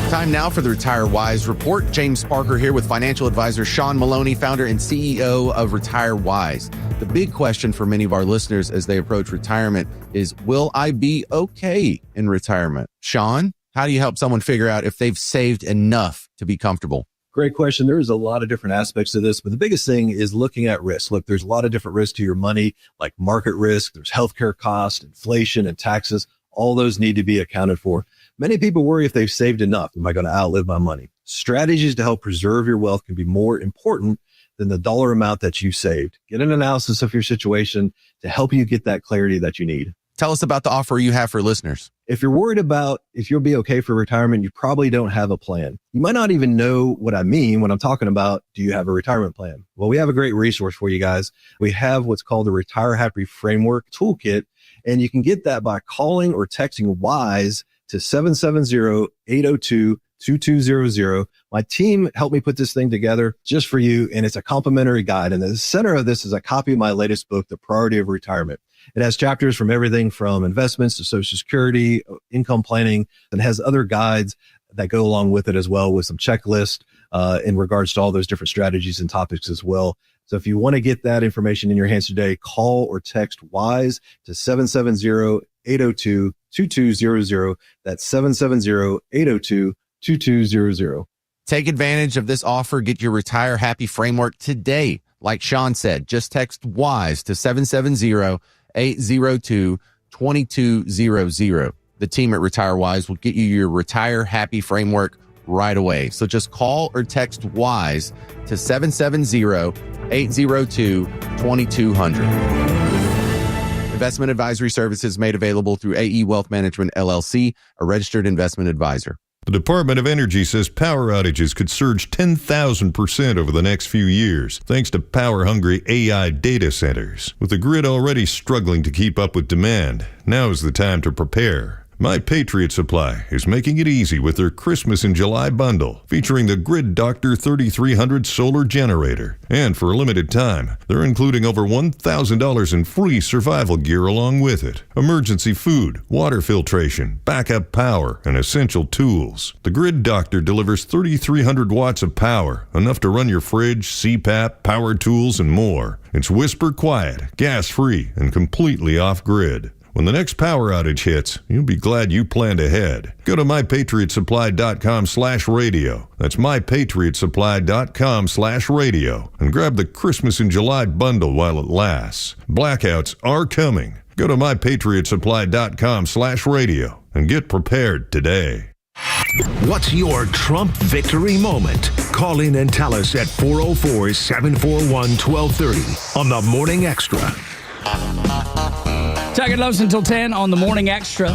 Time now for the Retire Wise Report. James Parker here with financial advisor Sean Maloney, founder and CEO of Retire Wise. The big question for many of our listeners as they approach retirement is, will I be okay in retirement? Sean, how do you help someone figure out if they've saved enough to be comfortable?
Great question. There is a lot of different aspects to this, but the biggest thing is looking at risk. Look, there's a lot of different risks to your money, like market risk. There's healthcare costs, inflation, and taxes. All those need to be accounted for. Many people worry if they've saved enough. Am I going to outlive my money? Strategies to help preserve your wealth can be more important than the dollar amount that you saved. Get an analysis of your situation to help you get that clarity that you need.
Tell us about the offer you have for listeners.
If you're worried about if you'll be okay for retirement, you probably don't have a plan. You might not even know what I mean when I'm talking about, do you have a retirement plan? Well, we have a great resource for you guys. We have what's called the Retire Happy Framework Toolkit, and you can get that by calling or texting WISE to 770-802-2200. My team helped me put this thing together just for you, and it's a complimentary guide. And the center of this is a copy of my latest book, The Priority of Retirement. It has chapters from everything from investments to Social Security, income planning, and has other guides that go along with it as well, with some checklists in regards to all those different strategies and topics as well. So if you want to get that information in your hands today, call or text WISE to 770-802-2200. That's 770-802-2200.
Take advantage of this offer. Get your Retire Happy Framework today. Like Sean said, just text WISE to 770-802-2200. The team at Retire Wise will get you your Retire Happy Framework right away. So just call or text WISE to 770-802-2200. Investment advisory services made available through AE Wealth Management, LLC, a registered investment advisor.
The Department of Energy says power outages could surge 10,000% over the next few years, thanks to power-hungry AI data centers. With the grid already struggling to keep up with demand, now is the time to prepare. My Patriot Supply is making it easy with their Christmas in July bundle, featuring the Grid Doctor 3300 solar generator. And for a limited time, they're including over $1,000 in free survival gear along with it. Emergency food, water filtration, backup power, and essential tools. The Grid Doctor delivers 3,300 watts of power, enough to run your fridge, CPAP, power tools, and more. It's whisper quiet, gas-free, and completely off-grid. When the next power outage hits, you'll be glad you planned ahead. Go to mypatriotsupply.com/radio. That's mypatriotsupply.com/radio. And grab the Christmas in July bundle while it lasts. Blackouts are coming. Go to mypatriotsupply.com/radio and get prepared today.
What's your Trump victory moment? Call in and tell us at 404-741-1230 on the Morning Extra.
Tug and Los until 10 on the Morning Extra.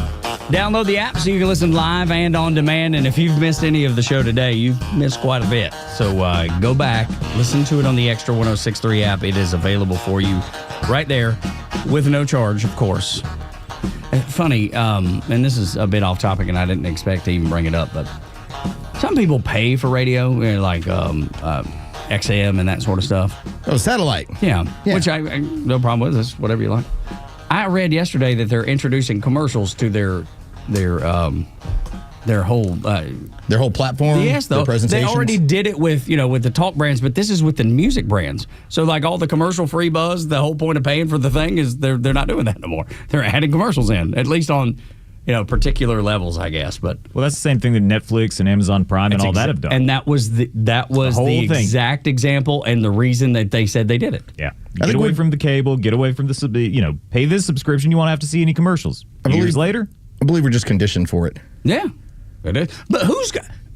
Download the app so you can listen live and on demand. And if you've missed any of the show today, you've missed quite a bit. So go back, listen to it on the Extra 106.3 app. It is available for you right there with no charge, of course. Funny, and this is a bit off topic, and I didn't expect to even bring it up, but some people pay for radio, like XM and that sort of stuff.
Oh, satellite.
Yeah. Which I no problem with. It's whatever you like. I read yesterday that they're introducing commercials to their whole
platform.
Yes, though they already did it with the talk brands, but this is with the music brands. So like all the commercial free buzz, the whole point of paying for the thing is they're not doing that no more. They're adding commercials in, at least on particular levels, I guess. But
that's the same thing that Netflix and Amazon Prime and all that have done.
And that was the exact example and the reason that they said they did it.
Yeah. Get away from the cable, get away from the pay this subscription, you won't have to see any commercials. Years later,
I believe we're just conditioned for it.
Yeah. It is. But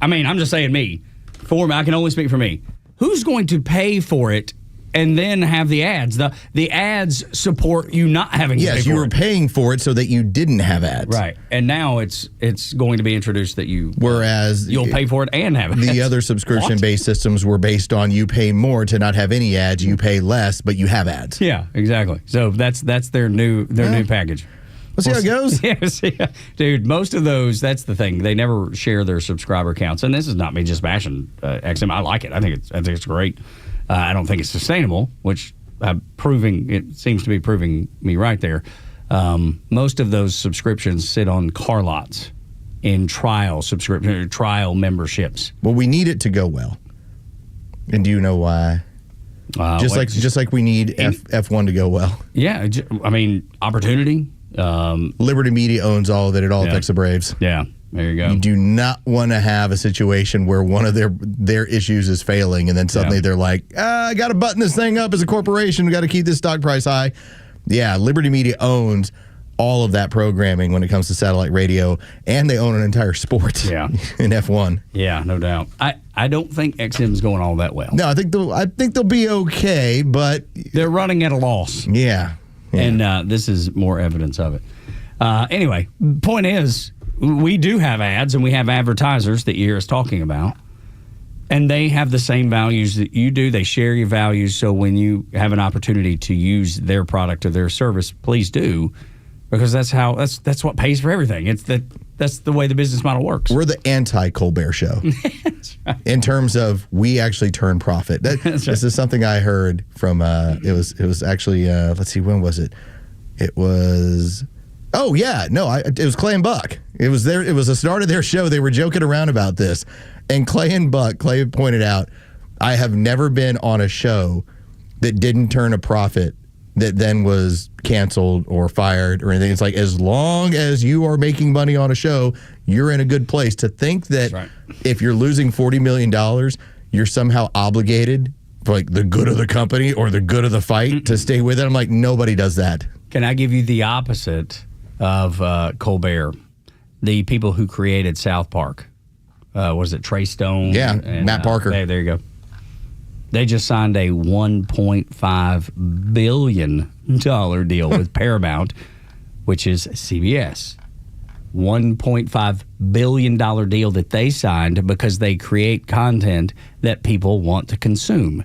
I'm just saying me. I can only speak for me. Who's going to pay for it and then have the ads? The ads support you not having to pay for it.
Yes, you were paying for it so that you didn't have ads.
Right. And now it's going to be introduced that
whereas
you'll pay for it and have ads.
The other subscription-based systems were based on you pay more to not have any ads, you pay less, but you have ads.
Yeah, exactly. So that's their new package.
Let's see how it goes.
Yeah, dude, most of those, that's the thing. They never share their subscriber counts. And this is not me just bashing XM. I like it. I think it's great. I don't think it's sustainable, which it seems to be proving me right there. Most of those subscriptions sit on car lots in trial memberships.
Well, we need it to go well. And do you know why? Just like we need F1 to go well.
Yeah, opportunity.
Liberty Media owns all of it. It all affects the Braves.
Yeah, there you go.
You do not want to have a situation where one of their issues is failing, and then suddenly they're like, I got to button this thing up as a corporation. We got to keep this stock price high. Yeah, Liberty Media owns all of that programming when it comes to satellite radio, and they own an entire sport in F1.
Yeah, no doubt. I don't think XM's going all that well.
No, I think they'll be okay, but
they're running at a loss.
Yeah.
And this is more evidence of it. Anyway, point is, we do have ads and we have advertisers that you're talking about, and they have the same values that you do. They share your values. So when you have an opportunity to use their product or their service, please do, because that's what pays for everything. That's the way the business model works.
We're the anti-Colbert show.
That's right.
In terms of we actually turn profit. This is something I heard from, it was actually, let's see, when was it? It was, it was Clay and Buck. It was the start of their show. They were joking around about this. And Clay pointed out, I have never been on a show that didn't turn a profit that then was canceled or fired or anything. It's like, as long as you are making money on a show, you're in a good place. To think that if you're losing $40 million, you're somehow obligated for like the good of the company or the good of the fight to stay with it. I'm like, nobody does that.
Can I give you the opposite of Colbert? The people who created South Park. Was it Trey Stone?
Yeah, and Matt Parker.
There you go. They just signed a $1.5 billion deal with Paramount, which is CBS. $1.5 billion deal that they signed because they create content that people want to consume.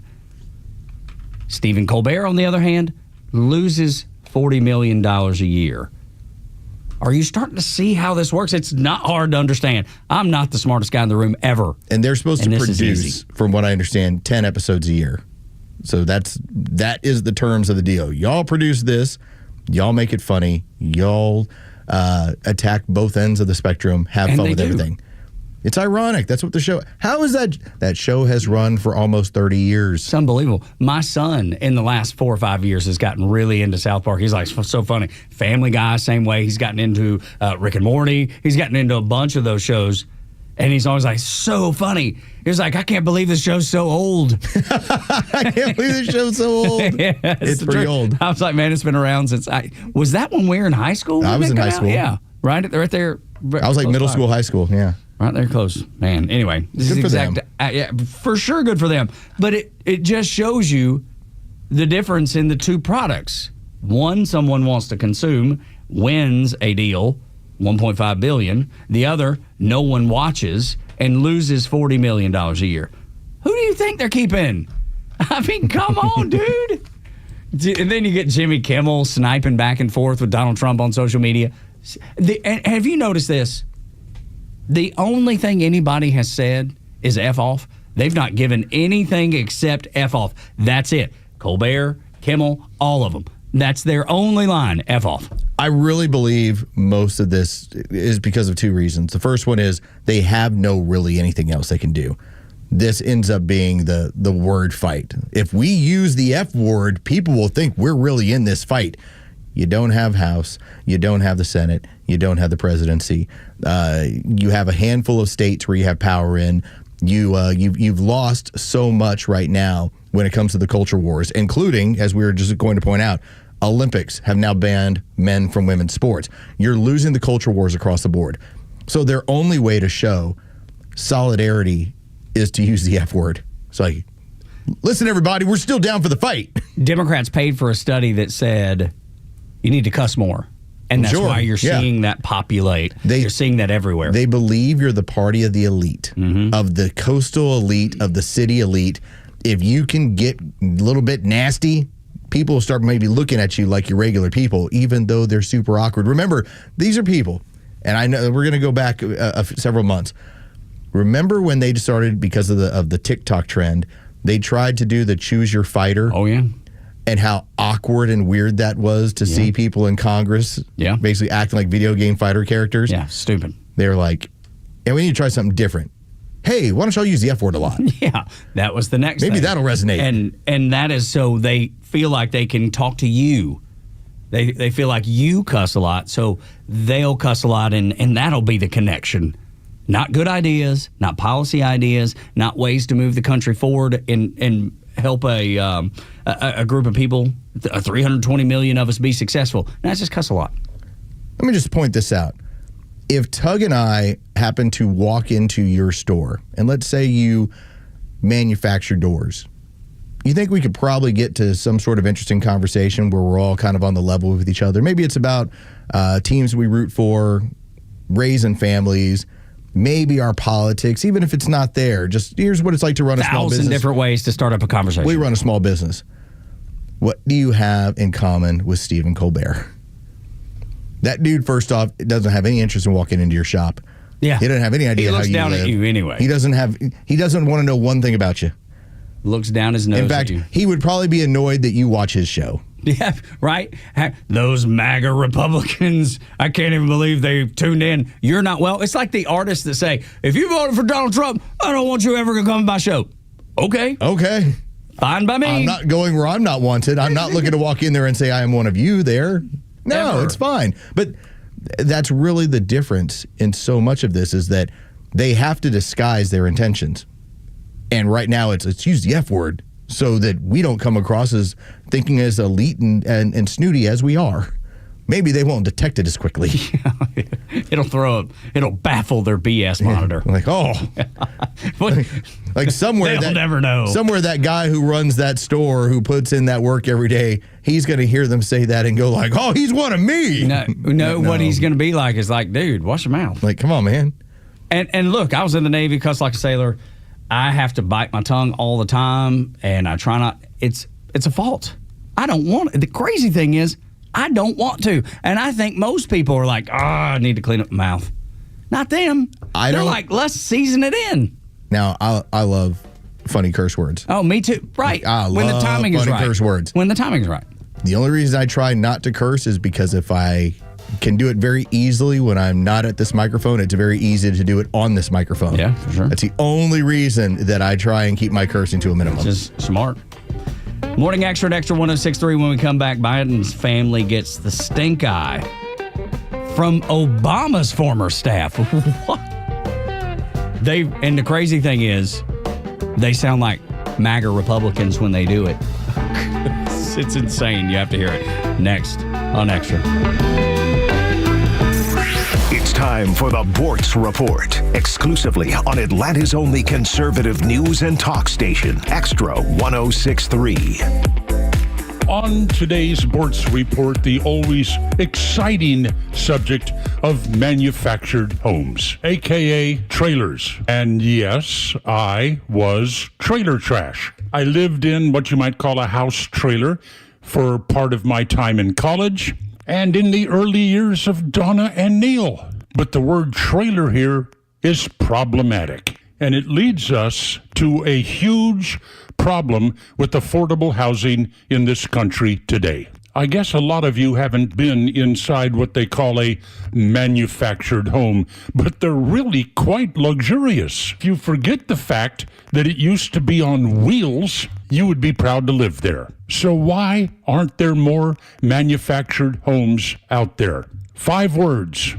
Stephen Colbert, on the other hand, loses $40 million a year. Are you starting to see how this works? It's not hard to understand. I'm not the smartest guy in the room ever.
And they're supposed to produce, from what I understand, 10 episodes a year. So that is the terms of the deal. Y'all produce this. Y'all make it funny. Y'all attack both ends of the spectrum. Have fun with everything. It's ironic. That's what the show. How is that? That show has run for almost 30 years.
It's unbelievable. My son, in the last 4 or 5 years, has gotten really into South Park. He's like, so funny. Family Guy, same way. He's gotten into Rick and Morty. He's gotten into a bunch of those shows. And he's always like, so funny. He's like, I can't believe this show's so old.
I can't believe this show's so old.
Yeah,
it's pretty old.
I was like, man, it's been around since was that when we were in high school?
I was in high school.
Yeah, right there.
I was like middle school, high school. Yeah.
Right there close. Man, anyway. This
good
is
for
exact,
them.
Yeah, for sure good for them. But it just shows you the difference in the two products. One, someone wants to consume, wins a deal, $1.5 billion. The other, no one watches and loses $40 million a year. Who do you think they're keeping? I mean, come on, dude. And then you get Jimmy Kimmel sniping back and forth with Donald Trump on social media. And have you noticed this? The only thing anybody has said is F off. They've not given anything except F off. That's it. Colbert, Kimmel, all of them. That's their only line, F off.
I really believe most of this is because of two reasons. The first one is they have no really anything else they can do. This ends up being the word fight. If we use the F word, people will think we're really in this fight. You don't have House. You don't have the Senate. You don't have the presidency. You have a handful of states where you have power in. You've lost so much right now when it comes to the culture wars, including, as we were just going to point out, Olympics have now banned men from women's sports. You're losing the culture wars across the board. So their only way to show solidarity is to use the F word. It's like, listen, everybody, we're still down for the fight.
Democrats paid for a study that said you need to cuss more. And that's why you're seeing that populate. You're seeing that everywhere.
They believe you're the party of the elite, of the coastal elite, of the city elite. If you can get a little bit nasty, people will start maybe looking at you like you're regular people, even though they're super awkward. Remember, these are people, and I know we're going to go back several months. Remember when they started, because of the TikTok trend, they tried to do the choose your fighter?
Oh, yeah.
And how awkward and weird that was to see people in Congress basically acting like video game fighter characters.
Yeah, stupid.
They were like, we need to try something different. Hey, why don't y'all use the F word a lot?
Yeah, that was the next
Maybe
thing.
that'll resonate.
And that is so they feel like they can talk to you. They feel like you cuss a lot, so they'll cuss a lot, and that'll be the connection. Not good ideas, not policy ideas, not ways to move the country forward and help a group of people, 320 million of us, be successful. That's just cuss a lot.
Let me just point this out. If Tug and I happen to walk into your store, and let's say you manufacture doors, you think we could probably get to some sort of interesting conversation where we're all kind of on the level with each other? Maybe it's about teams we root for, raising families, maybe our politics, even if it's not there. Just here's what it's like to run a small business.
1,000 different ways to start up a conversation.
We run a small business. What do you have in common with Stephen Colbert? That dude, first off, doesn't have any interest in walking into your shop.
Yeah.
He doesn't have any idea how you live.
He looks down at you anyway.
He doesn't want to know one thing about you.
Looks down his nose
at you. In fact, he would probably be annoyed that you watch his show.
Yeah, right? Those MAGA Republicans, I can't even believe they tuned in. You're not, well, it's like the artists that say, if you voted for Donald Trump, I don't want you ever to come to my show. Okay. Fine by me.
I'm not going where I'm not wanted. I'm not looking to walk in there and say I am one of you there. No, it's fine. But that's really the difference in so much of this, is that they have to disguise their intentions. And right now it's use the F word so that we don't come across as thinking as elite and snooty as we are. Maybe they won't detect it as quickly.
It'll baffle their BS monitor.
Like, like somewhere
they'll never know.
Somewhere that guy who runs that store, who puts in that work every day, he's going to hear them say that and go like, oh, he's one of me.
No, what he's going to be like is like, dude, wash your mouth.
Like, come on, man.
And look, I was in the Navy, cussed like a sailor. I have to bite my tongue all the time, and I try not. It's a fault. I don't want it. The crazy thing is, I don't want to. And I think most people are like, I need to clean up my mouth. Not them. They're like, let's season it in.
Now, I love funny curse words.
Oh, me too. Right. When the timing is right.
Funny curse words.
When the timing is right.
The only reason I try not to curse is because if I can do it very easily when I'm not at this microphone. It's very easy to do it on this microphone.
Yeah, for sure.
That's the only reason that I try and keep my cursing to a minimum.
Just smart. Morning Xtra at Xtra 106.3. When we come back, Biden's family gets the stink eye from Obama's former staff. What? And the crazy thing is, they sound like MAGA Republicans when they do it. It's insane. You have to hear it. Next on Xtra.
It's time for the Bortz Report, exclusively on Atlanta's only conservative news and talk station, Xtra 106.3.
On today's Bortz Report, the always exciting subject of manufactured homes, a.k.a. trailers. And yes, I was trailer trash. I lived in what you might call a house trailer for part of my time in college and in the early years of Donna and Neil. But the word trailer here is problematic, and it leads us to a huge problem with affordable housing in this country today. I guess a lot of you haven't been inside what they call a manufactured home, but they're really quite luxurious. If you forget the fact that it used to be on wheels, you would be proud to live there. So why aren't there more manufactured homes out there? 5 words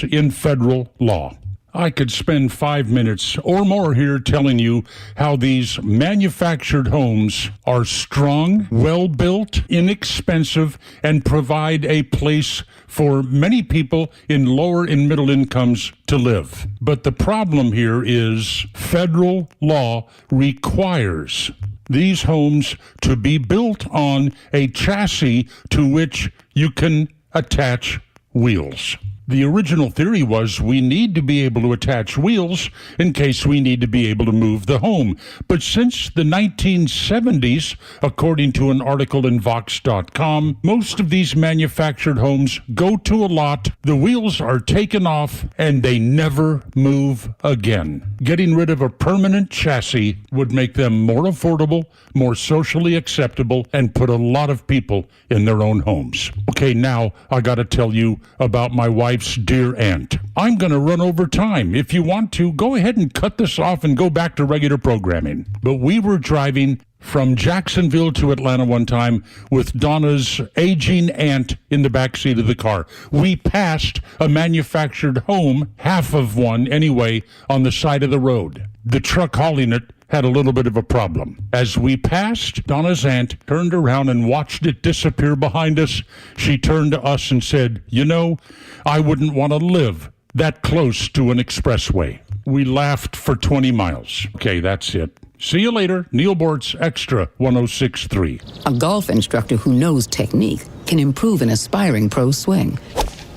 in federal law. I could spend 5 minutes or more here telling you how these manufactured homes are strong, well-built, inexpensive, and provide a place for many people in lower and middle incomes to live. But the problem here is federal law requires these homes to be built on a chassis to which you can attach wheels. The original theory was we need to be able to attach wheels in case we need to be able to move the home. But since the 1970s, according to an article in Vox.com, most of these manufactured homes go to a lot, the wheels are taken off, and they never move again. Getting rid of a permanent chassis would make them more affordable, more socially acceptable, and put a lot of people in their own homes. Okay, now I got to tell you about my wife's dear aunt. I'm going to run over time. If you want to, go ahead and cut this off and go back to regular programming. But we were driving from Jacksonville to Atlanta one time with Donna's aging aunt in the back seat of the car. We passed a manufactured home, half of one anyway, on the side of the road. The truck hauling it had a little bit of a problem. As we passed, Donna's aunt turned around and watched it disappear behind us. She turned to us and said, "You know, I wouldn't want to live that close to an expressway." We laughed for 20 miles. Okay, that's it. See you later. Neil Bortz, Xtra 106.3.
A golf instructor who knows technique can improve an aspiring pro's swing.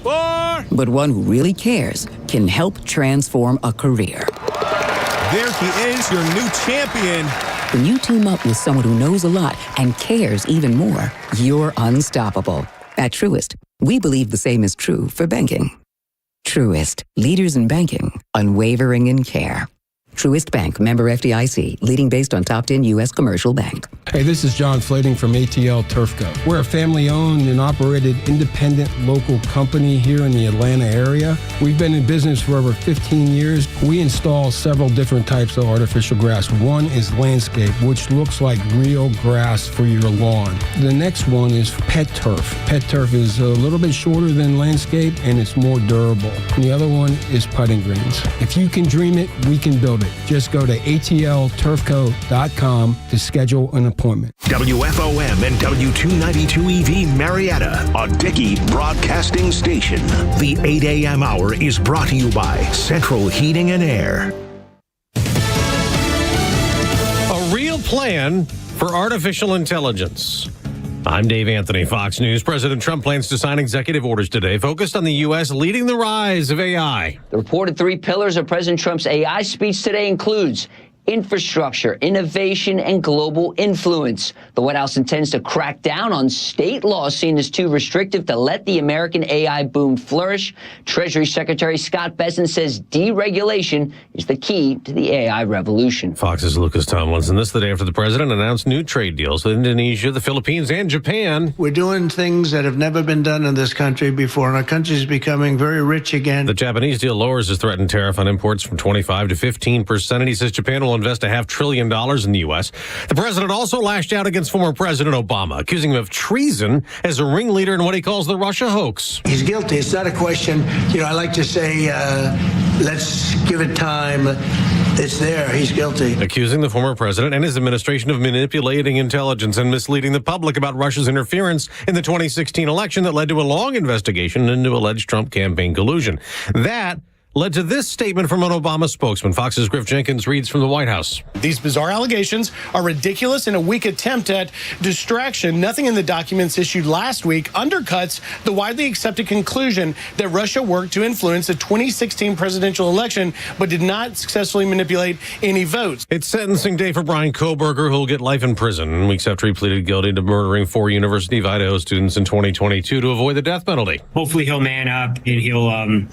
But one who really cares can help transform a career.
There he is, your new champion.
When you team up with someone who knows a lot and cares even more, you're unstoppable. At Truist, we believe the same is true for banking. Truist, leaders in banking, unwavering in care. Truist Bank, member FDIC, leading based on top 10 U.S. commercial bank.
Hey, this is John Flading from ATL Turfco. We're a family-owned and operated independent local company here in the Atlanta area. We've been in business for over 15 years. We install several different types of artificial grass. One is landscape, which looks like real grass for your lawn. The next one is pet turf. Pet turf is a little bit shorter than landscape, and it's more durable. And the other one is putting greens. If you can dream it, we can build it. Just go to atlturfco.com to schedule an appointment.
WFOM and W292 EV Marietta, a Dickey broadcasting station. The 8 a.m. hour is brought to you by Central Heating and Air.
A real plan for artificial intelligence. I'm Dave Anthony, Fox News. President Trump plans to sign executive orders today focused on the U.S. leading the rise of AI.
The reported 3 pillars of President Trump's AI speech today includes
infrastructure, innovation, and global influence. The White House intends to crack down on state laws seen as too restrictive to let the American AI boom flourish. Treasury Secretary Scott Bessent says deregulation is the key to the AI revolution.
Fox's Lucas Tomlinson. This is the day after the president announced new trade deals with Indonesia, the Philippines, and Japan.
We're doing things that have never been done in this country before, and our country is becoming very rich again.
The Japanese deal lowers his threatened tariff on imports from 25 to 15%, and he says Japan will invest $500 billion in the U.S. The president also lashed out against former President Obama, accusing him of treason as a ringleader in what he calls the Russia hoax.
He's guilty. It's not a question, I like to say, let's give it time. It's there. He's guilty.
Accusing the former president and his administration of manipulating intelligence and misleading the public about Russia's interference in the 2016 election that led to a long investigation into alleged Trump campaign collusion. That led to this statement from an Obama spokesman. Fox's Griff Jenkins reads from the White House.
These bizarre allegations are ridiculous and a weak attempt at distraction. Nothing in the documents issued last week undercuts the widely accepted conclusion that Russia worked to influence the 2016 presidential election, but did not successfully manipulate any votes.
It's sentencing day for Brian Kohberger, who'll get life in prison weeks after he pleaded guilty to murdering 4 University of Idaho students in 2022 to avoid the death penalty.
Hopefully he'll man up and he'll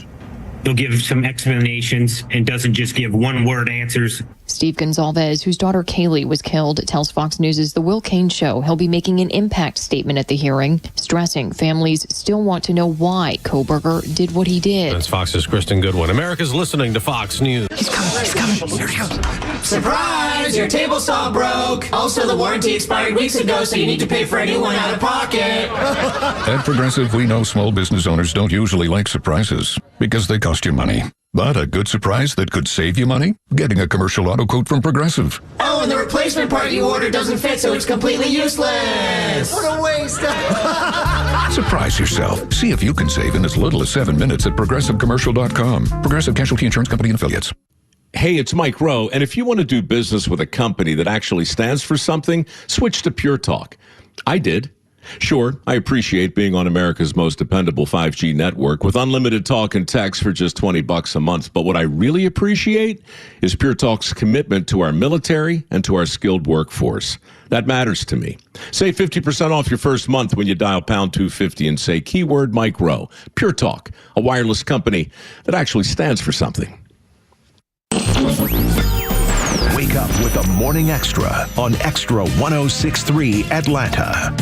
give some explanations and doesn't just give one-word answers.
Steve Gonzalez, whose daughter Kaylee was killed, tells Fox News' The Will Cain Show he'll be making an impact statement at the hearing, stressing families still want to know why Kohberger did what he did.
That's Fox's Kristen Goodwin. America's listening to Fox News.
He's coming.
Here he goes. Surprise! Your table saw broke. Also, the warranty expired weeks ago, so you need to pay for a new one out of pocket.
At Progressive, we know small business owners don't usually like surprises because they cost you money. But a good surprise that could save you money? Getting a commercial auto quote from Progressive.
Oh, and the replacement part you ordered doesn't fit, so it's completely useless. What a waste.
Surprise yourself. See if you can save in as little as 7 minutes at ProgressiveCommercial.com. Progressive Casualty Insurance Company and Affiliates.
Hey, it's Mike Rowe, and if you want to do business with a company that actually stands for something, switch to Pure Talk. I did. Sure, I appreciate being on America's most dependable 5G network with unlimited talk and text for just $20 a month. But what I really appreciate is Pure Talk's commitment to our military and to our skilled workforce. That matters to me. Save 50% off your first month when you dial pound 250 and say keyword Mike Rowe. Pure Talk, a wireless company that actually stands for something.
Wake up with the Morning Extra on Extra 106.3 Atlanta.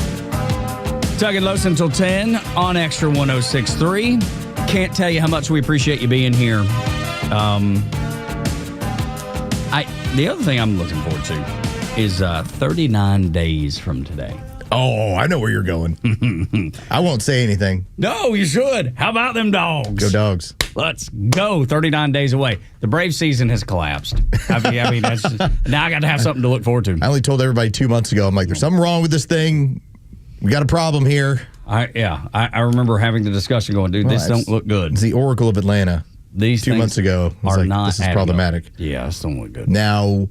Tug and Los until 10 on Extra 106.3. Can't tell you how much we appreciate you being here. The other thing I'm looking forward to is 39 days from today.
Oh, I know where you're going. I won't say anything.
No, you should. How about them dogs?
Go Dogs.
Let's go. 39 days away. The Brave season has collapsed. I mean that's just, now I got to have something to look forward to.
I only told everybody 2 months ago, I'm like, there's something wrong with this thing. We got a problem here.
I remember having the discussion going, dude, this don't look good.
It's the Oracle of Atlanta.
These
2 months ago was
are
like,
not
this is problematic.
Yeah, this don't look good.
Now,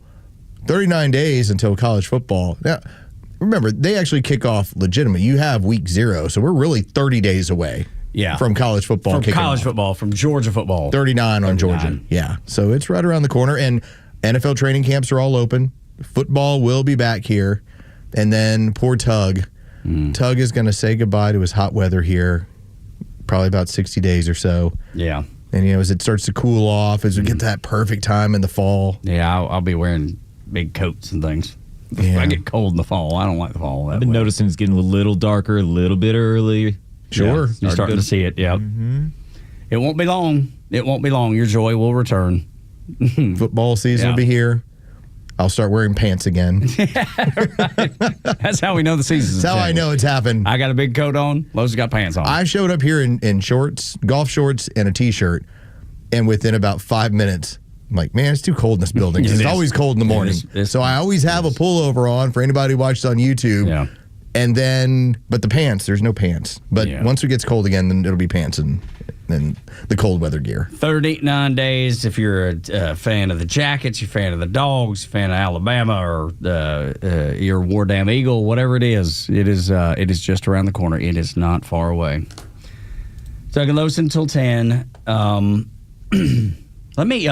39 days until college football. Now, remember, they actually kick off legitimate. You have week 0, so we're really 30 days away.
Yeah.
From college football.
From college football, from Georgia football.
39 on Georgia. Yeah. So it's right around the corner. And NFL training camps are all open. Football will be back here. And then poor Tug. Tug is going to say goodbye to his hot weather here, probably about 60 days or so.
Yeah.
And, as it starts to cool off, as we get that perfect time in the fall.
Yeah, I'll be wearing big coats and things. Yeah. I get cold in the fall. I don't like the fall.
I've been noticing it's getting a little darker, a little bit early.
Sure.
Yeah, you're starting to see it, yeah. Mm-hmm. It won't be long. It won't be long. Your joy will return.
Football season will be here. I'll start wearing pants again.
Right. That's how we know the season's
That's how I know it's happened.
I got a big coat on. Lowe's got pants on.
I showed up here in shorts, golf shorts, and a T-shirt, and within about 5 minutes, I'm like, man, it's too cold in this building. It's always cold in the morning. So I always have a pullover on for anybody who watches on YouTube.
Yeah.
And then, but the pants, there's no pants. But once it gets cold again, then it'll be pants and the cold weather gear.
39 days. If you're a fan of the Jackets, you're a fan of the Dogs, fan of Alabama, or your War Damn Eagle, whatever it is just around the corner. It is not far away. Tug and Los until 10. Let me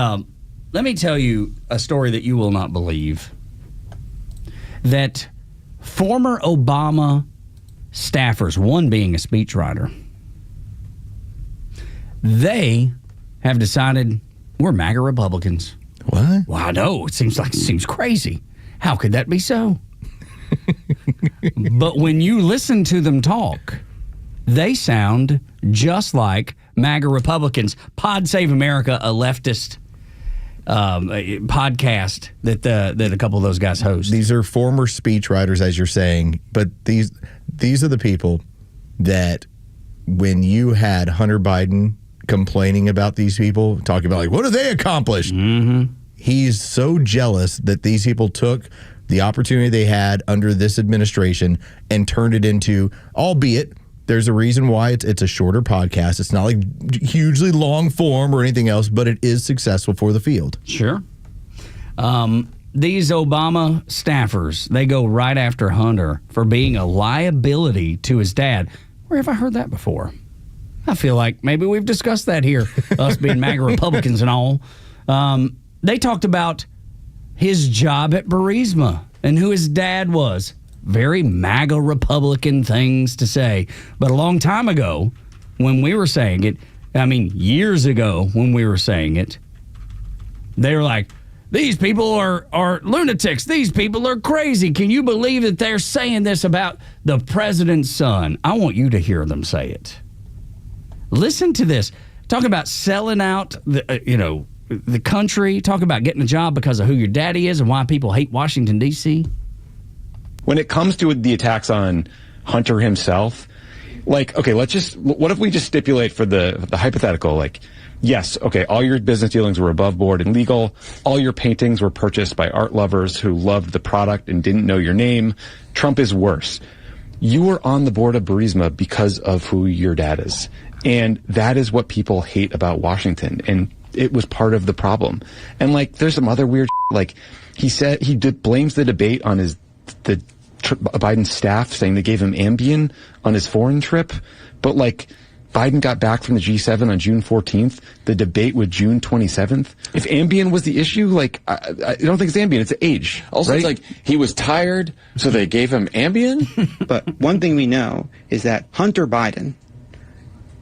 let me tell you a story that you will not believe. That former Obama staffers, one being a speechwriter, they have decided we're MAGA Republicans.
What?
Well, I know. It seems crazy. How could that be so? But when you listen to them talk, they sound just like MAGA Republicans. Pod Save America, a leftist podcast that a couple of those guys host.
These are former speechwriters, as you're saying, but these are the people that when you had Hunter Biden complaining about these people, talking about like, what have they accomplished?
Mm-hmm.
He's so jealous that these people took the opportunity they had under this administration and turned it into, albeit there's a reason why it's a shorter podcast. It's not like hugely long form or anything else, but it is successful for the field.
Sure. These Obama staffers, they go right after Hunter for being a liability to his dad. Where have I heard that before? I feel like maybe we've discussed that here, us being MAGA Republicans and all. They talked about his job at Burisma and who his dad was. Very MAGA Republican things to say. But a long time ago, when we were saying it, years ago when we were saying it, they were like, these people are lunatics. These people are crazy. Can you believe that they're saying this about the president's son? I want you to hear them say it. Listen to this. Talking about selling out the country. Talking about getting a job because of who your daddy is and why people hate Washington, D.C.
When it comes to the attacks on Hunter himself, like, okay, what if we just stipulate for the hypothetical, like, yes, okay, all your business dealings were above board and legal. All your paintings were purchased by art lovers who loved the product and didn't know your name. Trump is worse. You were on the board of Burisma because of who your dad is. And that is what people hate about Washington. And it was part of the problem. And like, there's some other weird like he said blames the debate on the Biden staff, saying they gave him Ambien on his foreign trip. But like, Biden got back from the G7 on June 14th. The debate was June 27th. If Ambien was the issue, like, I don't think it's Ambien, it's age.
Also,
right?
It's like he was tired, so they gave him Ambien?
But one thing we know is that Hunter Biden,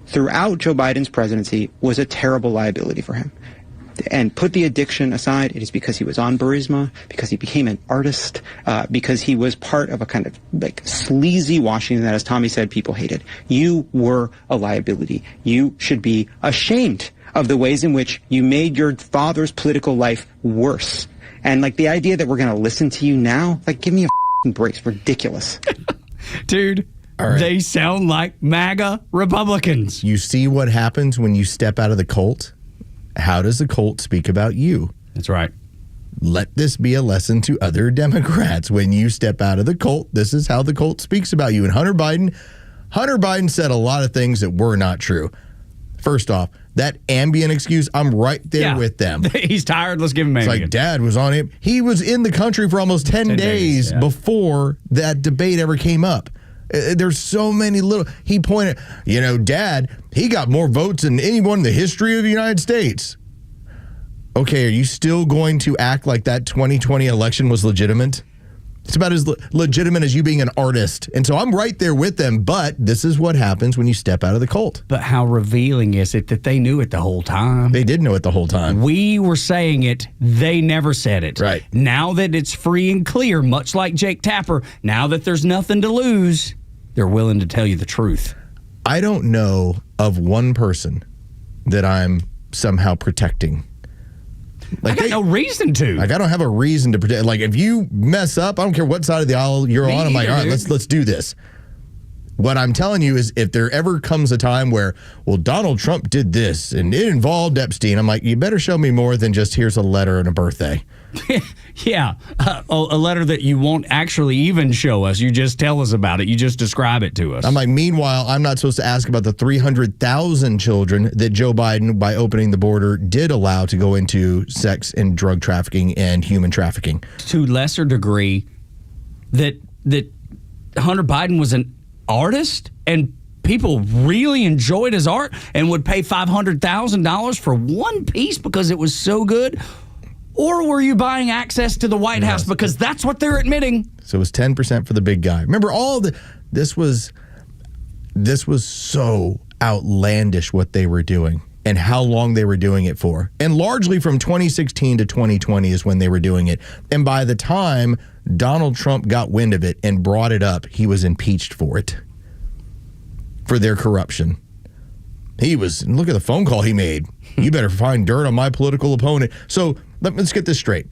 throughout Joe Biden's presidency, was a terrible liability for him. And put the addiction aside, it is because he was on Burisma, because he became an artist, because he was part of a kind of like sleazy Washington that, as Tommy said, people hated. You were a liability. You should be ashamed of the ways in which you made your father's political life worse. And like the idea that we're going to listen to you now, like, give me a f***ing break. It's ridiculous.
Dude. Right. They sound like MAGA Republicans.
You see what happens when you step out of the cult? How does the cult speak about you?
That's right.
Let this be a lesson to other Democrats. When you step out of the cult, this is how the cult speaks about you. And Hunter Biden said a lot of things that were not true. First off, that Ambien excuse, I'm right there with them.
He's tired. Let's give him Ambien.
It's like dad was on him. He was in the country for almost 10 days before that debate ever came up. There's so many he pointed, dad, he got more votes than anyone in the history of the United States. Okay, are you still going to act like that 2020 election was legitimate? It's about as legitimate as you being an artist. And so I'm right there with them, but this is what happens when you step out of the cult.
But how revealing is it that they knew it the whole time?
They did know it the whole time.
We were saying it. They never said it.
Right.
Now that it's free and clear, much like Jake Tapper, now that there's nothing to lose, they're willing to tell you the truth.
I don't know of one person that I'm somehow protecting.
Like, I got no reason to.
Like, I don't have a reason to protect. Like, if you mess up, I don't care what side of the aisle you're on. I'm like, all right, let's do this. What I'm telling you is, if there ever comes a time where, well, Donald Trump did this and it involved Epstein, I'm like, you better show me more than just here's a letter and a birthday.
Yeah, a letter that you won't actually even show us. You just tell us about it. You just describe it to us.
I'm like, meanwhile, I'm not supposed to ask about the 300,000 children that Joe Biden, by opening the border, did allow to go into sex and drug trafficking and human trafficking.
To lesser degree, that Hunter Biden was an artist and people really enjoyed his art and would pay $500,000 for one piece because it was so good. Or were you buying access to the White House? Because that's what they're admitting.
So it was 10% for the big guy. Remember, this was so outlandish what they were doing and how long they were doing it for. And largely from 2016 to 2020 is when they were doing it. And by the time Donald Trump got wind of it and brought it up, he was impeached for it, for their corruption. Look at the phone call he made. You better find dirt on my political opponent. So let's get this straight.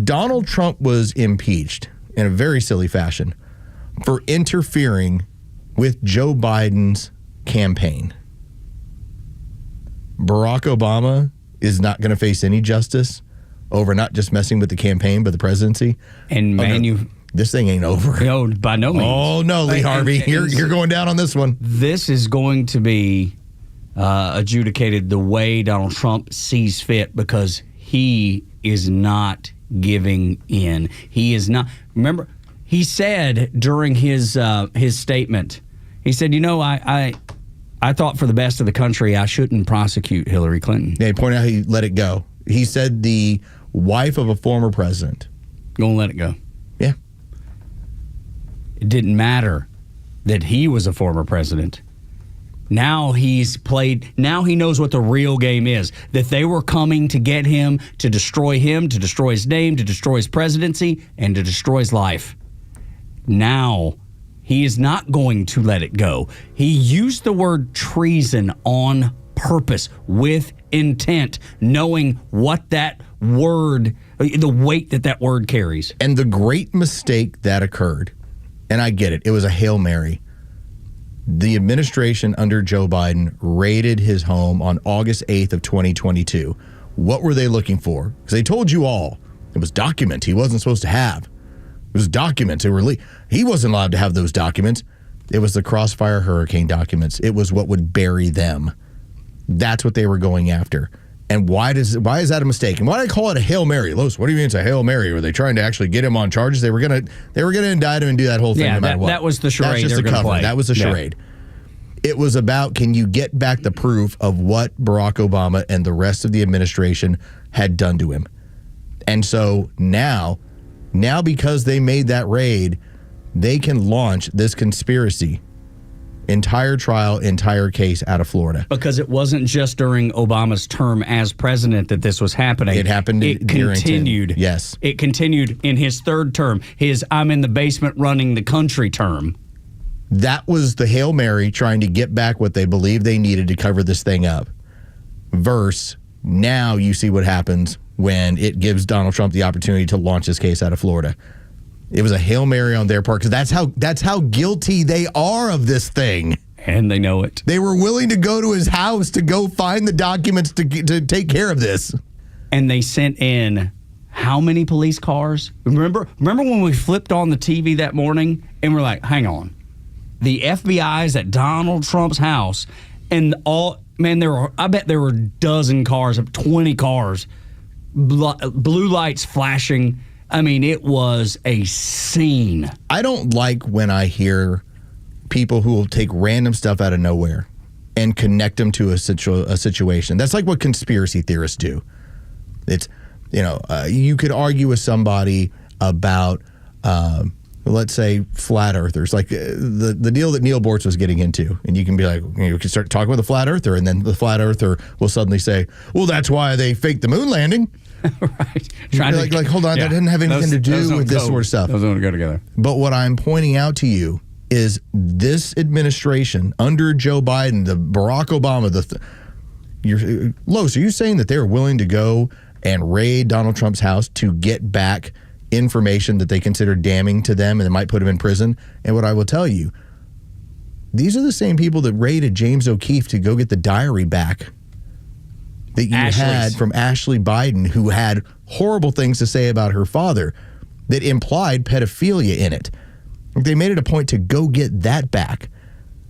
Donald Trump was impeached in a very silly fashion for interfering with Joe Biden's campaign. Barack Obama is not going to face any justice over not just messing with the campaign, but the presidency.
And
this thing ain't over.
No, by no means.
Oh, no, Lee Harvey. You're going down on this one.
This is going to be adjudicated the way Donald Trump sees fit because he is not giving in. He is not. Remember, he said during his statement, he said, I thought for the best of the country, I shouldn't prosecute Hillary Clinton.
Yeah, he pointed out he let it go. He said the wife of a former president.
Gonna let it go.
Yeah.
It didn't matter that he was a former president. Now he knows what the real game is. That they were coming to get him, to destroy his name, to destroy his presidency, and to destroy his life. Now, he is not going to let it go. He used the word treason on purpose, with intent, knowing what that word, the weight that word carries.
And the great mistake that occurred, and I get it, it was a Hail Mary. The administration under Joe Biden raided his home on August 8th of 2022. What were they looking for? Because they told you all it was documents he wasn't supposed to have. It was documents. He wasn't allowed to have those documents. It was the Crossfire Hurricane documents. It was what would bury them. That's what they were going after. And why is that a mistake? And why do I call it a Hail Mary? Los, what do you mean it's a Hail Mary? Were they trying to actually get him on charges? They were gonna indict him and do that whole thing no matter what.
That was the charade.
That's just the cover.
Play.
That was the charade. It was about, can you get back the proof of what Barack Obama and the rest of the administration had done to him? And so now because they made that raid, they can launch this conspiracy. Entire trial, entire case out of Florida.
Because it wasn't just during Obama's term as president that this was happening.
It happened.
It continued.
Yes.
It continued in his third term, his I'm in the basement running the country term.
That was the Hail Mary trying to get back what they believed they needed to cover this thing up. Verse, now you see what happens when it gives Donald Trump the opportunity to launch his case out of Florida. It was a Hail Mary on their part because that's how guilty they are of this thing.
And they know it.
They were willing to go to his house to go find the documents to take care of this.
And they sent in how many police cars? Remember when we flipped on the TV that morning and we're like, hang on. The FBI's at Donald Trump's house and I bet there were a dozen cars, 20 cars, blue lights flashing. I mean, it was a scene.
I don't like when I hear people who will take random stuff out of nowhere and connect them to a situation. That's like what conspiracy theorists do. It's, you could argue with somebody about, let's say, flat earthers, like the deal that Neil Bortz was getting into. And you can be like, you can start talking with a flat earther, and then the flat earther will suddenly say, well, that's why they faked the moon landing.
Right.
Like, hold on, that didn't have anything to do with this sort of stuff.
Those don't go together.
But what I'm pointing out to you is this administration under Joe Biden, the Barack Obama, Los, are you saying that they're willing to go and raid Donald Trump's house to get back information that they consider damning to them and that might put him in prison? And what I will tell you, these are the same people that raided James O'Keefe to go get the diary back that you had from Ashley Biden, who had horrible things to say about her father that implied pedophilia in it. They made it a point to go get that back.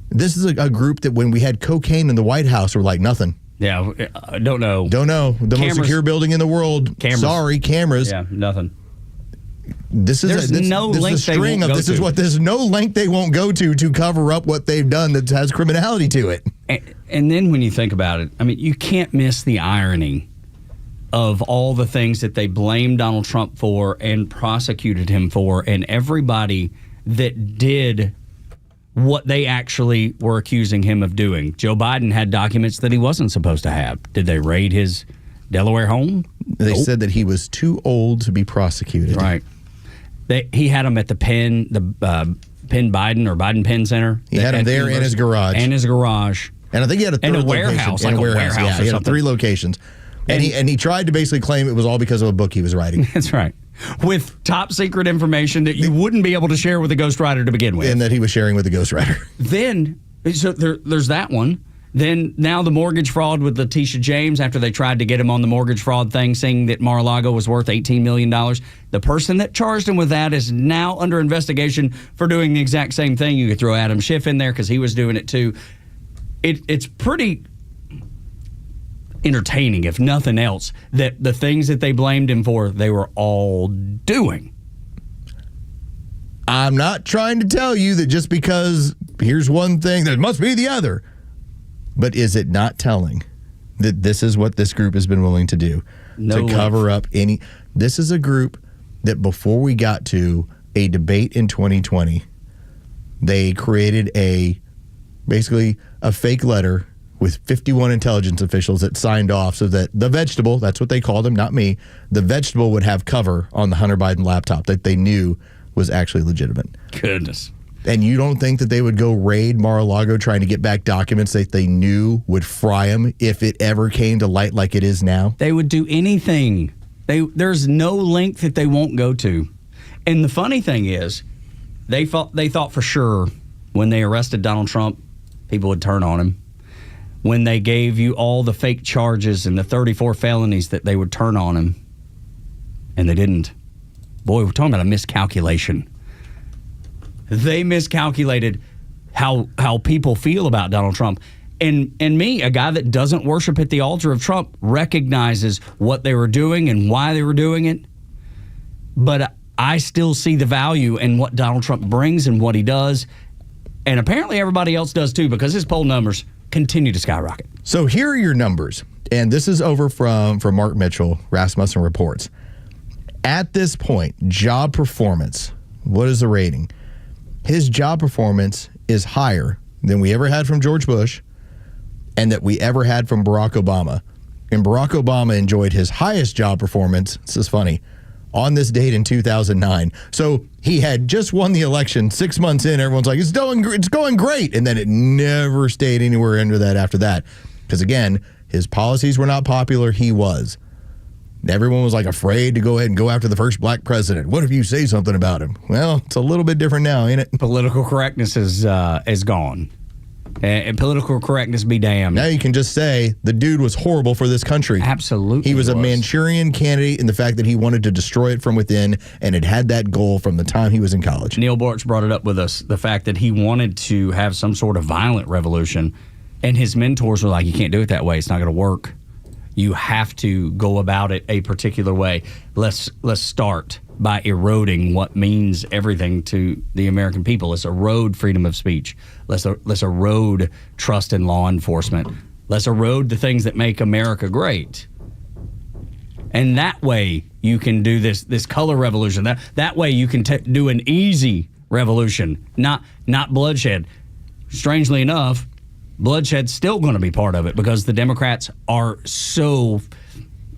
This is a group that when we had cocaine in the White House, were like, nothing.
Yeah, don't know.
The most secure building in the world.
Cameras.
Sorry, cameras.
Yeah, nothing.
There's no length they won't go to cover up what they've done that has criminality to it.
And then when you think about it, I mean, you can't miss the irony of all the things that they blamed Donald Trump for and prosecuted him for, and everybody that did what they actually were accusing him of doing. Joe Biden had documents that he wasn't supposed to have. Did they raid his Delaware home?
They said that he was too old to be prosecuted.
Right. He had them at the Penn Biden or Biden Penn Center.
He had them there in his garage.
And his garage.
And I think he had a third
warehouse,
location.
like a warehouse
Yeah,
or
he had
something.
3 locations. And he tried to basically claim it was all because of a book he was writing.
That's right. With top secret information that you wouldn't be able to share with a ghostwriter to begin with.
And that he was sharing with the ghostwriter.
Then, so there's that one. Then now the mortgage fraud with Letitia James after they tried to get him on the mortgage fraud thing, saying that Mar-a-Lago was worth $18 million. The person that charged him with that is now under investigation for doing the exact same thing. You could throw Adam Schiff in there because he was doing it too. It's pretty entertaining, if nothing else, that the things that they blamed him for, they were all doing.
I'm not trying to tell you that just because here's one thing, there must be the other. But is it not telling that this is what this group has been willing to do? To cover up any... This is a group that before we got to a debate in 2020, they created basically a fake letter with 51 intelligence officials that signed off so that the vegetable, that's what they called him, not me, the vegetable would have cover on the Hunter Biden laptop that they knew was actually legitimate.
Goodness.
And you don't think that they would go raid Mar-a-Lago trying to get back documents that they knew would fry them if it ever came to light like it is now?
They would do anything. There's no length that they won't go to. And the funny thing is, they thought for sure when they arrested Donald Trump, people would turn on him. When they gave you all the fake charges and the 34 felonies, that they would turn on him. And they didn't. Boy, we're talking about a miscalculation. They miscalculated how people feel about Donald Trump. And me, a guy that doesn't worship at the altar of Trump, recognizes what they were doing and why they were doing it. But I still see the value in what Donald Trump brings and what he does. And apparently everybody else does too, because his poll numbers continue to skyrocket.
So here are your numbers. And this is over from Mark Mitchell, Rasmussen Reports. At this point, job performance, what is the rating? His job performance is higher than we ever had from George Bush and that we ever had from Barack Obama. And Barack Obama enjoyed his highest job performance, this is funny, on this date in 2009. So he had just won the election 6 months in. Everyone's like, it's going great. And then it never stayed anywhere under that after that. Because again, his policies were not popular. He was. Everyone was like afraid to go ahead and go after the first black president. What if you say something about him? Well, it's a little bit different now, ain't it?
Political correctness is gone. And political correctness be damned.
Now you can just say the dude was horrible for this country.
Absolutely.
He was a Manchurian candidate in the fact that he wanted to destroy it from within, and it had that goal from the time he was in college.
Neil Borch brought it up with us, the fact that he wanted to have some sort of violent revolution, and his mentors were like, you can't do it that way. It's not going to work. You have to go about it a particular way. Let's start by eroding what means everything to the American people. Let's erode freedom of speech. Let's erode trust in law enforcement. Let's erode the things that make America great. And that way you can do this color revolution. That way you can do an easy revolution, not bloodshed. Strangely enough, bloodshed's still going to be part of it because the Democrats are so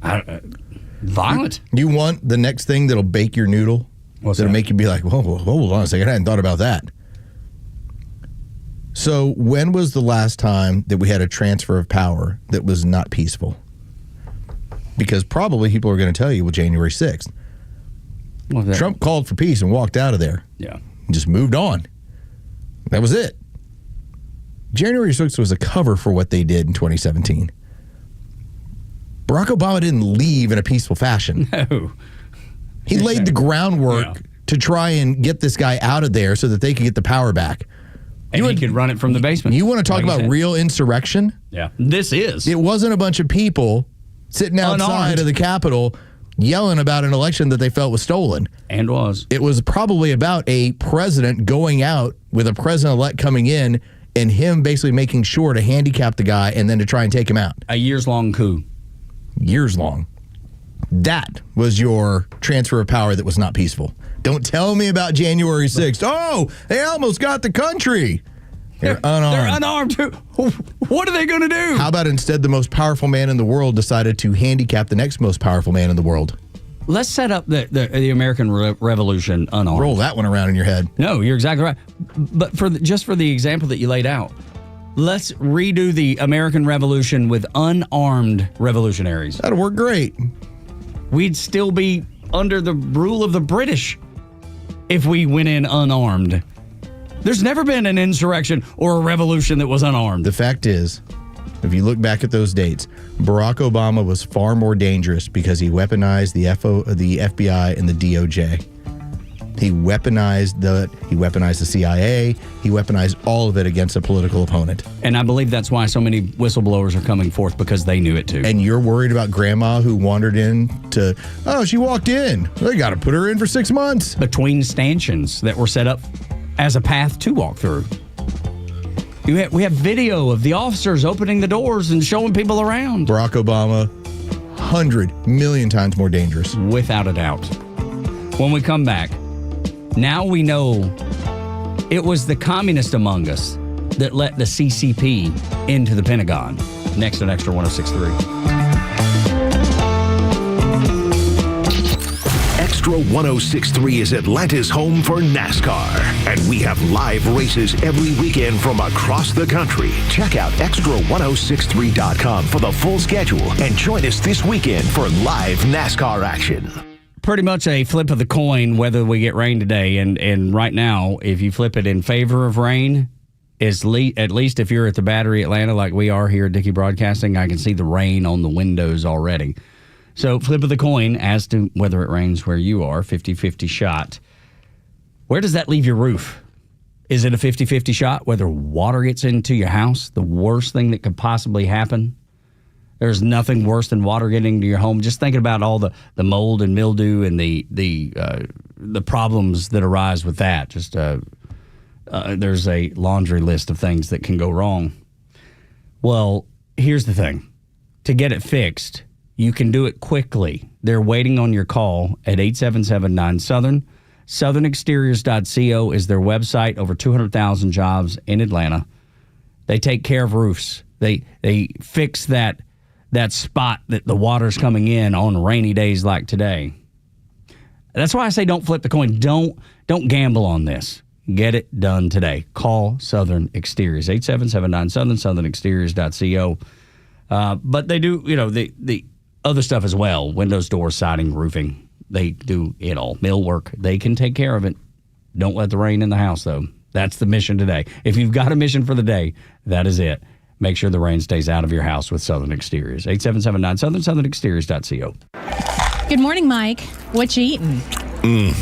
violent.
You want the next thing that'll bake your noodle? That'll make you be like, whoa, hold on a second, I hadn't thought about that. So when was the last time that we had a transfer of power that was not peaceful? Because probably people are going to tell you, well, January 6th. Trump called for peace and walked out of there.
Yeah.
And just moved on. That was it. January 6th was a cover for what they did in 2017. Barack Obama didn't leave in a peaceful fashion.
No.
He laid the groundwork to try and get this guy out of there so that they could get the power back.
And he could run it from the basement.
You want to talk about real insurrection?
Yeah. This is.
It wasn't a bunch of people sitting outside of the Capitol yelling about an election that they felt was stolen.
And was.
It was probably about a president going out with a president-elect coming in and him basically making sure to handicap the guy and then to try and take him out.
A years-long coup.
Years long. That was your transfer of power that was not peaceful. Don't tell me about January 6th. Oh, they almost got the country. They're unarmed.
They're unarmed too. What are they going to do?
How about instead the most powerful man in the world decided to handicap the next most powerful man in the world?
Let's set up the American Revolution unarmed.
Roll that one around in your head.
No, you're exactly right. But just for the example that you laid out, let's redo the American Revolution with unarmed revolutionaries.
That'll work great.
We'd still be under the rule of the British if we went in unarmed. There's never been an insurrection or a revolution that was unarmed.
The fact is, if you look back at those dates, Barack Obama was far more dangerous because he weaponized the FBI and the DOJ. He weaponized the CIA. He weaponized all of it against a political opponent.
And I believe that's why so many whistleblowers are coming forth, because they knew it too.
And you're worried about grandma who wandered in she walked in. They got to put her in for 6 months.
Between stanchions that were set up as a path to walk through. We have video of the officers opening the doors and showing people around.
Barack Obama, 100 million times more dangerous.
Without a doubt. When we come back, now we know it was the communist among us that let the CCP into the Pentagon. Next on Xtra 106.3.
Xtra 106.3 is Atlanta's home for NASCAR, and we have live races every weekend from across the country. Check out Xtra1063.com for the full schedule and join us this weekend for live NASCAR action.
Pretty much a flip of the coin whether we get rain today, and right now, if you flip it in favor of rain, at least if you're at the Battery Atlanta like we are here at Dickey Broadcasting, I can see the rain on the windows already. So flip of the coin as to whether it rains where you are, 50-50 shot. Where does that leave your roof? Is it a 50-50 shot whether water gets into your house? The worst thing that could possibly happen? There's nothing worse than water getting into your home. Just thinking about all the mold and mildew and the problems that arise with that. Just there's a laundry list of things that can go wrong. Well, here's the thing. To get it fixed, you can do it quickly. They're waiting on your call at 877-9-SOUTHERN. SouthernExteriors.co is their website. Over 200,000 jobs in Atlanta. They take care of roofs. They fix that spot that the water's coming in on rainy days like today. That's why I say don't flip the coin. Don't gamble on this. Get it done today. Call Southern Exteriors, 877-9-SOUTHERN, SouthernExteriors.co. But they do, the other stuff as well. Windows, doors, siding, roofing. They do it all. Millwork. They can take care of it. Don't let the rain in the house, though. That's the mission today. If you've got a mission for the day, that is it. Make sure the rain stays out of your house with Southern Exteriors. 877-9-SOUTHERN, SouthernExteriors.co.
Good morning, Mike. What you eating?
You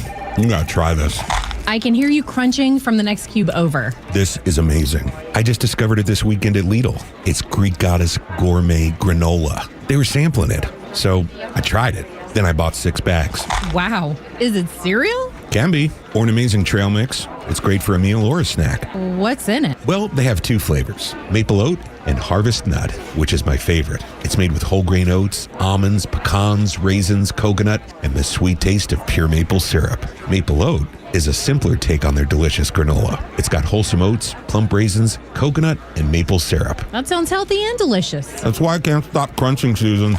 gotta try this.
I can hear you crunching from the next cube over.
This is amazing. I just discovered it this weekend at Lidl. It's Greek Goddess Gourmet Granola. They were sampling it, so I tried it. Then I bought 6 bags.
Wow. Is it cereal?
Can be. Or an amazing trail mix. It's great for a meal or a snack.
What's in it?
Well, they have 2 flavors, maple oat and harvest nut, which is my favorite. It's made with whole grain oats, almonds, pecans, raisins, coconut, and the sweet taste of pure maple syrup. Maple oat is a simpler take on their delicious granola. It's got wholesome oats, plump raisins, coconut, and maple syrup.
That sounds healthy and delicious.
That's why I can't stop crunching, Susan.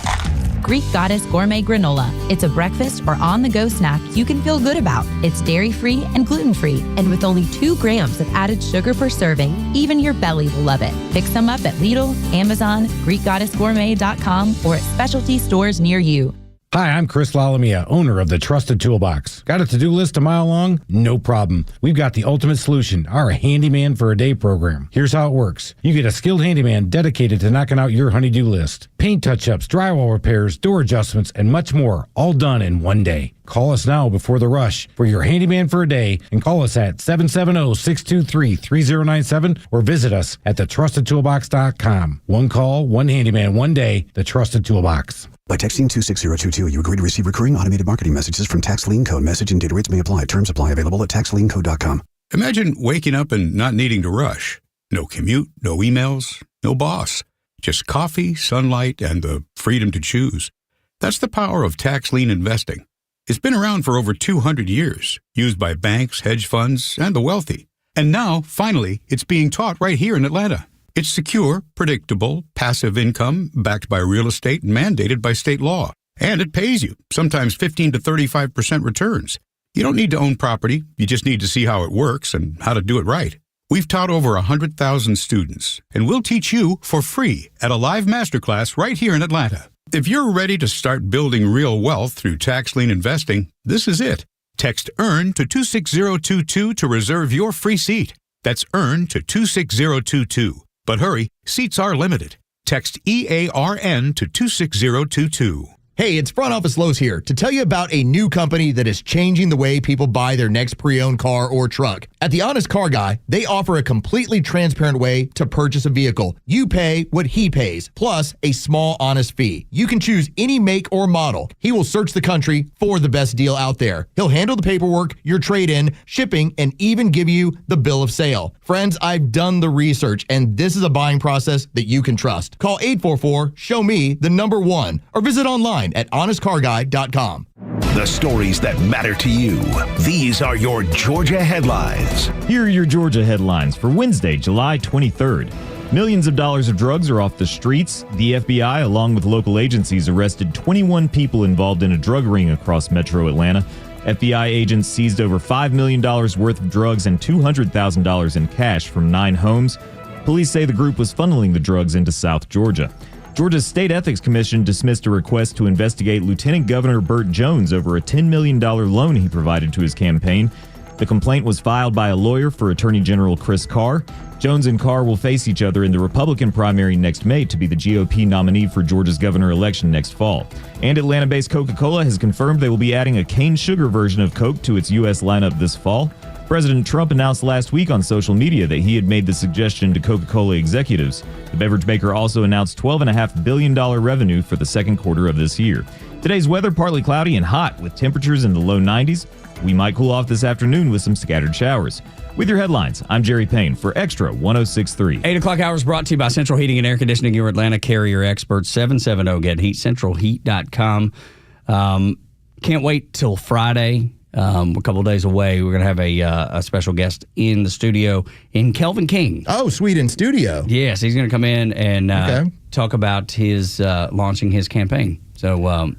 Greek Goddess Gourmet Granola. It's a breakfast or on-the-go snack you can feel good about. It's dairy-free and gluten-free, and with only 2 grams of added sugar per serving, even your belly will love it. Pick some up at Lidl, Amazon, GreekGoddessGourmet.com, or at specialty stores near you.
Hi, I'm Chris Lalamia, owner of the Trusted Toolbox. Got a to-do list a mile long? No problem. We've got the ultimate solution, our Handyman for a Day program. Here's how it works. You get a skilled handyman dedicated to knocking out your honey-do list. Paint touch-ups, drywall repairs, door adjustments, and much more, all done in one day. Call us now before the rush for your Handyman for a Day, and call us at 770-623-3097 or visit us at thetrustedtoolbox.com. One call, one handyman, one day, the Trusted Toolbox.
By texting 26022, you agree to receive recurring automated marketing messages from Tax Lien Code. Message and data rates may apply. Terms apply. Available at taxliencode.com.
Imagine waking up and not needing to rush. No commute, no emails, no boss. Just coffee, sunlight, and the freedom to choose. That's the power of tax lien investing. It's been around for over 200 years, used by banks, hedge funds, and the wealthy. And now, finally, it's being taught right here in Atlanta. It's secure, predictable, passive income backed by real estate and mandated by state law. And it pays you, sometimes 15 to 35% returns. You don't need to own property. You just need to see how it works and how to do it right. We've taught over 100,000 students, and we'll teach you for free at a live masterclass right here in Atlanta. If you're ready to start building real wealth through tax lien investing, this is it. Text EARN to 26022 to reserve your free seat. That's EARN to 26022. But hurry, seats are limited. Text EARN to 26022.
Hey, it's Front Office Lowe's here to tell you about a new company that is changing the way people buy their next pre-owned car or truck. At The Honest Car Guy, they offer a completely transparent way to purchase a vehicle. You pay what he pays, plus a small honest fee. You can choose any make or model. He will search the country for the best deal out there. He'll handle the paperwork, your trade-in, shipping, and even give you the bill of sale. Friends, I've done the research, and this is a buying process that you can trust. Call 844-SHOW-ME-1 or visit online at honestcarguy.com.
The stories that matter to you. These are your Georgia headlines.
Here are your Georgia headlines for Wednesday, July 23rd. Millions of dollars of drugs are off the streets. The FBI, along with local agencies, arrested 21 people involved in a drug ring across metro Atlanta. FBI agents seized over $5 million worth of drugs and $200,000 in cash from 9 homes. Police say the group was funneling the drugs into South Georgia. Georgia's State Ethics Commission dismissed a request to investigate Lieutenant Governor Burt Jones over a $10 million loan he provided to his campaign. The complaint was filed by a lawyer for Attorney General Chris Carr. Jones and Carr will face each other in the Republican primary next May to be the GOP nominee for Georgia's governor election next fall. And Atlanta-based Coca-Cola has confirmed they will be adding a cane sugar version of Coke to its U.S. lineup this fall. President Trump announced last week on social media that he had made the suggestion to Coca-Cola executives. The beverage maker also announced $12.5 billion revenue for the second quarter of this year. Today's weather, partly cloudy and hot with temperatures in the low 90s. We might cool off this afternoon with some scattered showers. With your headlines, I'm Jerry Payne for Extra 106.3.
8 o'clock hours brought to you by Central Heating and Air Conditioning, your Atlanta carrier experts, 770-GET-HEAT, centralheat.com. Can't wait till Friday. A couple of days away. We're going to have a special guest in the studio in Kelvin King.
Oh, sweet, in studio.
Yes, he's going to come in and talk about his launching his campaign. So,
well,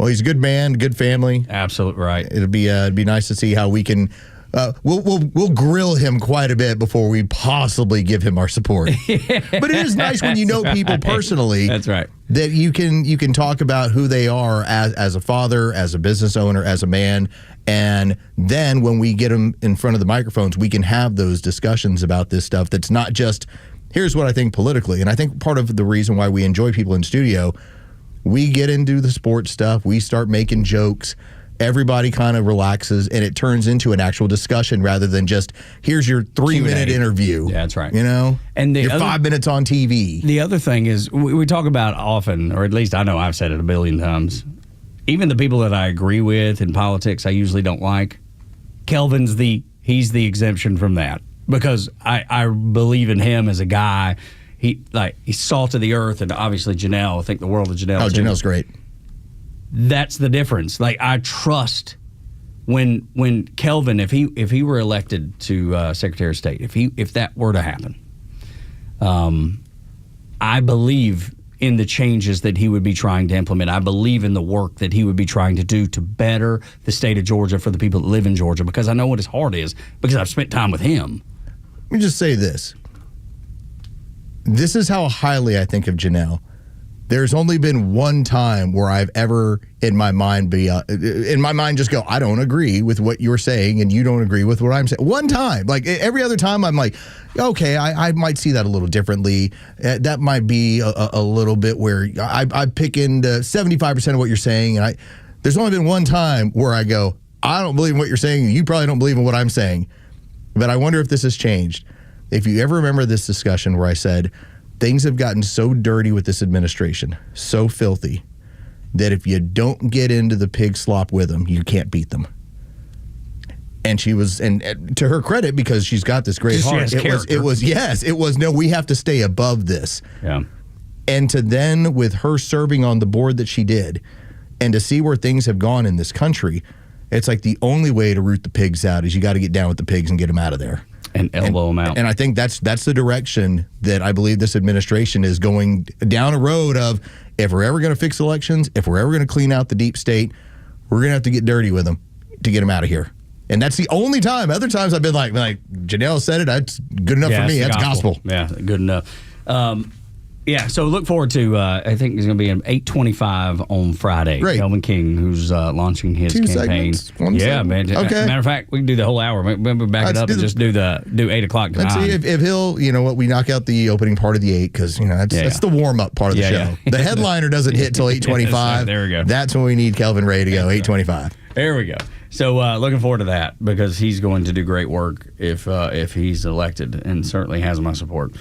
he's a good man, good family.
Absolutely right.
It'd be nice to see how we can. We'll grill him quite a bit before we possibly give him our support. But it is nice when you know people personally.
That's right.
That you can talk about who they are as a father, as a business owner, as a man. And then when we get them in front of the microphones, we can have those discussions about this stuff that's not just, here's what I think politically. And I think part of the reason why we enjoy people in studio, we get into the sports stuff, we start making jokes, everybody kind of relaxes, and it turns into an actual discussion rather than just, here's your 3-minute interview.
Yeah, that's right.
You know?
And
your 5 minutes on TV.
The other thing is, we talk about often, or at least I know I've said it a billion times, even the people that I agree with in politics I usually don't like, Kelvin's he's the exemption from that. Because I believe in him as a guy. He's salt of the earth, and obviously Janelle, I think the world of Janelle.
Oh, Janelle's great.
That's the difference. I trust when Kelvin, if he were elected to Secretary of State, if that were to happen, I believe in the changes that he would be trying to implement. I believe in the work that he would be trying to do to better the state of Georgia for the people that live in Georgia, because I know what his heart is, because I've spent time with him.
Let me just say this. This is how highly I think of Janelle. There's only been one time where I've ever in my mind just go, I don't agree with what you're saying and you don't agree with what I'm saying. One time. Like every other time I'm like, okay, I might see that a little differently. That might be a little bit where I pick into 75% of what you're saying. And there's only been one time where I go, I don't believe in what you're saying. You probably don't believe in what I'm saying. But I wonder if this has changed. If you ever remember this discussion where I said, things have gotten so dirty with this administration, so filthy, that if you don't get into the pig slop with them, you can't beat them. And she was, and to her credit, because she's got this great heart, it was, no, we have to stay above this.
Yeah.
And to then, with her serving on the board that she did, And to see where things have gone in this country, it's like the only way to root the pigs out is you got to get down with the pigs and get them out of there.
And elbow them out.
And I think that's the direction that I believe this administration is going down a road of, if we're ever going to fix elections, if we're ever going to clean out the deep state, we're going to have to get dirty with them to get them out of here. And that's the only time. Other times I've been like Janelle said it, that's good enough for me. That's gospel.
Yeah, good enough. So look forward to, I think it's going to be an 8:25 on Friday.
Great.
Kelvin King, who's launching his campaign.
Segment?
Man.
Okay.
Matter of fact, we can do the whole hour. Maybe back it up and just do 8 o'clock to 9.
Let's see if he'll, we knock out the opening part of the 8, because, that's the warm-up part of the show.
Yeah.
The headliner doesn't hit till 8:25.
There we go.
That's when we need Kelvin Ray to go, 8:25.
There we go. So looking forward to that, because he's going to do great work if he's elected, and certainly has my support.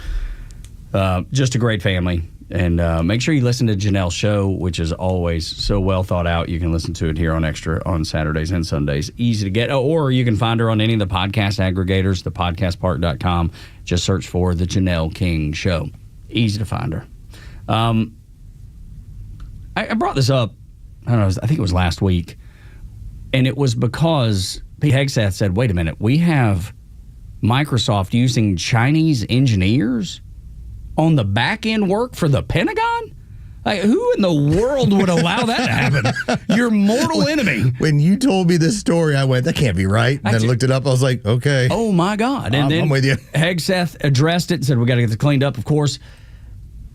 Just a great family. And make sure you listen to Janelle's show, which is always so well thought out. You can listen to it here on Extra on Saturdays and Sundays. Easy to get. Or you can find her on any of the podcast aggregators, thepodcastpark.com. Just search for The Janelle King Show. Easy to find her. I brought this up, I don't know, I think it was last week. And it was because Pete Hegseth said, wait a minute, we have Microsoft using Chinese engineers on the back end work for the Pentagon? Like, who in the world would allow that to happen? Your mortal enemy.
When you told me this story, I went, that can't be right. And then I looked it up. I was like, okay.
Oh, my God. And then
I'm with you.
Hegseth addressed it and said, we got to get this cleaned up. Of course,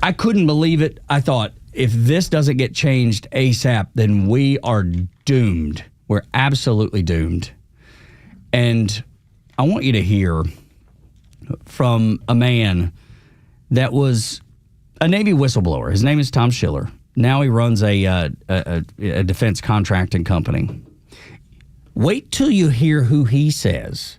I couldn't believe it. I thought, if this doesn't get changed ASAP, then we are doomed. We're absolutely doomed. And I want you to hear from a man that was a Navy whistleblower. His name is Tom Schiller. Now he runs a defense contracting company. Wait till you hear who he says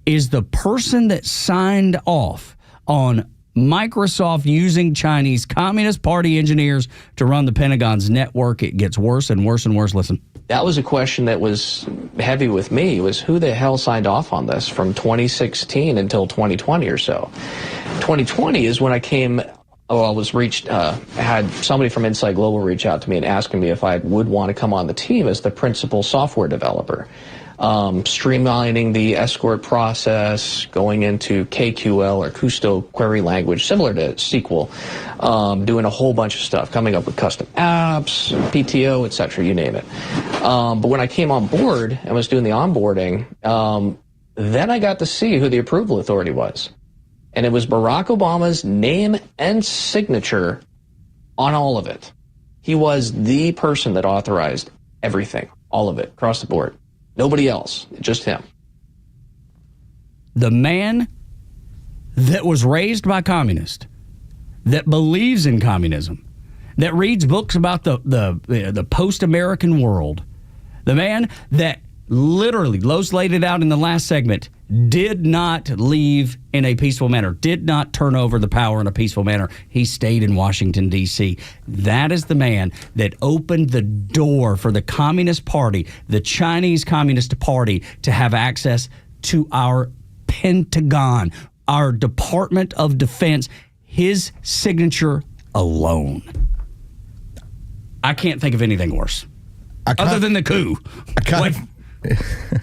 is the person that signed off on Microsoft using Chinese Communist Party engineers to run the Pentagon's network. It gets worse and worse and worse. Listen.
That was a question that was heavy with me, was who the hell signed off on this from 2016 until 2020 or so. 2020 is when I had somebody from Insight Global reach out to me and asking me if I would want to come on the team as the principal software developer. Streamlining the escort process, going into KQL or Custo query language, similar to SQL, doing a whole bunch of stuff, coming up with custom apps, PTO, etc., you name it. But when I came on board and was doing the onboarding, then I got to see who the approval authority was. And it was Barack Obama's name and signature on all of it. He was the person that authorized everything, all of it, across the board. Nobody else, just him.
The man that was raised by communists, that believes in communism, that reads books about the post-American world, the man that literally, Los laid it out in the last segment, did not leave in a peaceful manner, did not turn over the power in a peaceful manner. He stayed in Washington, D.C. That is the man that opened the door for the Communist Party, the Chinese Communist Party, to have access to our Pentagon, our Department of Defense. His signature alone. I can't think of anything worse. Other than the coup.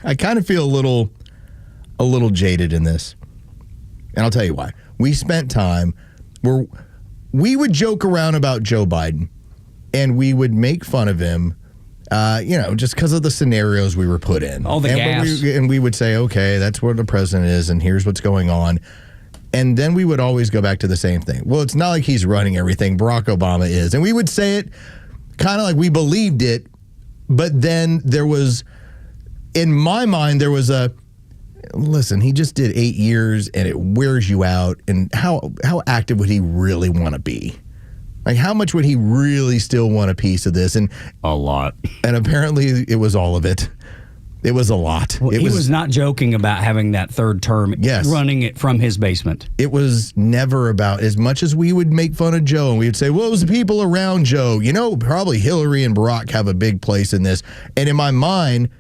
I kind of feel a little jaded in this. And I'll tell you why. We spent time where we would joke around about Joe Biden and we would make fun of him, just because of the scenarios we were put in.
All the gas.
And we would say, okay, that's where the president is and here's what's going on. And then we would always go back to the same thing. Well, it's not like he's running everything. Barack Obama is. And we would say it kind of like we believed it, but then there was, in my mind, there was listen, he just did 8 years and it wears you out. And how active would he really want to be? Like, how much would he really still want a piece of this? And
a lot. And
apparently it was all of it. It was a lot.
Well, he was not joking about having that third term, running it from his basement.
It was never about, as much as we would make fun of Joe and we would say, well, it was the people around Joe. Probably Hillary and Barack have a big place in this. And in my mind,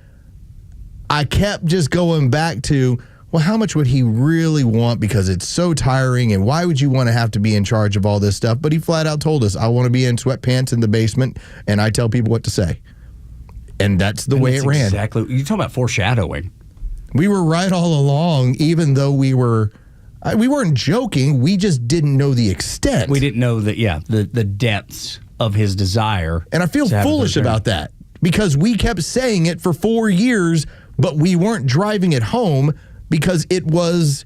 I kept just going back to, well, how much would he really want because it's so tiring and why would you want to have to be in charge of all this stuff? But he flat out told us, I want to be in sweatpants in the basement and I tell people what to say. And that's the way it ran.
Exactly. You're talking about foreshadowing.
We were right all along, even though we weren't joking. We just didn't know the extent.
We didn't know the depths of his desire.
And I feel foolish about that because we kept saying it for 4 years, but we weren't driving it home because it was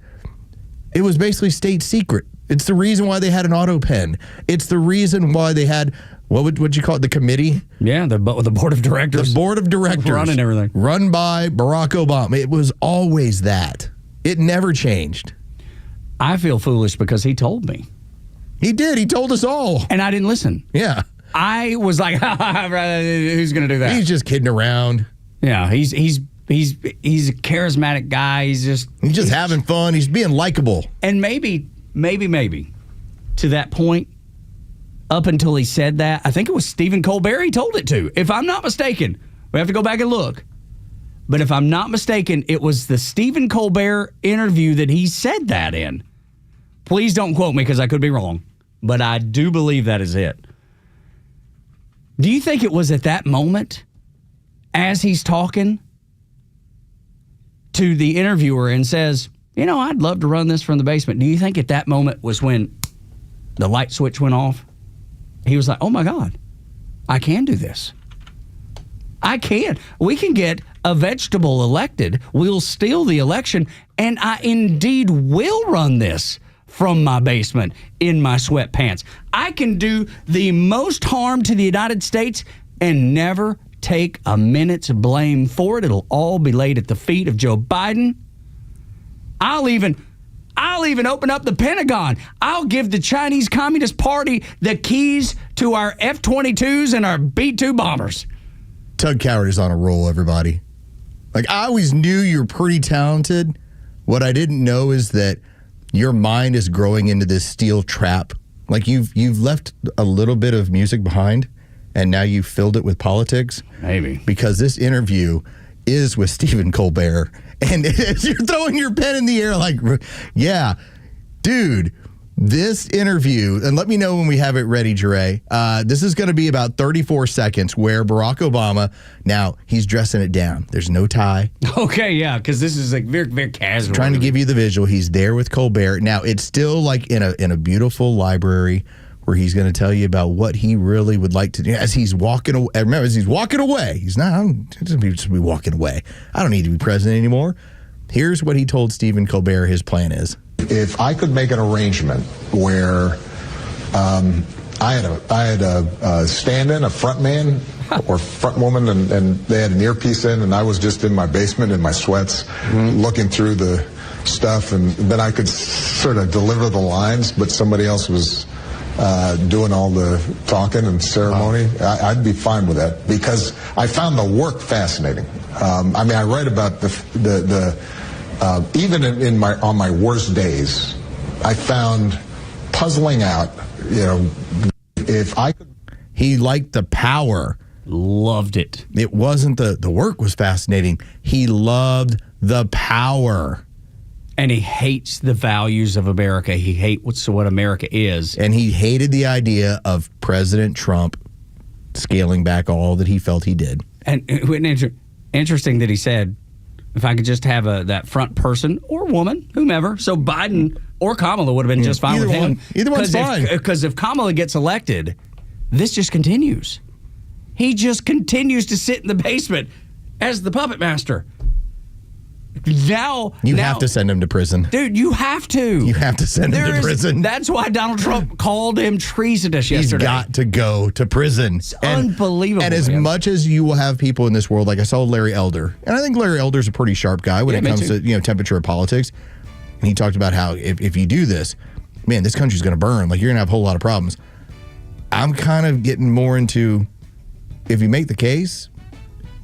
basically state secret. It's the reason why they had an auto pen. It's the reason why they had, what'd you call it, the committee?
Yeah, the board of directors.
The board of directors.
Running everything.
Run by Barack Obama. It was always that. It never changed.
I feel foolish because he told me.
He did. He told us all.
And I didn't listen.
Yeah.
I was like, who's going to do that?
He's just kidding around.
Yeah, he's a charismatic guy. He's just
having fun. He's being likable.
And maybe to that point, up until he said that, I think it was Stephen Colbert he told it to. If I'm not mistaken, we have to go back and look. But if I'm not mistaken, it was the Stephen Colbert interview that he said that in. Please don't quote me because I could be wrong. But I do believe that is it. Do you think it was at that moment, as he's talking to the interviewer and says, I'd love to run this from the basement. Do you think at that moment was when the light switch went off? He was like, oh my God, I can do this. I can. We can get a vegetable elected. We'll steal the election. And I indeed will run this from my basement in my sweatpants. I can do the most harm to the United States and never take a minute's blame for it. It'll all be laid at the feet of Joe Biden. I'll even open up the Pentagon. I'll give the Chinese Communist Party the keys to our F-22s and our B-2 bombers.
Tug Coward is on a roll, everybody. Like, I always knew you were pretty talented. What I didn't know is that your mind is growing into this steel trap. Like, you've left a little bit of music behind, and now you've filled it with politics.
Maybe.
Because this interview is with Stephen Colbert. And you're throwing your pen in the air like, yeah, dude, this interview, and let me know when we have it ready, Jure. This is going to be about 34 seconds where Barack Obama, now he's dressing it down. There's no tie.
Okay, yeah, because this is like very, very casual.
Trying to give you the visual. He's there with Colbert. Now, it's still like in a beautiful library where he's going to tell you about what he really would like to do as he's walking away. Remember, as he's walking away, he's not, I'm just be walking away. I don't need to be president anymore. Here's what he told Stephen Colbert his plan is.
If I could make an arrangement where I had a stand-in, a front man or front woman, and they had an earpiece in, and I was just in my basement in my sweats looking through the stuff, and then I could sort of deliver the lines, but somebody else was doing all the talking and ceremony. I'd be fine with that because I found the work fascinating. I write about the even on my worst days, I found puzzling out, if I could.
He liked the power.
Loved it.
It wasn't the work was fascinating. He loved the power.
And he hates the values of America. He hates what America is.
And he hated the idea of President Trump scaling back all that he felt he did.
And interesting that he said, if I could just have that front person or woman, whomever, so Biden or Kamala would have been just fine with him.
Either one's fine.
Because if Kamala gets elected, this just continues. He just continues to sit in the basement as the puppet master. Now
you have to send him to prison.
Dude, you have to.
You have to send him to prison.
That's why Donald Trump called him treasonous yesterday.
He's got to go to prison.
It's unbelievable.
And as much as you will have people in this world, like I saw Larry Elder, and I think Larry Elder's a pretty sharp guy when it comes to temperature of politics. And he talked about how if you do this, man, this country's going to burn. Like, you're going to have a whole lot of problems. I'm kind of getting more into, if you make the case,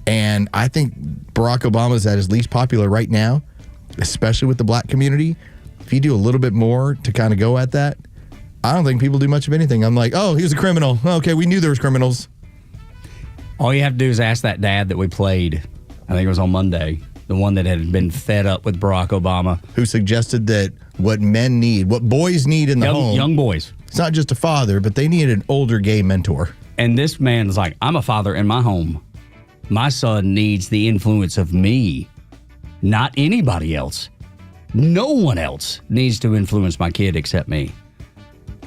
and I think Barack Obama is at his least popular right now, especially with the black community. If you do a little bit more to kind of go at that, I don't think people do much of anything. I'm like, oh, he was a criminal. Okay, we knew there was criminals.
All you have to do is ask that dad that we played, I think it was on Monday, the one that had been fed up with Barack Obama.
Who suggested that what men need, what boys need in the home.
Young boys.
It's not just a father, but they need an older gay mentor.
And this man's like, I'm a father in my home. My son needs the influence of me, not anybody else. No one else needs to influence my kid except me.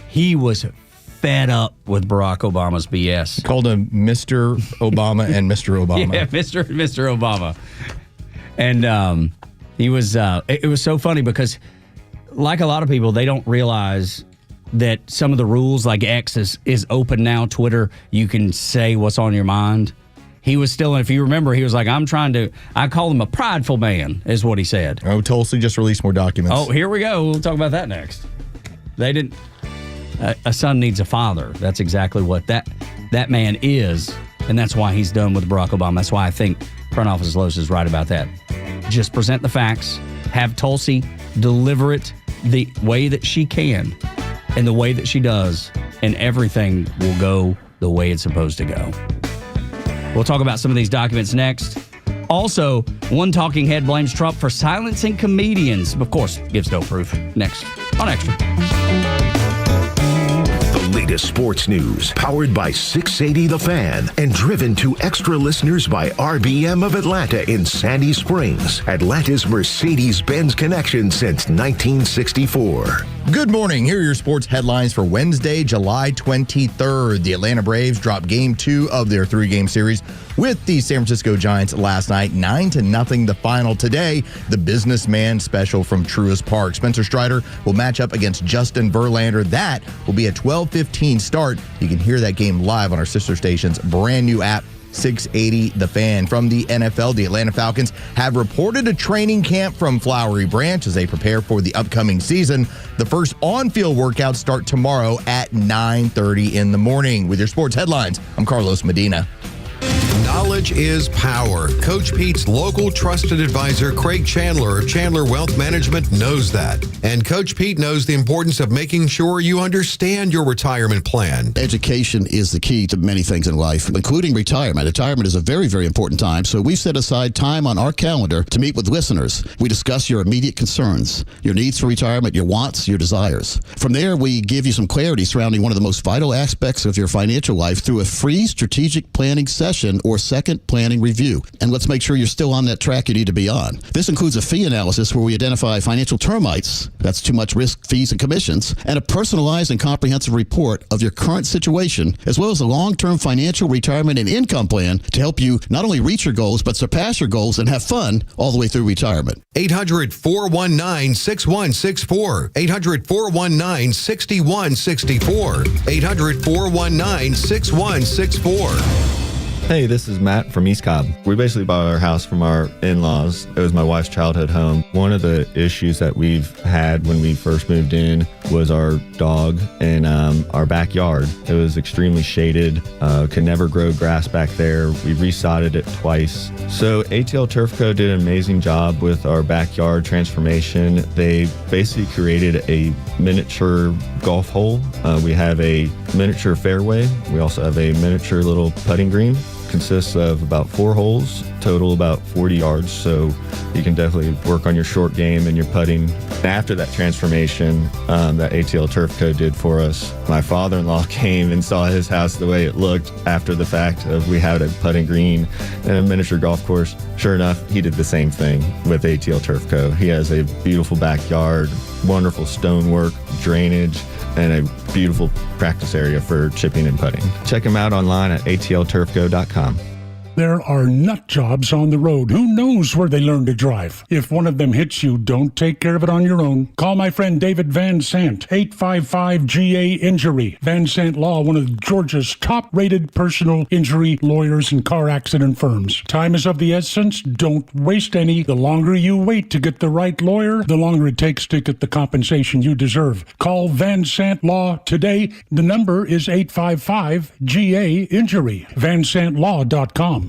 He was fed up with Barack Obama's BS.
He called him Mr. Obama and Mr. Obama.
Yeah, Mr. Obama. And he was, it was so funny because like a lot of people, they don't realize that some of the rules, like X is open now, Twitter, you can say what's on your mind. He was still, if you remember, he was like, I call him a prideful man, is what he said.
Oh, Tulsi just released more documents.
Oh, here we go. We'll talk about that next. They didn't, a son needs a father. That's exactly what that man is, and that's why he's done with Barack Obama. That's why I think Front Office Los is right about that. Just present the facts, have Tulsi deliver it the way that she can and the way that she does, and everything will go the way it's supposed to go. We'll talk about some of these documents next. Also, one talking head blames Trump for silencing comedians. Of course, gives no proof. Next on Extra.
The latest sports news, powered by 680 The Fan, and driven to Extra listeners by RBM of Atlanta in Sandy Springs, Atlanta's Mercedes-Benz connection since 1964.
Good morning. Here are your sports headlines for Wednesday, July 23rd. The Atlanta Braves dropped Game 2 of their 3-game series with the San Francisco Giants last night, 9-0 the final. Today, the businessman special from Truist Park. Spencer Strider will match up against Justin Verlander. That will be a 12:15 start. You can hear that game live on our sister station's brand new app, 680 The Fan. From the NFL, the Atlanta Falcons have reported a training camp from Flowery Branch as they prepare for the upcoming season. The first on-field workouts start tomorrow at 9:30 in the morning. With your sports headlines, I'm Carlos Medina.
Knowledge is power. Coach Pete's local trusted advisor, Craig Chandler of Chandler Wealth Management, knows that. And Coach Pete knows the importance of making sure you understand your retirement plan.
Education is the key to many things in life, including retirement. Retirement is a very, very important time, so we've set aside time on our calendar to meet with listeners. We discuss your immediate concerns, your needs for retirement, your wants, your desires. From there, we give you some clarity surrounding one of the most vital aspects of your financial life through a free strategic planning session or second planning review. And let's make sure you're still on that track you need to be on. This includes a fee analysis where we identify financial termites, that's too much risk, fees, and commissions, and a personalized and comprehensive report of your current situation, as well as a long-term financial retirement and income plan to help you not only reach your goals, but surpass your goals and have fun all the way through retirement.
800-419-6164. 800-419-6164. 800-419-6164.
Hey, this is Matt from East Cobb. We basically bought our house from our in-laws. It was my wife's childhood home. One of the issues that we've had when we first moved in was our dog in our backyard. It was extremely shaded, could never grow grass back there. We resodded it twice. So ATL Turf Co. did an amazing job with our backyard transformation. They basically created a miniature golf hole. We have a miniature fairway. We also have a miniature little putting green. Consists of about 4 holes, total about 40 yards, so you can definitely work on your short game and your putting. After that transformation that ATL Turf Co. did for us, my father-in-law came and saw his house the way it looked after the fact of we had a putting green and a miniature golf course. Sure enough, he did the same thing with ATL Turf Co. He has a beautiful backyard, wonderful stonework, drainage, and a beautiful practice area for chipping and putting. Check him out online at atlturfco.com.
There are nut jobs on the road. Who knows where they learn to drive? If one of them hits you, don't take care of it on your own. Call my friend David Van Sant, 855-GA-INJURY. Van Sant Law, one of Georgia's top-rated personal injury lawyers and car accident firms. Time is of the essence. Don't waste any. The longer you wait to get the right lawyer, the longer it takes to get the compensation you deserve. Call Van Sant Law today. The number is 855-GA-INJURY. VanSantLaw.com.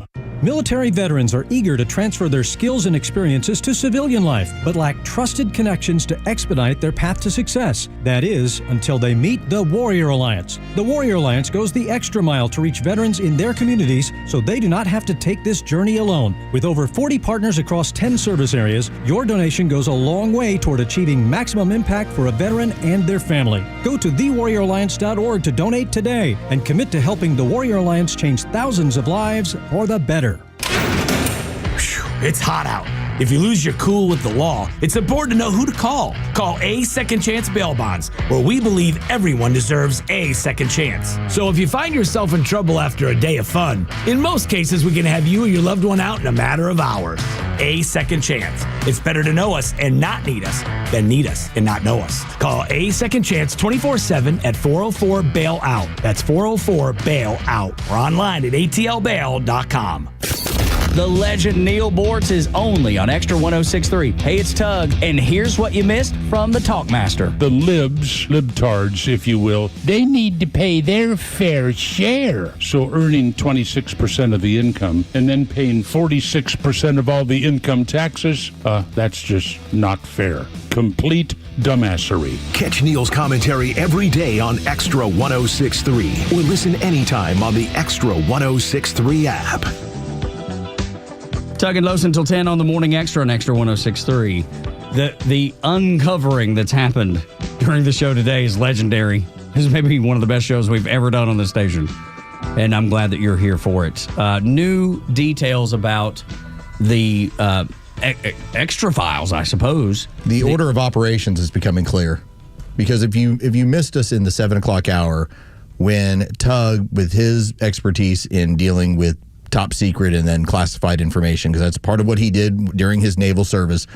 Military veterans are eager to transfer their skills and experiences to civilian life, but lack trusted connections to expedite their path to success. That is, until they meet the Warrior Alliance. The Warrior Alliance goes the extra mile to reach veterans in their communities so they do not have to take this journey alone. With over 40 partners across 10 service areas, your donation goes a long way toward achieving maximum impact for a veteran and their family. Go to thewarrioralliance.org to donate today and commit to helping the Warrior Alliance change thousands of lives for the better.
It's hot out. If you lose your cool with the law, it's important to know who to call. Call A Second Chance Bail Bonds, where we believe everyone deserves a second chance. So if you find yourself in trouble after a day of fun, in most cases we can have you or your loved one out in a matter of hours. A Second Chance. It's better to know us and not need us than need us and not know us. Call A Second Chance 24/7 at 404-BAIL-OUT. That's 404-BAIL-OUT. Or online at atlbail.com.
The legend Neil Bortz is only on Extra 106.3. Hey, it's Tug, and here's what you missed from the Talkmaster.
The libtards, if you will, they need to pay their fair share. So earning 26% of the income and then paying 46% of all the income taxes, that's just not fair. Complete dumbassery.
Catch Neil's commentary every day on Extra 106.3 or listen anytime on the Extra 106.3 app.
Tug and Los until 10 on the Morning Extra on Extra 106.3. The uncovering that's happened during the show today is legendary. This is maybe one of the best shows we've ever done on the station, and I'm glad that you're here for it. New details about the extra files, I suppose.
The order of operations is becoming clear, because if you missed us in the 7 o'clock hour, when Tug, with his expertise in dealing with top secret and then classified information, because that's part of what he did during his naval service,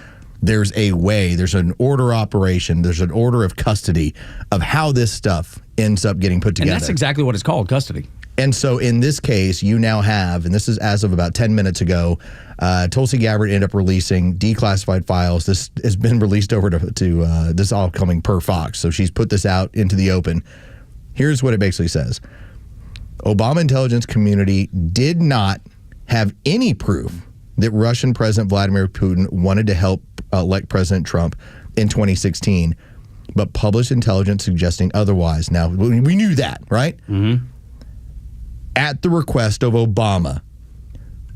there's a way, there's an order operation, there's an order of custody of how this stuff ends up getting put together.
And that's exactly what it's called, custody.
And so in this case, you now have, and this is as of about 10 minutes ago, Tulsi Gabbard ended up releasing declassified files. This has been released over to this is all coming per Fox. So she's put this out into the open. Here's what it basically says. Obama intelligence community did not have any proof that Russian President Vladimir Putin wanted to help elect President Trump in 2016, but published intelligence suggesting otherwise. Now, we knew that, right?
Mm-hmm.
At the request of Obama.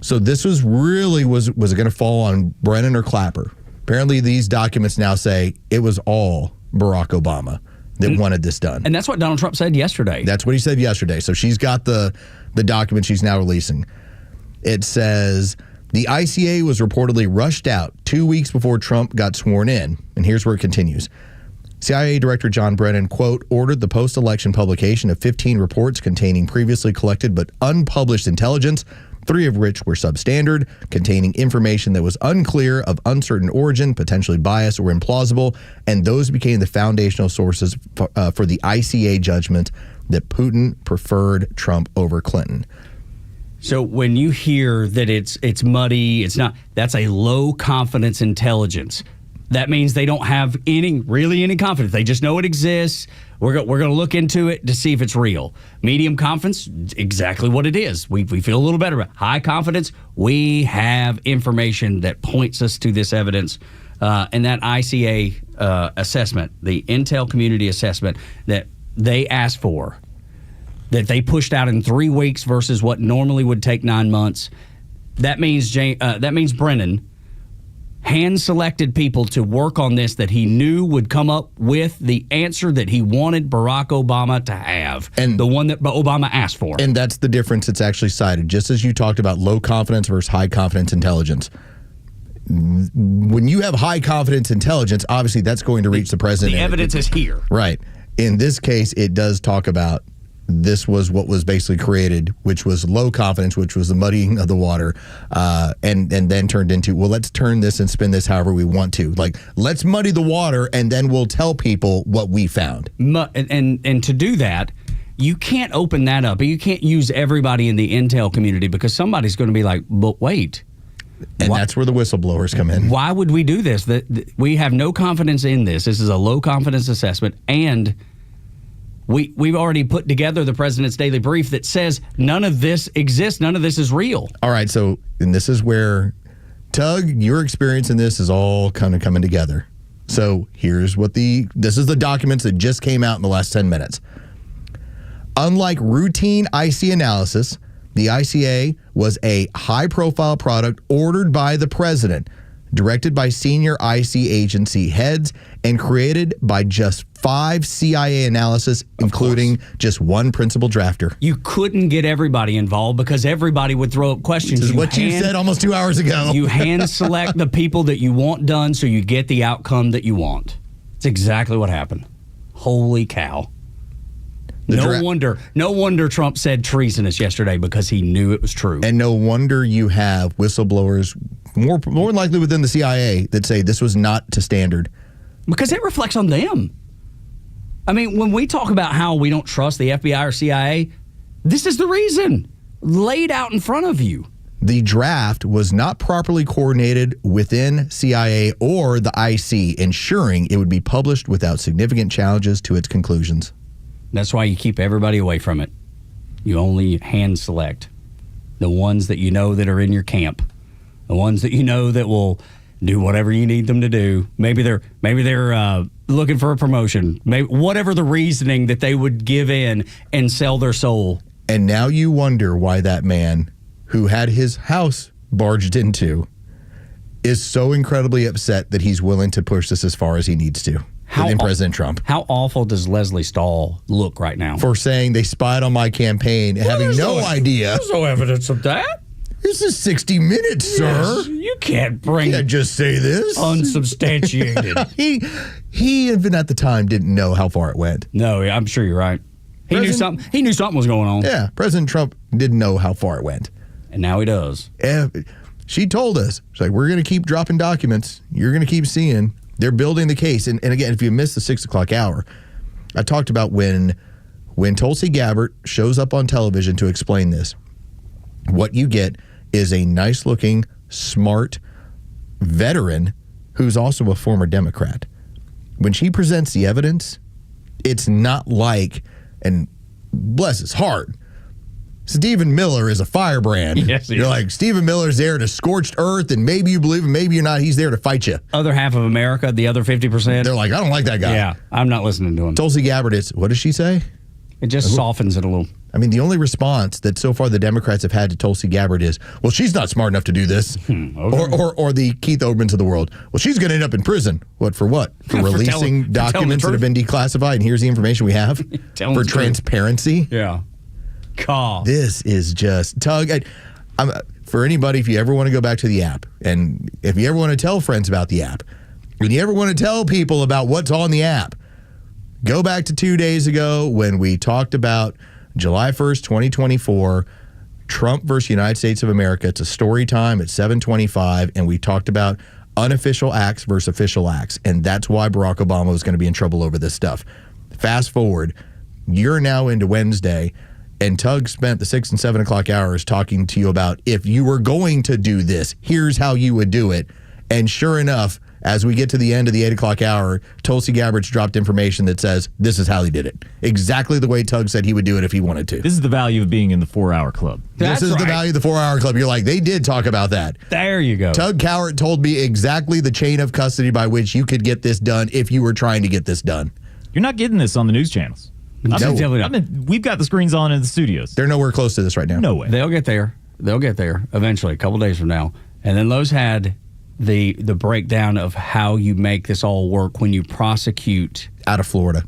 So this was really, was it going to fall on Brennan or Clapper? Apparently these documents now say it was all Barack Obama that wanted this done.
And that's what Donald Trump said yesterday.
That's what he said yesterday. So she's got the document she's now releasing. It says the ICA was reportedly rushed out 2 weeks before Trump got sworn in. And here's where it continues. CIA Director John Brennan, quote, ordered the post-election publication of 15 reports containing previously collected but unpublished intelligence, 3 of which were substandard, containing information that was unclear, of uncertain origin, potentially biased or implausible, and those became the foundational sources for the ICA judgment that Putin preferred Trump over Clinton.
So when you hear that it's muddy, it's not, that's a low confidence intelligence. That means they don't have any confidence. They just know it exists. We're going to look into it to see if it's real. Medium confidence, exactly what it is. We feel a little better about it. High confidence, we have information that points us to this evidence. And that ICA assessment, the Intel Community Assessment that they asked for, that they pushed out in 3 weeks versus what normally would take 9 months, that means Brennan hand-selected people to work on this that he knew would come up with the answer that he wanted Barack Obama to have, and the one that Obama asked for.
And that's the difference that's actually cited. Just as you talked about low confidence versus high confidence intelligence. When you have high confidence intelligence, obviously that's going to reach the president.
The evidence is here.
Right. In this case, it does talk about this was what was basically created, which was low confidence, which was the muddying of the water, and then turned into, well, let's turn this and spin this however we want to. Like, let's muddy the water, and then we'll tell people what we found.
And to do that, you can't open that up. You can't use everybody in the intel community, because somebody's going to be like, but wait.
And that's where the whistleblowers come in.
Why would we do this? We have no confidence in this. This is a low confidence assessment, and We've already put together the president's daily brief that says none of this exists. None of this is real.
All right. So, and this is where, Tug, your experience in this is all kind of coming together. So here's what this is the documents that just came out in the last 10 minutes. Unlike routine IC analysis, the ICA was a high-profile product ordered by the president, directed by senior IC agency heads, and created by just 5 CIA analysts, including just one principal drafter.
You couldn't get everybody involved because everybody would throw up questions.
This is what you said almost 2 hours ago.
You hand select the people that you want done so you get the outcome that you want. It's exactly what happened. Holy cow. No wonder Trump said treasonous yesterday, because he knew it was true.
And no wonder you have whistleblowers more than likely within the CIA that say this was not to standard.
Because it reflects on them. I mean, when we talk about how we don't trust the FBI or CIA, this is the reason. Laid out in front of you.
The draft was not properly coordinated within CIA or the IC, ensuring it would be published without significant challenges to its conclusions.
That's why you keep everybody away from it. You only hand select the ones that you know that are in your camp, the ones that you know that will do whatever you need them to do. Maybe they're looking for a promotion. Maybe whatever the reasoning that they would give in and sell their soul.
And now you wonder why that man who had his house barged into is so incredibly upset that he's willing to push this as far as he needs to. Within President Trump.
How awful does Leslie Stahl look right now?
For saying they spied on my campaign and having no idea.
There's no evidence of that.
This is 60 Minutes, sir.
You can't
just say this.
Unsubstantiated.
He even at the time didn't know how far it went.
No, I'm sure you're right. He knew something was going on.
Yeah, President Trump didn't know how far it went.
And now he does.
She told us, she's like, we're going to keep dropping documents. You're going to keep seeing. They're building the case. And again, if you missed the 6 o'clock hour, I talked about when Tulsi Gabbard shows up on television to explain this, what you get is a nice-looking, smart veteran who's also a former Democrat. When she presents the evidence, it's not like, and bless his heart, Stephen Miller is a firebrand.
Yes,
You're like, Stephen Miller's there to scorched earth, and maybe you believe him, maybe you're not. He's there to fight you.
Other half of America, the other 50%.
They're like, I don't like that guy.
Yeah, I'm not listening to him.
Tulsi Gabbard is, what does she say?
It just softens it a little.
I mean, the only response that so far the Democrats have had to Tulsi Gabbard is, well, she's not smart enough to do this.
Okay.
Or the Keith Olbermanns of the world. Well, she's going to end up in prison. What, for what? For releasing documents that have been declassified, and here's the information we have? For transparency?
Yeah. God.
This is just, Tug, for anybody, if you ever want to go back to the app, and if you ever want to tell friends about the app, and you ever want to tell people about what's on the app, go back to 2 days ago when we talked about July 1st, 2024, Trump versus United States of America. It's a story time at 7:25, and we talked about unofficial acts versus official acts, and that's why Barack Obama was going to be in trouble over this stuff. Fast forward, you're now into Wednesday, and Tug spent the 6 and 7 o'clock hours talking to you about if you were going to do this, here's how you would do it. And sure enough, as we get to the end of the 8 o'clock hour, Tulsi Gabbard's dropped information that says this is how he did it. Exactly the way Tug said he would do it if he wanted to.
This is the value of being in the 4-hour club.
This is the value of the 4-hour club. You're like, they did talk about that.
There you go.
Tug Cowart told me exactly the chain of custody by which you could get this done if you were trying to get this done.
You're not getting this on the news channels. We've got the screens on in the studios.
They're nowhere close to this right now.
No way.
They'll get there. They'll get there eventually, a couple days from now. And then Lowe's had the breakdown of how you make this all work when you prosecute
out of Florida.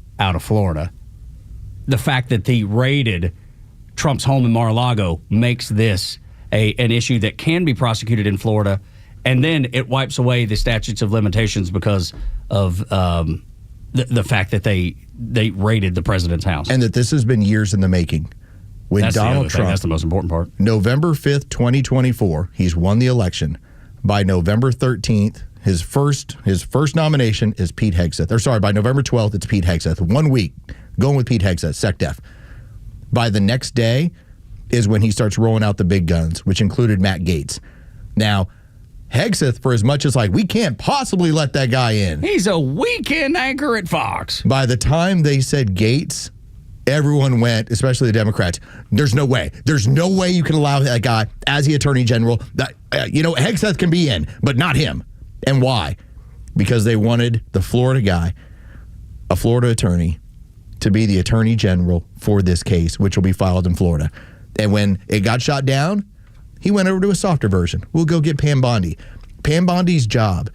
The fact that they raided Trump's home in Mar-a-Lago makes this an issue that can be prosecuted in Florida, and then it wipes away the statutes of limitations because of the fact that they raided the president's house.
And that this has been years in the making. When
that's
Donald Trump,
that's the most important part.
November 5th, 2024, he's won the election. By November 13th, his first nomination is Pete Hegseth. Or sorry, by November 12th, it's Pete Hegseth. 1 week, going with Pete Hegseth, SecDef. By the next day is when he starts rolling out the big guns, which included Matt Gaetz. Now, Hegseth, for as much as like, we can't possibly let that guy in.
He's a weekend anchor at Fox.
By the time they said Gaetz, everyone went, especially the Democrats, there's no way. There's no way you can allow that guy as the attorney general. That, Hegseth can be in, but not him. And why? Because they wanted the Florida guy, a Florida attorney, to be the attorney general for this case, which will be filed in Florida. And when it got shot down, he went over to a softer version. We'll go get Pam Bondi. Pam Bondi's job,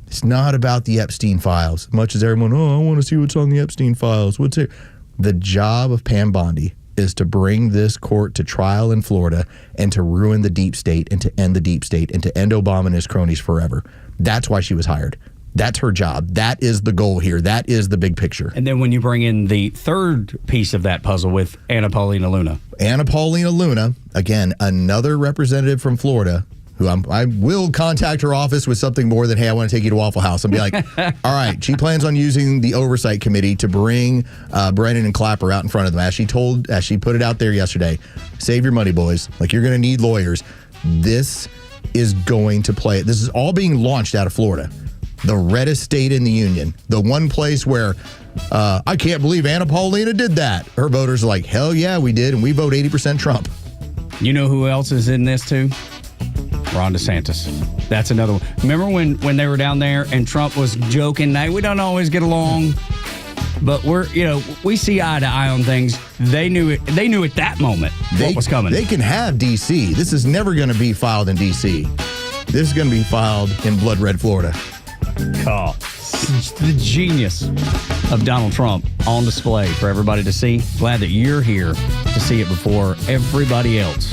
it's not about the Epstein files. As much as everyone, I want to see what's on the Epstein files. What's it? The job of Pam Bondi is to bring this court to trial in Florida and to ruin the deep state and to end the deep state and to end Obama and his cronies forever. That's why she was hired. That's her job. That is the goal here. That is the big picture.
And then when you bring in the third piece of that puzzle with Anna Paulina Luna.
Anna Paulina Luna, again, another representative from Florida, who I will contact her office with something more than, hey, I want to take you to Waffle House, and be like, all right, she plans on using the oversight committee to bring Brennan and Clapper out in front of them. As she put it out there yesterday, save your money, boys. Like, you're going to need lawyers. This is going to play. This is all being launched out of Florida, the reddest state in the union, the one place where I can't believe Anna Paulina did that. Her voters are like, hell yeah, we did, and we vote 80% Trump.
You know who else is in this too? Ron DeSantis. That's another one. Remember when they were down there and Trump was joking, hey, we don't always get along, but we see eye to eye on things. They knew it at that moment what was coming.
They can have D.C. This is never going to be filed in D.C. This is going to be filed in blood red Florida.
Oh, the genius of Donald Trump on display for everybody to see. Glad that you're here to see it before everybody else.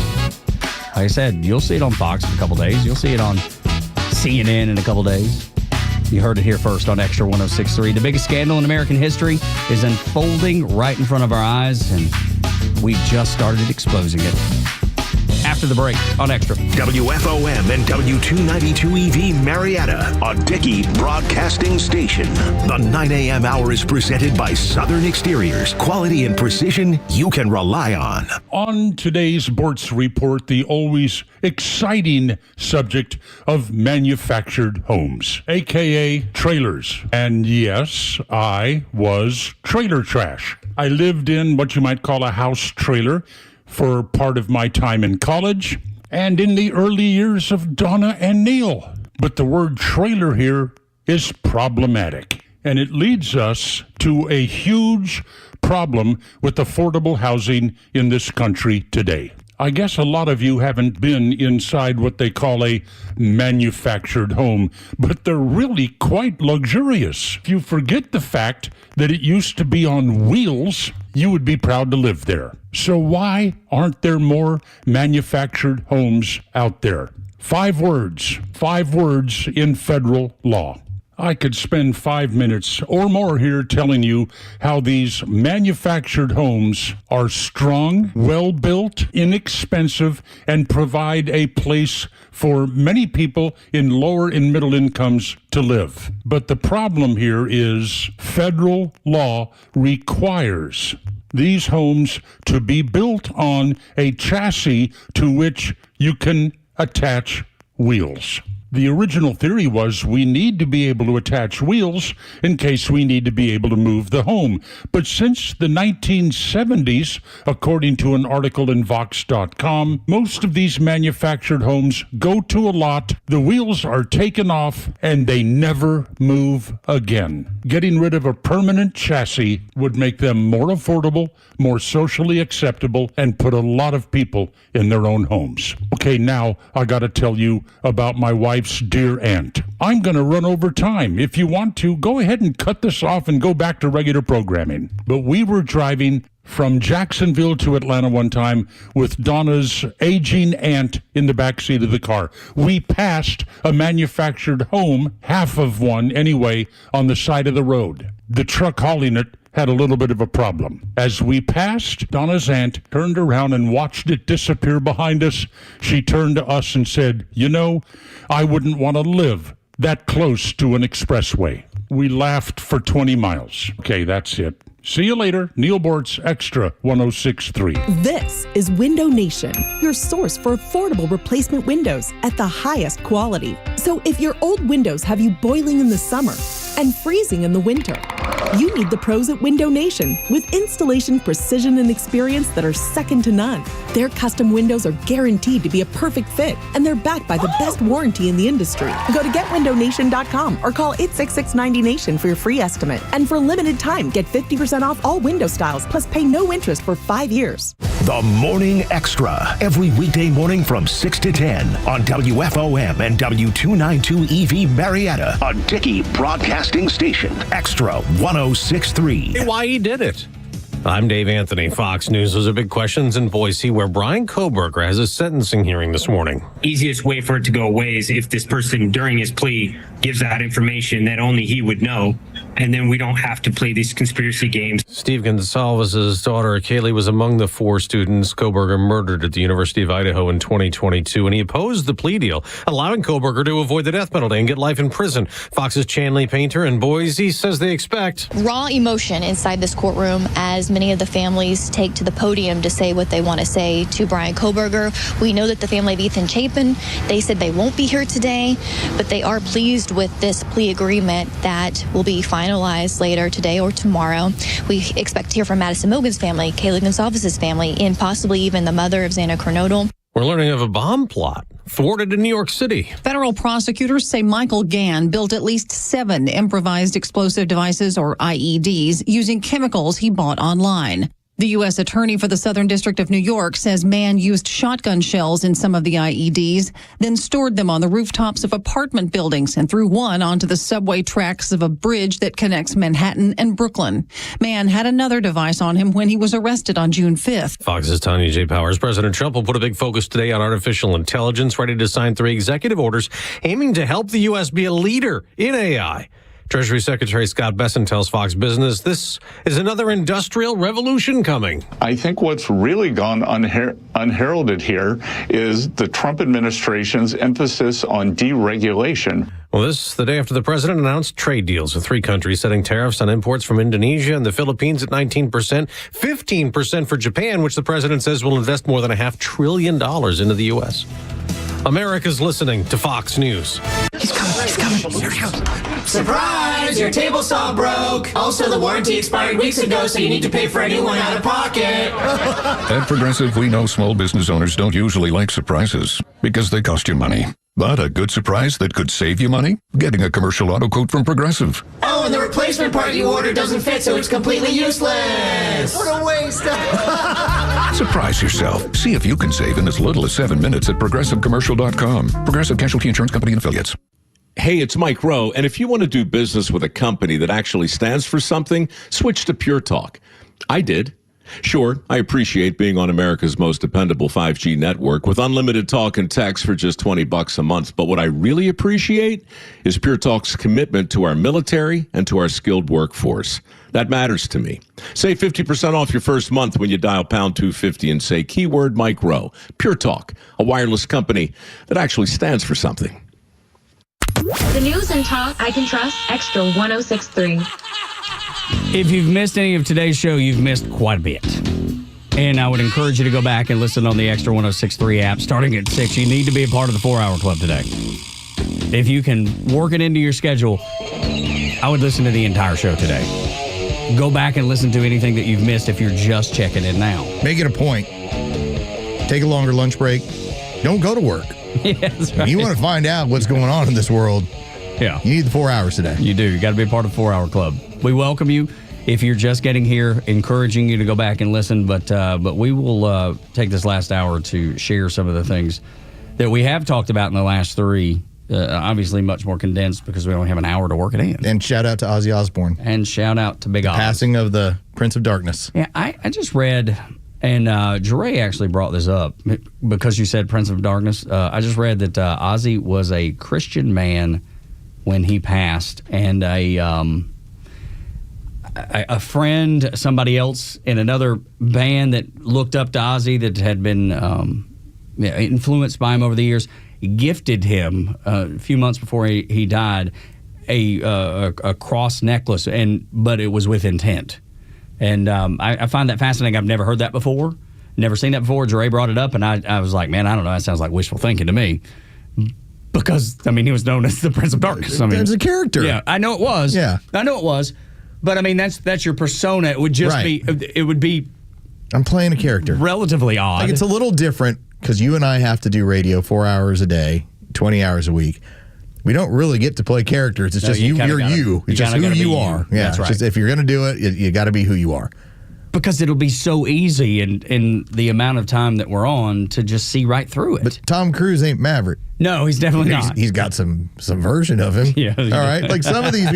Like I said, you'll see it on Fox in a couple days. You'll see it on CNN in a couple days. You heard it here first on Extra 106.3. The biggest scandal in American history is unfolding right in front of our eyes, and we've just started exposing it. After the break on Extra.
WFOM and W292 EV Marietta, a Dickey broadcasting station. The 9 a.m. hour is presented by Southern Exteriors. Quality and precision you can rely on.
On today's Bortz Report, the always exciting subject of manufactured homes, a.k.a. trailers. And yes, I was trailer trash. I lived in what you might call a house trailer for part of my time in college and in the early years of Donna and Neil. But the word trailer here is problematic, and it leads us to a huge problem with affordable housing in this country today. I guess a lot of you haven't been inside what they call a manufactured home, but they're really quite luxurious. If you forget the fact that it used to be on wheels, you would be proud to live there. So why aren't there more manufactured homes out there? 5 words in federal law. I could spend 5 minutes or more here telling you how these manufactured homes are strong, well-built, inexpensive, and provide a place for many people in lower and middle incomes to live. But the problem here is federal law requires these homes to be built on a chassis to which you can attach wheels. The original theory was we need to be able to attach wheels in case we need to be able to move the home. But since the 1970s, according to an article in Vox.com, most of these manufactured homes go to a lot, the wheels are taken off, and they never move again. Getting rid of a permanent chassis would make them more affordable, more socially acceptable, and put a lot of people in their own homes. Okay, now I got to tell you about my wife's dear aunt. I'm going to run over time. If you want to, go ahead and cut this off and go back to regular programming. But we were driving from Jacksonville to Atlanta one time with Donna's aging aunt in the backseat of the car. We passed a manufactured home, half of one anyway, on the side of the road. The truck hauling it had a little bit of a problem. As we passed, Donna's aunt turned around and watched it disappear behind us. She turned to us and said, "You know, I wouldn't want to live that close to an expressway." We laughed for 20 miles. Okay, that's it. See you later. Neil Bortz, Extra 106.3.
This is Window Nation, your source for affordable replacement windows at the highest quality. So if your old windows have you boiling in the summer and freezing in the winter, You need the pros at Window Nation with installation precision and experience that are second to none. Their custom windows are guaranteed to be a perfect fit, and they're backed by the best warranty in the industry. Go to getwindownation.com or call 866-90Nation for your free estimate. And for a limited time, get 50% off all window styles, plus pay no interest for 5 years.
The Morning Extra, every weekday morning from 6 to 10 on WFOM and W292 EV Marietta, a Dickey Broadcasting Station. Extra 106.3.
Why he did it. I'm Dave Anthony. Fox News. Those are big questions in Boise, where Brian Kohberger has a sentencing hearing this morning.
Easiest way for it to go away is if this person, during his plea, gives out information that only he would know, and then we don't have to play these conspiracy games.
Steve Gonsalves' daughter, Kaylee, was among the 4 students Kohberger murdered at the University of Idaho in 2022, and he opposed the plea deal, allowing Kohberger to avoid the death penalty and get life in prison. Fox's Chanley Painter in Boise says they expect
raw emotion inside this courtroom as many of the families take to the podium to say what they want to say to Brian Kohberger. We know that the family of Ethan Chapin, they said they won't be here today, but they are pleased with this plea agreement that will be finalized later today or tomorrow. We expect to hear from Madison Mogan's family, Kaylee Gonsalves' family, and possibly even the mother of Xana Kernodle.
We're learning of a bomb plot thwarted in New York City.
Federal prosecutors say Michael Gann built at least 7 improvised explosive devices, or IEDs, using chemicals he bought online. The U.S. Attorney for the Southern District of New York says Mann used shotgun shells in some of the IEDs, then stored them on the rooftops of apartment buildings and threw one onto the subway tracks of a bridge that connects Manhattan and Brooklyn. Mann had another device on him when he was arrested on June 5th.
Fox's Tanya J. Powers. President Trump will put a big focus today on artificial intelligence, ready to sign 3 executive orders aiming to help the U.S. be a leader in AI. Treasury Secretary Scott Bessent tells Fox Business this is another industrial revolution coming.
I think what's really gone unheralded here is the Trump administration's emphasis on deregulation.
Well, this is the day after the president announced trade deals with 3 countries, setting tariffs on imports from Indonesia and the Philippines at 19%, 15% for Japan, which the president says will invest more than $500 billion into the U.S. America's listening to Fox News.
He's coming. Here he comes. Surprise! Your table saw broke. Also, the warranty expired weeks ago, so you need to pay for a new one out of pocket.
At Progressive, we know small business owners don't usually like surprises because they cost you money. But a good surprise that could save you money? Getting a commercial auto quote from Progressive.
Oh, and the replacement part you ordered doesn't fit, so it's completely useless. What a waste.
Surprise yourself. See if you can save in as little as 7 minutes at ProgressiveCommercial.com. Progressive Casualty Insurance Company and Affiliates.
Hey, it's Mike Rowe, and if you want to do business with a company that actually stands for something, switch to Pure Talk. I did. Sure, I appreciate being on America's most dependable 5G network with unlimited talk and text for just $20 a month. But what I really appreciate is Pure Talk's commitment to our military and to our skilled workforce. That matters to me. Save 50% off your first month when you dial pound 250 and say keyword Mike Rowe. Pure Talk, a wireless company that actually stands for something.
The news and talk I can trust. Extra 106.3.
If you've missed any of today's show, you've missed quite a bit. And I would encourage you to go back and listen on the Extra 106.3 app starting at 6. You need to be a part of the 4-Hour Club today. If you can work it into your schedule, I would listen to the entire show today. Go back and listen to anything that you've missed if you're just checking in now.
Make it a point. Take a longer lunch break. Don't go to work.
Yeah, that's right.
You want to find out what's going on in this world.
Yeah.
You need the 4 hours today.
You do. You got to be a part of the 4-Hour Club. We welcome you. If you're just getting here, encouraging you to go back and listen, but we will take this last hour to share some of the things that we have talked about in the last 3. Obviously, much more condensed because we only have an hour to work it in.
And shout out to Ozzy Osbourne.
And shout out to Big Oz.
Passing of the Prince of Darkness.
Yeah, I just read, and Jeray actually brought this up because you said Prince of Darkness. I just read that Ozzy was a Christian man when he passed, and a friend, somebody else in another band that looked up to Ozzy that had been influenced by him over the years, gifted him a few months before he died a cross necklace, but it was with intent. And I find that fascinating. I've never heard that before, never seen that before. Jeray brought it up, and I was like, man, I don't know. That sounds like wishful thinking to me. Because, I mean, he was known as the Prince of Darkness. I mean,
as a character.
Yeah, I know it was.
Yeah.
I know it was. But I mean, that's your persona. It would just be.
I'm playing a character.
Relatively odd.
Like, it's a little different because you and I have to do radio 4 hours a day, 20 hours a week. We don't really get to play characters. It's just you're you. It's just who you are. Yeah,
that's right.
Just, if you're going to do it, you got to be who you are.
Because it'll be so easy in the amount of time that we're on to just see right through it.
But Tom Cruise ain't Maverick.
No, he's definitely not.
He's got some version of him.
Yeah.
All right. Like some of these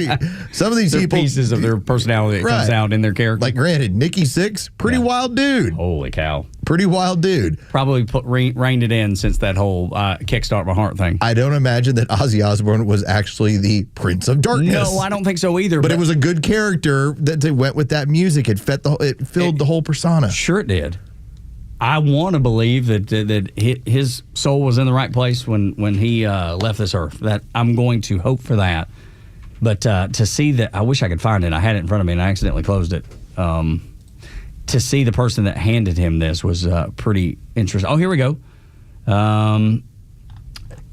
people,
pieces of their personality that comes out in their character.
Like, granted, Nikki Sixx, pretty wild dude.
Holy cow.
Pretty wild dude.
Probably reined it in since that whole Kickstart My Heart thing.
I don't imagine that Ozzy Osbourne was actually the Prince of Darkness.
No, I don't think so either.
But it was a good character that they went with that music. It filled the whole persona.
Sure it did. I want to believe that his soul was in the right place when he left this earth. That I'm going to hope for that. But to see that, I wish I could find it. I had it in front of me and I accidentally closed it. To see the person that handed him this was pretty interesting. Oh, here we go.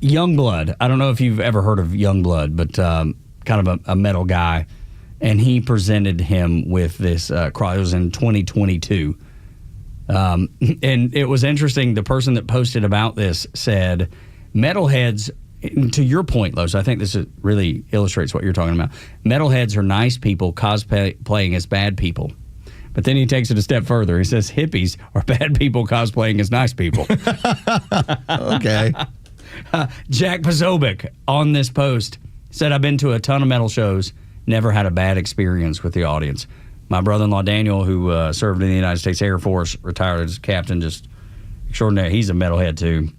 Youngblood. I don't know if you've ever heard of Youngblood, but kind of a metal guy. And he presented him with this cross. It was in 2022. And it was interesting. The person that posted about this said, metalheads, to your point, Los, I think this really illustrates what you're talking about. Metalheads are nice people cosplaying as bad people. But then he takes it a step further. He says hippies are bad people cosplaying as nice people.
Okay.
Jack Posobiec on this post said, I've been to a ton of metal shows, never had a bad experience with the audience. My brother-in-law, Daniel, who served in the United States Air Force, retired as captain, just extraordinary. He's a metalhead, too.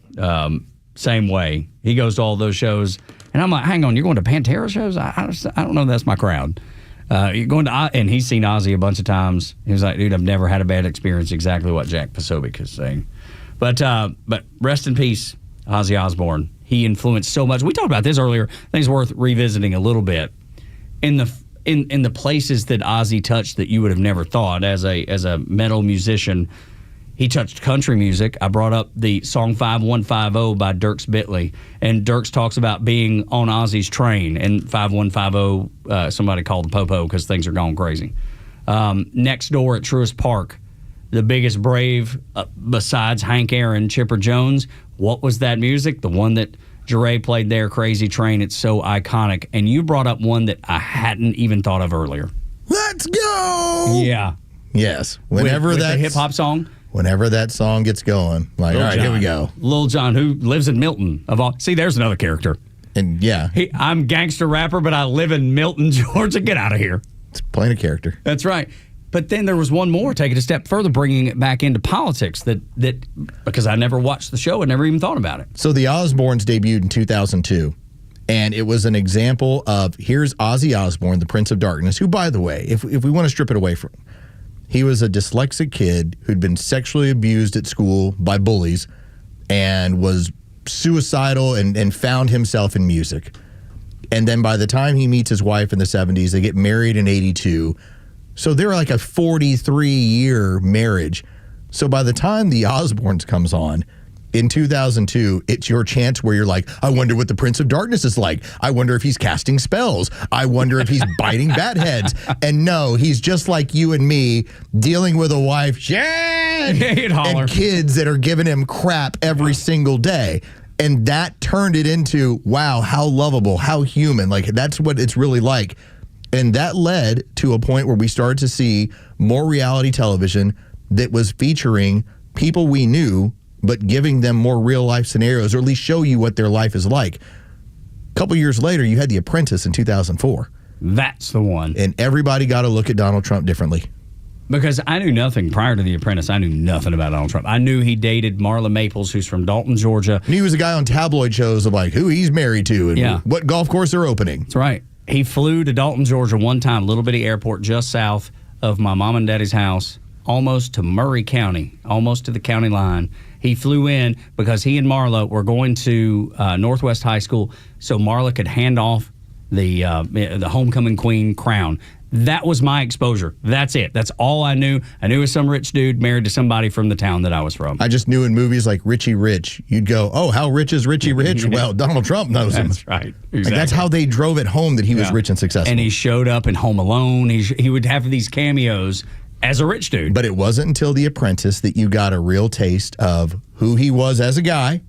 Same way. He goes to all those shows. And I'm like, hang on, you're going to Pantera shows? I don't know if that's my crowd. You're going to, and he's seen Ozzy a bunch of times. He was like, dude, I've never had a bad experience. Exactly what Jack Posobiec is saying. But rest in peace, Ozzy Osbourne. He influenced so much. We talked about this earlier. I think it's worth revisiting a little bit. In the places that Ozzy touched that you would have never thought as a metal musician, he touched country music. I brought up the song 5150 by Dierks Bentley, and Dierks talks about being on Ozzy's train, and 5150, somebody called the popo because things are going crazy. Next door at Truist Park, the biggest brave besides Hank Aaron, Chipper Jones. What was that music? The one that Jure played there, Crazy Train. It's so iconic. And you brought up one that I hadn't even thought of earlier.
Let's go!
Yeah.
Yes. Whenever
with the hip-hop song?
Whenever that song gets going. Like, Lil all right, John. Here we go.
Lil Jon, who lives in Milton. See, there's another character.
And yeah.
I'm gangster rapper, but I live in Milton, Georgia. Get out of here.
It's playing a character.
That's right. But then there was one more, take it a step further, bringing it back into politics that because I never watched the show and never even thought about it.
So the Osbournes debuted in 2002, and it was an example of, here's Ozzy Osbourne, the Prince of Darkness, who, by the way, if we want to strip it away from him, he was a dyslexic kid who'd been sexually abused at school by bullies and was suicidal and found himself in music. And then by the time he meets his wife in the 70s, they get married in 82. So they're like a 43-year marriage. So by the time the Osbournes comes on in 2002, it's your chance where you're like, I wonder what the Prince of Darkness is like. I wonder if he's casting spells. I wonder if he's biting bat heads. And no, he's just like you and me, dealing with a wife and kids that are giving him crap every single day. And that turned it into, wow, how lovable, how human. Like, that's what it's really like. And that led to a point where we started to see more reality television that was featuring people we knew, but giving them more real life scenarios, or at least show you what their life is like. A couple years later, you had The Apprentice in 2004.
That's the one.
And everybody got to look at Donald Trump differently.
Because I knew nothing prior to The Apprentice. I knew nothing about Donald Trump. I knew he dated Marla Maples, who's from Dalton, Georgia.
And he was a guy on tabloid shows of like who he's married to and what golf course they're opening.
That's right. He flew to Dalton, Georgia one time, little bitty airport just south of my mom and daddy's house, almost to Murray County, almost to the county line. He flew in because he and Marla were going to Northwest High School so Marla could hand off the homecoming queen crown. That was my exposure. That's it. That's all I knew. I knew it was some rich dude married to somebody from the town that I was from.
I just knew in movies like Richie Rich, you'd go, oh, how rich is Richie Rich? Well, Donald Trump knows him.
That's right. Exactly.
Like, that's how they drove it home that he was rich and successful.
And he showed up in Home Alone. He would have these cameos as a rich dude.
But it wasn't until The Apprentice that you got a real taste of who he was as a guy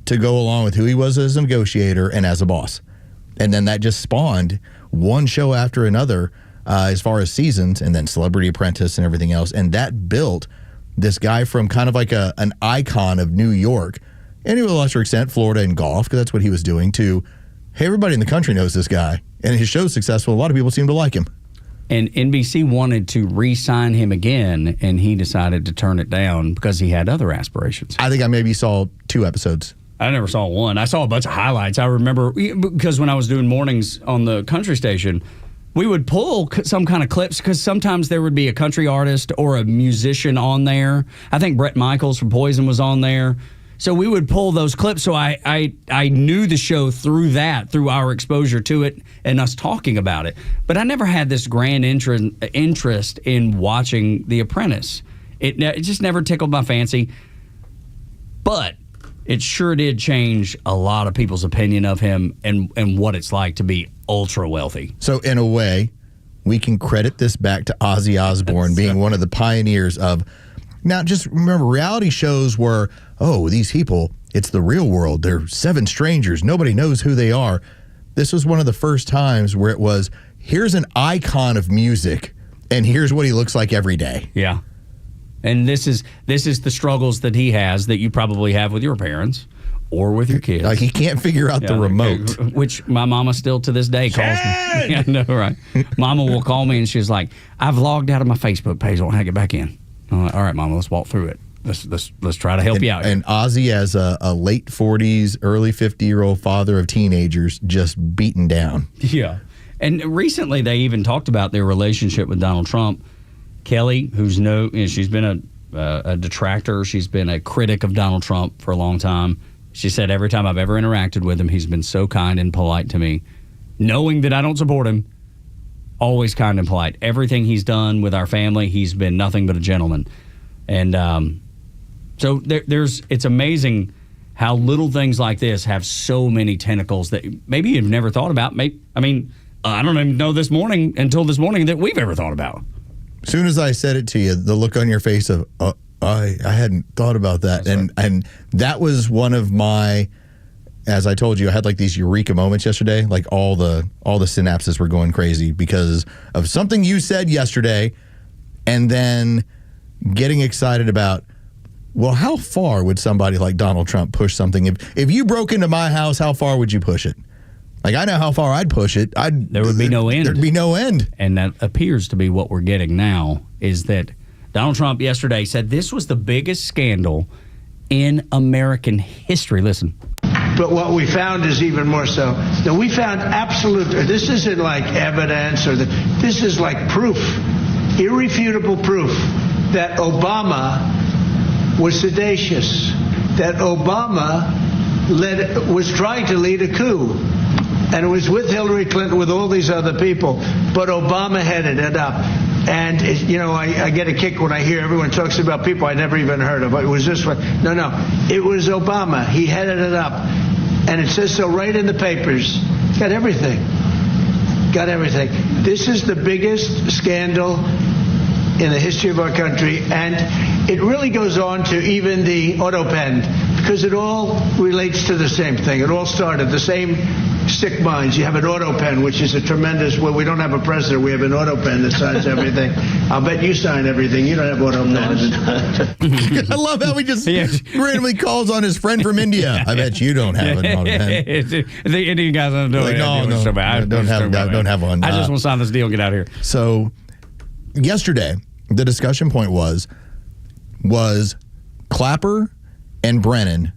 to go along with who he was as a negotiator and as a boss. And then that just spawned one show after another as far as seasons, and then Celebrity Apprentice and everything else. And that built this guy from kind of like an icon of New York, and to a lesser extent, Florida and golf, because that's what he was doing, to, hey, everybody in the country knows this guy. And his show's successful. A lot of people seem to like him.
And NBC wanted to re-sign him again, and he decided to turn it down because he had other aspirations.
I think I maybe saw 2 episodes.
I never saw one. I saw a bunch of highlights. I remember, because when I was doing mornings on the country station, we would pull some kind of clips because sometimes there would be a country artist or a musician on there. I think Bret Michaels from Poison was on there. So we would pull those clips. So I knew the show through our exposure to it and us talking about it. But I never had this grand interest in watching The Apprentice. It just never tickled my fancy. But it sure did change a lot of people's opinion of him and what it's like to be ultra wealthy.
So in a way, we can credit this back to Ozzy Osbourne being one of the pioneers of. Now, just remember, reality shows were, oh, these people, it's the real world. They're 7 strangers. Nobody knows who they are. This was one of the first times where it was, here's an icon of music, and here's what he looks like every day.
Yeah. And this is the struggles that he has that you probably have with your parents or with your kids.
Like, he can't figure out the remote.
Which my mama still to this day calls me. Yeah, no, right. Mama will call me and she's like, I've logged out of my Facebook page. I want to get back in. I'm like, all right, Mama, let's walk through it. Let's try to help you out.
And Ozzy, as a late 40s, early 50-year-old father of teenagers, just beaten down.
Yeah. And recently they even talked about their relationship with Donald Trump. Kelly, she's been a detractor. She's been a critic of Donald Trump for a long time. She said every time I've ever interacted with him, he's been so kind and polite to me. Knowing that I don't support him, always kind and polite. Everything he's done with our family, he's been nothing but a gentleman. And so it's amazing how little things like this have so many tentacles that maybe you've never thought about. I don't even know until this morning that we've ever thought about.
As soon as I said it to you, the look on your face of, I hadn't thought about that. And that was one of my, as I told you, I had like these eureka moments yesterday. Like all the synapses were going crazy because of something you said yesterday, and then getting excited about, well, how far would somebody like Donald Trump push something? If you broke into my house, how far would you push it? Like, I know how far I'd push it.
There would be no end.
There'd be no end.
And that appears to be what we're getting now, is that Donald Trump yesterday said this was the biggest scandal in American history. Listen.
But what we found is even more so. Now, we found this isn't like evidence this is like proof, irrefutable proof that Obama was seditious, that Obama was trying to lead a coup. And it was with Hillary Clinton, with all these other people, but Obama headed it up. And, I get a kick when I hear everyone talks about people I never even heard of. It was this one. No, it was Obama. He headed it up. And it says so right in the papers. Got everything. This is the biggest scandal in the history of our country. And it really goes on to even the auto pen, because it all relates to the same thing. It all started the same sick minds. You have an auto pen, which is a tremendous, we don't have a president. We have an auto pen that signs everything. I'll bet you sign everything. You don't have auto pens.
I love how he just randomly calls on his friend from India. I bet you don't have an auto pen.
The Indian guys don't do it.
Don't have one.
I just want to sign this deal and get out of here.
So yesterday, the discussion point was Clapper and Brennan,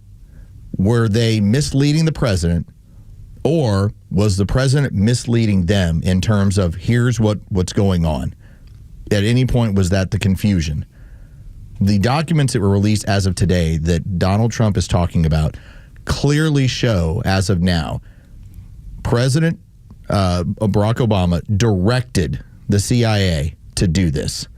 were they misleading the president, or was the president misleading them in terms of here's what's going on? At any point, was that the confusion? The documents that were released as of today that Donald Trump is talking about clearly show, as of now, President Barack Obama directed the CIA to do this.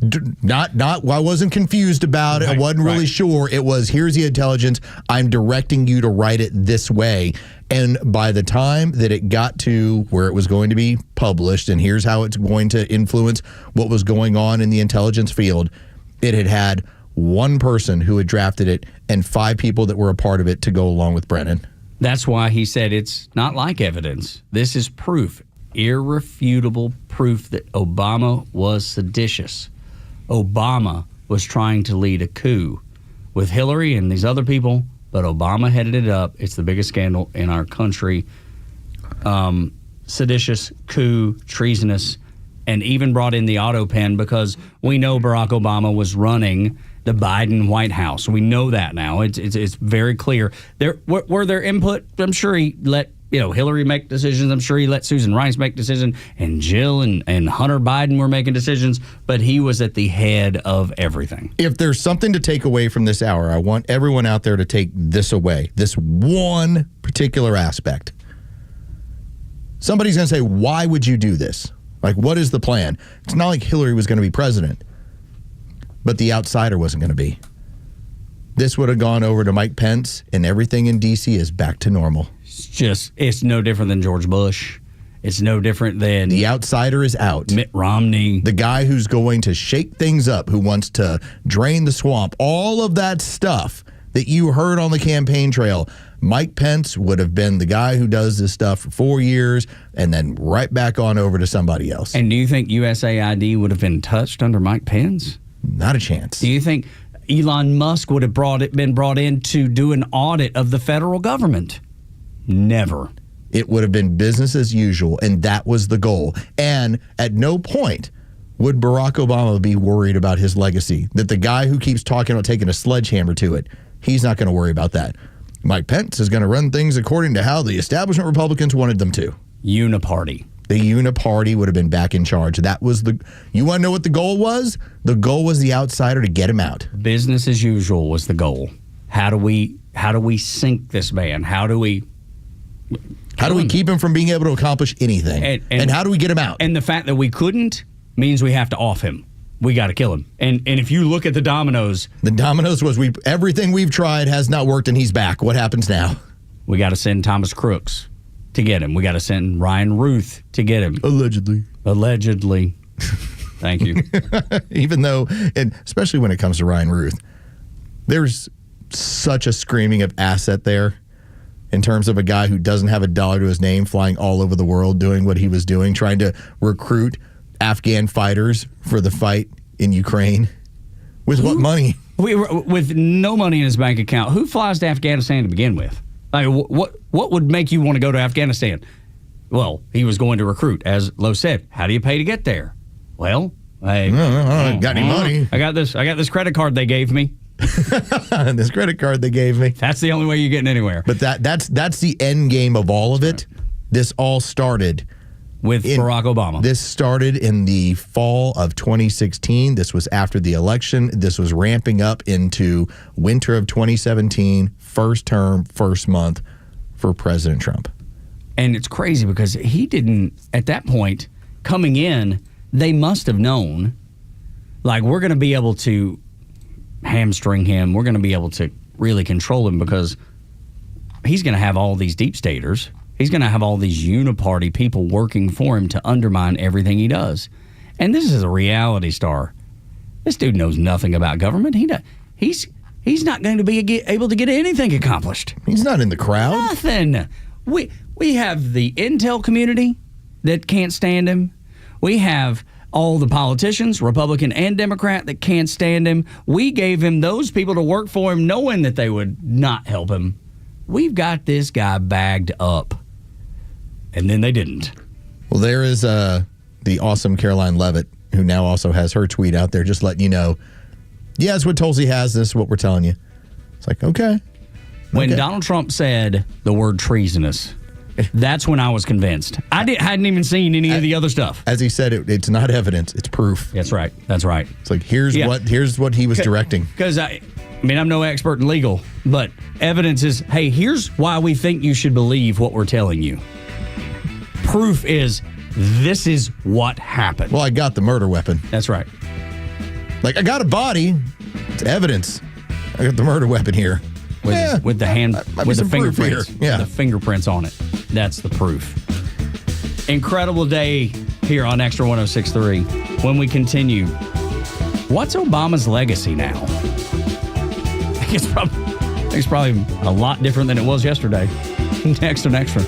I wasn't confused about it. I wasn't really sure. It was, here's the intelligence. I'm directing you to write it this way. And by the time that it got to where it was going to be published, and here's how it's going to influence what was going on in the intelligence field, it had one person who had drafted it and 5 people that were a part of it to go along with Brennan.
That's why he said it's not like evidence. This is proof, irrefutable proof that Obama was seditious. Obama was trying to lead a coup with Hillary and these other people, but Obama headed it up. It's the biggest scandal in our country. Seditious, coup, treasonous, and even brought in the auto pen because we know Barack Obama was running the Biden White House. We know that now. It's very clear. Were there input? I'm sure he let Hillary make decisions. I'm sure he let Susan Rice make decisions, and Jill and Hunter Biden were making decisions, but he was at the head of everything.
If there's something to take away from this hour, I want everyone out there to take this away, this one particular aspect. Somebody's going to say, why would you do this? Like, what is the plan? It's not like Hillary was going to be president, but the outsider wasn't going to be. This would have gone over to Mike Pence, and everything in D.C. is back to normal.
It's no different than George Bush. It's no different than...
The outsider is out.
Mitt Romney.
The guy who's going to shake things up, who wants to drain the swamp, all of that stuff that you heard on the campaign trail. Mike Pence would have been the guy who does this stuff for 4 years and then right back on over to somebody else.
And do you think USAID would have been touched under Mike Pence?
Not a chance.
Do you think Elon Musk would have been brought in to do an audit of the federal government? Never.
It would have been business as usual, and that was the goal. And at no point would Barack Obama be worried about his legacy, that the guy who keeps talking about taking a sledgehammer to it, he's not going to worry about that. Mike Pence is going to run things according to how the establishment Republicans wanted them to.
Uniparty.
The Uniparty would have been back in charge. That was you want to know what the goal was? The goal was the outsider to get him out.
Business as usual was the goal. How do we sink this man? How do we
keep him from being able to accomplish anything? And how do we get him out?
And the fact that we couldn't means we have to off him. We got to kill him. And if you look at the dominoes...
The dominoes was everything we've tried has not worked, and he's back. What happens now?
We got to send Thomas Crooks to get him. We got to send Ryan Ruth to get him.
Allegedly.
Thank you.
Even though, and especially when it comes to Ryan Ruth, there's such a screaming of asset there in terms of a guy who doesn't have a dollar to his name, flying all over the world, doing what he was doing, trying to recruit Afghan fighters for the fight in Ukraine. With what money?
With no money in his bank account. Who flies to Afghanistan to begin with? Like, what would make you want to go to Afghanistan? Well, he was going to recruit. As Lo said, how do you pay to get there? Well, I
got any money.
I got this credit card they gave me.
This credit card they gave me.
That's the only way you're getting anywhere.
But that's the end game of all of it. Right. This all started
with Barack Obama.
This started in the fall of 2016. This was after the election. This was ramping up into winter of 2017, first term, first month for President Trump.
And it's crazy because he didn't, at that point, coming in, they must have known, like, we're going to be able to hamstring him. We're going to be able to really control him because he's going to have all these deep staters. He's going to have all these uniparty people working for him to undermine everything he does. And this is a reality star. This dude knows nothing about government. He's not going to be able to get anything accomplished.
He's not in the crowd.
Nothing. We have the intel community that can't stand him. We have all the politicians, Republican and Democrat, that can't stand him. We gave him those people to work for him knowing that they would not help him. We've got this guy bagged up. And then they didn't.
Well, there is the awesome Caroline Levitt, who now also has her tweet out there just letting you know, yeah, it's what Tulsi has. This is what we're telling you. It's like, okay.
When Donald Trump said the word treasonous, that's when I was convinced. I hadn't even seen any of the other stuff.
As he said, it's not evidence, it's proof.
That's right.
It's like, here's what he was directing.
Because I'm no expert in legal, but evidence is, hey, here's why we think you should believe what we're telling you. proof is this is what happened.
Well, I got the murder weapon.
That's right.
Like, I got a body. It's evidence. I got the murder weapon here.
With the hand, with the fingerprints.
Yeah.
The fingerprints on it. That's the proof. Incredible day here on Extra 106.3. When we continue, what's Obama's legacy now? I think it's probably a lot different than it was yesterday. Next on Extra.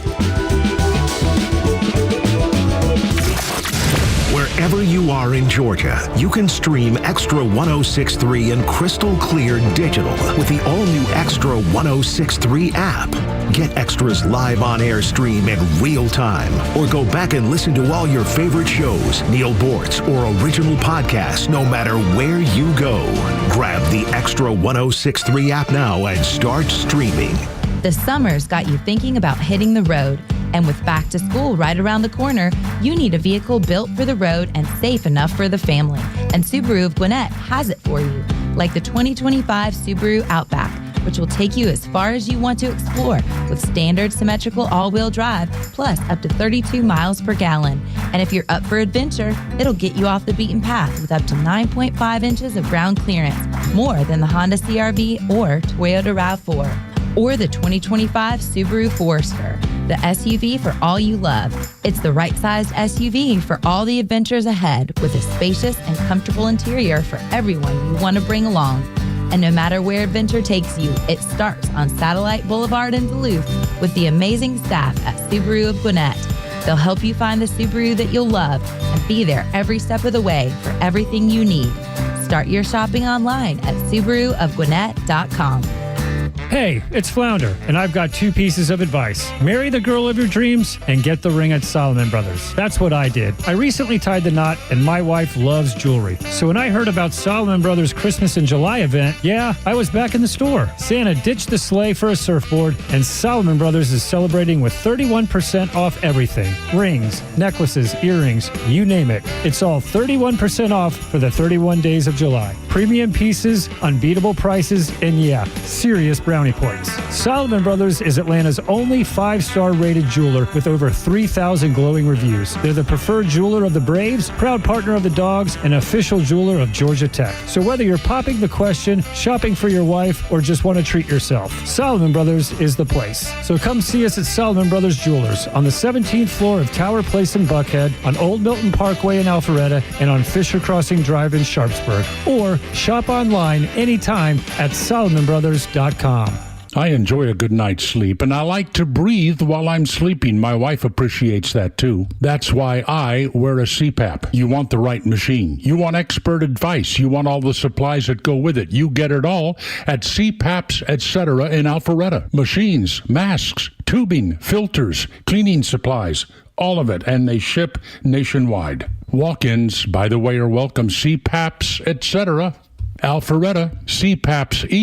Wherever you are in Georgia, you can stream Extra 106.3 in crystal clear digital with the all-new Extra 106.3 app. Get Extra's live on-air stream in real time, or go back and listen to all your favorite shows, Neil Bortz, or original podcasts, no matter where you go. Grab the Extra 106.3 app now and start streaming.
The summer's got you thinking about hitting the road. And with back to school right around the corner, you need a vehicle built for the road and safe enough for the family. And Subaru of Gwinnett has it for you. Like the 2025 Subaru Outback, which will take you as far as you want to explore with standard symmetrical all-wheel drive, plus up to 32 miles per gallon. And if you're up for adventure, it'll get you off the beaten path with up to 9.5 inches of ground clearance, more than the Honda CR-V or Toyota RAV4. Or the 2025 Subaru Forester, the SUV for all you love. It's the right-sized SUV for all the adventures ahead, with a spacious and comfortable interior for everyone you want to bring along. And no matter where adventure takes you, it starts on Satellite Boulevard in Duluth with the amazing staff at Subaru of Gwinnett. They'll help you find the Subaru that you'll love and be there every step of the way for everything you need. Start your shopping online at SubaruofGwinnett.com.
Hey, it's Flounder, and I've got 2 pieces of advice. Marry the girl of your dreams and get the ring at Solomon Brothers. That's what I did. I recently tied the knot, and my wife loves jewelry. So when I heard about Solomon Brothers' Christmas in July event, I was back in the store. Santa ditched the sleigh for a surfboard, and Solomon Brothers is celebrating with 31% off everything. Rings, necklaces, earrings, you name it. It's all 31% off for the 31 days of July. Premium pieces, unbeatable prices, and serious brownie points. Solomon Brothers is Atlanta's only 5-star rated jeweler with over 3,000 glowing reviews. They're the preferred jeweler of the Braves, proud partner of the Dogs, and official jeweler of Georgia Tech. So whether you're popping the question, shopping for your wife, or just want to treat yourself, Solomon Brothers is the place. So come see us at Solomon Brothers Jewelers on the 17th floor of Tower Place in Buckhead, on Old Milton Parkway in Alpharetta, and on Fisher Crossing Drive in Sharpsburg. Or shop online anytime at SolomonBrothers.com.
I enjoy a good night's sleep, and I like to breathe while I'm sleeping. My wife appreciates that, too. That's why I wear a CPAP. You want the right machine. You want expert advice. You want all the supplies that go with it. You get it all at CPAPs, etc. in Alpharetta. Machines, masks, tubing, filters, cleaning supplies, all of it, and they ship nationwide. Walk-ins, by the way, are welcome. CPAPs, etc. Alpharetta, CPAPSETC.com.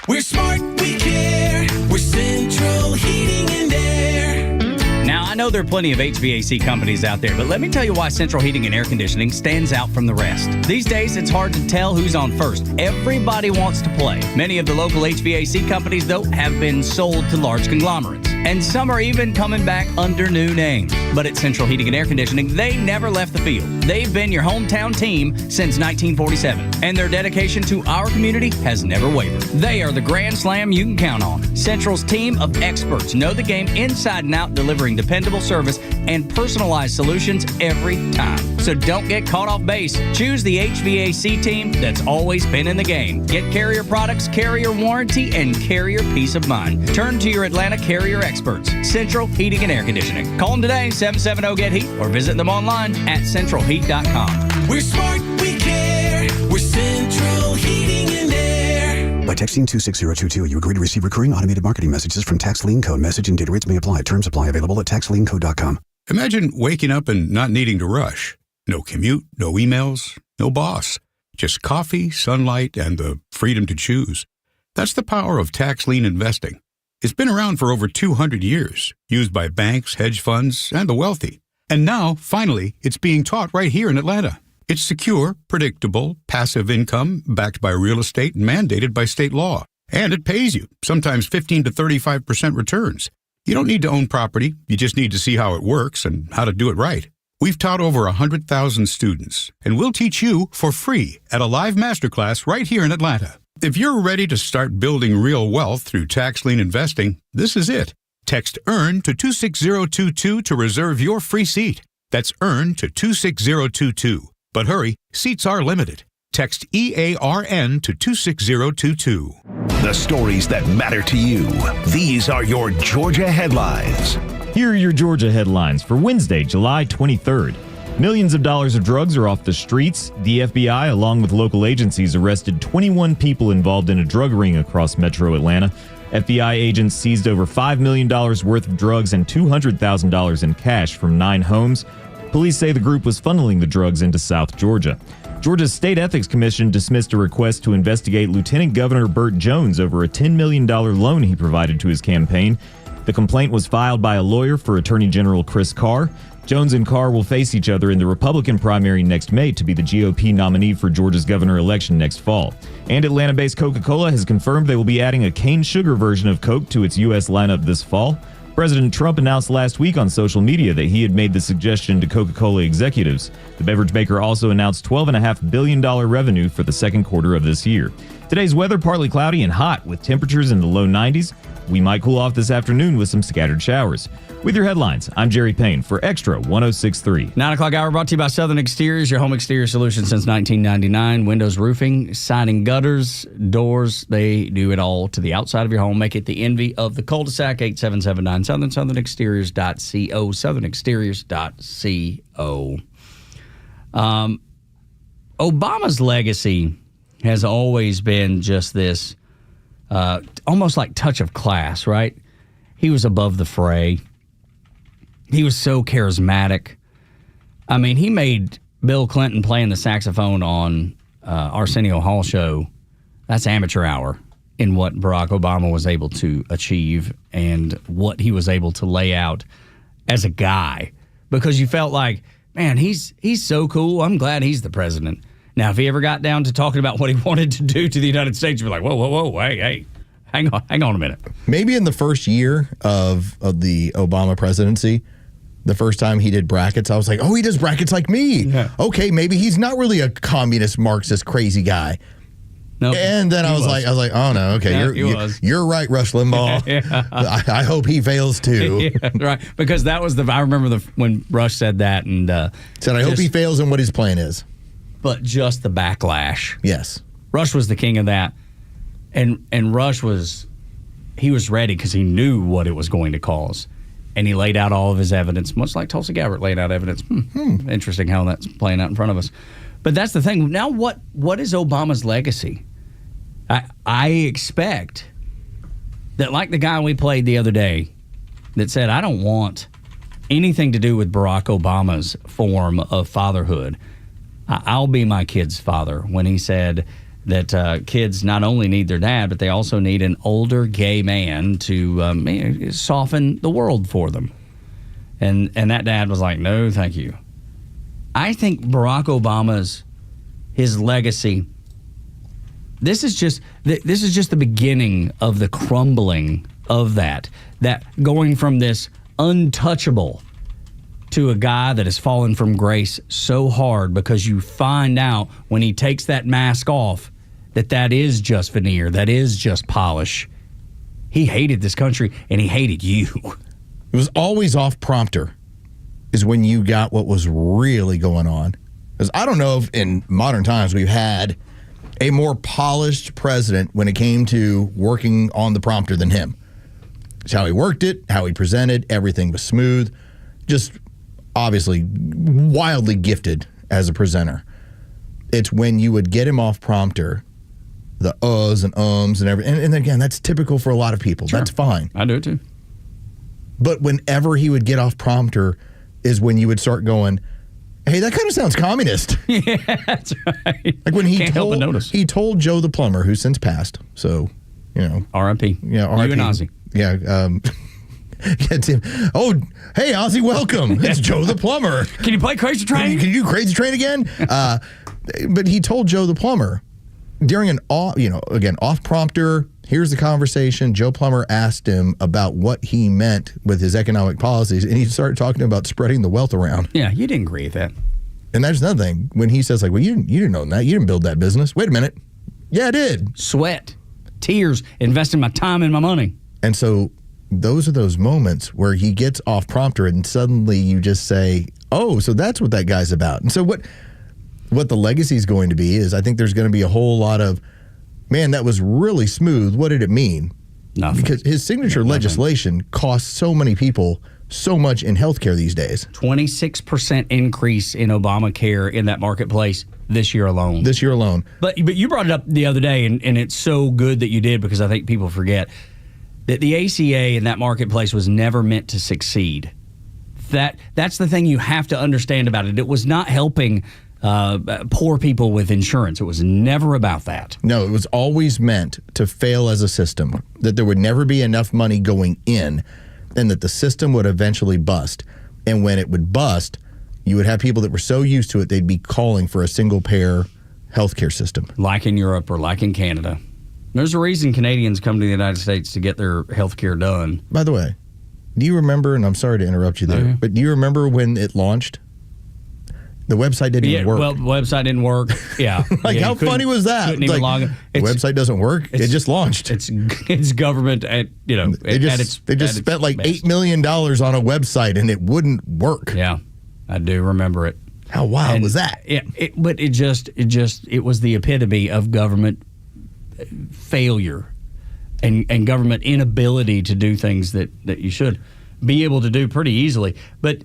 We're smart, we care. We're Central Heating and Air.
Now, I know there are plenty of HVAC companies out there, but let me tell you why Central Heating and Air Conditioning stands out from the rest. These days, it's hard to tell who's on first. Everybody wants to play. Many of the local HVAC companies, though, have been sold to large conglomerates. And some are even coming back under new names. But at Central Heating and Air Conditioning, they never left the field. They've been your hometown team since 1947. And their dedication to our community has never wavered. They are the grand slam you can count on. Central's team of experts know the game inside and out, delivering dependable service and personalized solutions every time. So don't get caught off base. Choose the HVAC team that's always been in the game. Get Carrier products, Carrier warranty, and Carrier peace of mind. Turn to your Atlanta Carrier experts, Central Heating and Air Conditioning. Call them today, 770-GET-HEAT, or visit them online at centralheat.com.
We're smart, we care. We're Central Heating and Air.
By texting 26022, you agree to receive recurring automated marketing messages from Tax Lien Code. Message and data rates may apply. Terms apply. Available at taxliencode.com.
Imagine waking up and not needing to rush. No commute, no emails, no boss. Just coffee, sunlight, and the freedom to choose. That's the power of tax lien investing. It's been around for over 200 years, used by banks, hedge funds, and the wealthy. And now, finally, it's being taught right here in Atlanta. It's secure, predictable, passive income backed by real estate and mandated by state law. And it pays you, sometimes 15 to 35% returns. You don't need to own property. You just need to see how it works and how to do it right. We've taught over 100,000 students, and we'll teach you for free at a live masterclass right here in Atlanta. If you're ready to start building real wealth through tax lien investing, this is it. Text EARN to 26022 to reserve your free seat. That's EARN to 26022. But hurry, seats are limited. Text EARN to 26022.
The stories that matter to you. These are your Georgia headlines.
Here are your Georgia headlines for Wednesday, July 23rd. Millions of dollars of drugs are off the streets. The FBI, along with local agencies, arrested 21 people involved in a drug ring across metro Atlanta. FBI agents seized over $5 million worth of drugs and $200,000 in cash from 9 homes. Police say the group was funneling the drugs into South Georgia. Georgia's State Ethics Commission dismissed a request to investigate Lieutenant Governor Burt Jones over a $10 million loan he provided to his campaign. The complaint was filed by a lawyer for Attorney General Chris Carr. Jones and Carr will face each other in the Republican primary next May to be the GOP nominee for Georgia's governor election next fall. And Atlanta-based Coca-Cola has confirmed they will be adding a cane sugar version of Coke to its U.S. lineup this fall. President Trump announced last week on social media that he had made the suggestion to Coca-Cola executives. The beverage maker also announced $12.5 billion revenue for the second quarter of this year. Today's weather, partly cloudy and hot with temperatures in the low 90s. We might cool off this afternoon with some scattered showers. With your headlines, I'm Jerry Payne for Extra 106.3.
9 o'clock hour brought to you by Southern Exteriors, your home exterior solution since 1999. Windows, roofing, siding, gutters, doors, they do it all to the outside of your home. Make it the envy of the cul-de-sac, 8779 Southern, southernexteriors.co, southernexteriors.co. Obama's legacy has always been just this almost like touch of class, right? He was above the fray. He was so charismatic. I mean, he made Bill Clinton playing the saxophone on Arsenio Hall show. That's amateur hour in what Barack Obama was able to achieve and what he was able to lay out as a guy. Because you felt like, man, he's so cool. I'm glad he's the president. Now, if he ever got down to talking about what he wanted to do to the United States, you'd be like, whoa, hey, hang on a minute.
Maybe in the first year of the Obama presidency, the first time he did brackets, I was like, oh, he does brackets like me. Yeah. Okay, maybe he's not really a communist, Marxist, crazy guy. Nope, and then I was like, oh no, okay, yeah, you're right, Rush Limbaugh. Yeah. I hope he fails too.
Yeah, right, because that was I remember when Rush said that and
said, I hope he fails in what his plan is.
But just the backlash.
Yes,
Rush was the king of that, and Rush was ready because he knew what it was going to cause. And he laid out all of his evidence, much like Tulsi Gabbard laid out evidence. Interesting how that's playing out in front of us. But that's the thing. Now, what is Obama's legacy? I expect that, like the guy we played the other day that said, I don't want anything to do with Barack Obama's form of fatherhood. I'll be my kid's father, when he said that kids not only need their dad, but they also need an older gay man to soften the world for them. And that dad was like, no, thank you. I think Barack Obama's, his legacy, this is just the beginning of the crumbling of that going from this untouchable to a guy that has fallen from grace so hard, because you find out when he takes that mask off that is just veneer, that is just polish. He hated this country and he hated you.
It was always off prompter is when you got what was really going on. Because I don't know if in modern times we've had a more polished president when it came to working on the prompter than him. It's how he worked it, how he presented, everything was smooth. Just obviously wildly gifted as a presenter. It's when you would get him off prompter, the uhs and ums and everything. And again, that's typical for a lot of people. Sure. That's fine.
I do it too.
But whenever he would get off prompter is when you would start going, hey, that kind of sounds communist.
Yeah, that's right.
Like when
Can't help but notice.
He told Joe the plumber, who's since passed. So,
R.I.P.
Yeah, R.I.P.
You and Ozzy.
Yeah. Gets him. Oh, hey, Ozzy, welcome. It's Joe the plumber.
Can you play Crazy Train?
Can you do Crazy Train again? But he told Joe the plumber during an off prompter, here's the conversation. Joe Plummer asked him about what he meant with his economic policies, and he started talking about spreading the wealth around.
Yeah, you didn't agree with that.
And that's another thing. When he says, like, well, you didn't own that. You didn't build that business. Wait a minute. Yeah, I did.
Sweat, tears, investing my time and my money.
And so those are those moments where he gets off prompter and suddenly you just say, oh, so that's what that guy's about. And so what the legacy is going to be is I think there's going to be a whole lot of, man, that was really smooth. What did it mean?
Nothing.
Because his signature legislation costs so many people so much in healthcare these days.
26% increase in Obamacare in that marketplace this year alone. But you brought it up the other day, and it's so good that you did because I think people forget that the ACA in that marketplace was never meant to succeed. That's the thing you have to understand about it. It was not helping poor people with insurance. It was never about that.
No, it was always meant to fail as a system, that there would never be enough money going in, and that the system would eventually bust. And when it would bust, you would have people that were so used to it, they'd be calling for a single-payer healthcare system.
Like in Europe or like in Canada. There's a reason Canadians come to the United States to get their healthcare done.
By the way, do you remember, and I'm sorry to interrupt you there, but do you remember when it launched? The website didn't even work.
Well, the website didn't work. Yeah.
How funny was that?
Couldn't even log in.
The website doesn't work. It just launched.
It's government at,
they just spent like $8 million on a website and it wouldn't work.
Yeah. I do remember it.
How wild was that?
It was the epitome of government failure and government inability to do things that you should be able to do pretty easily. But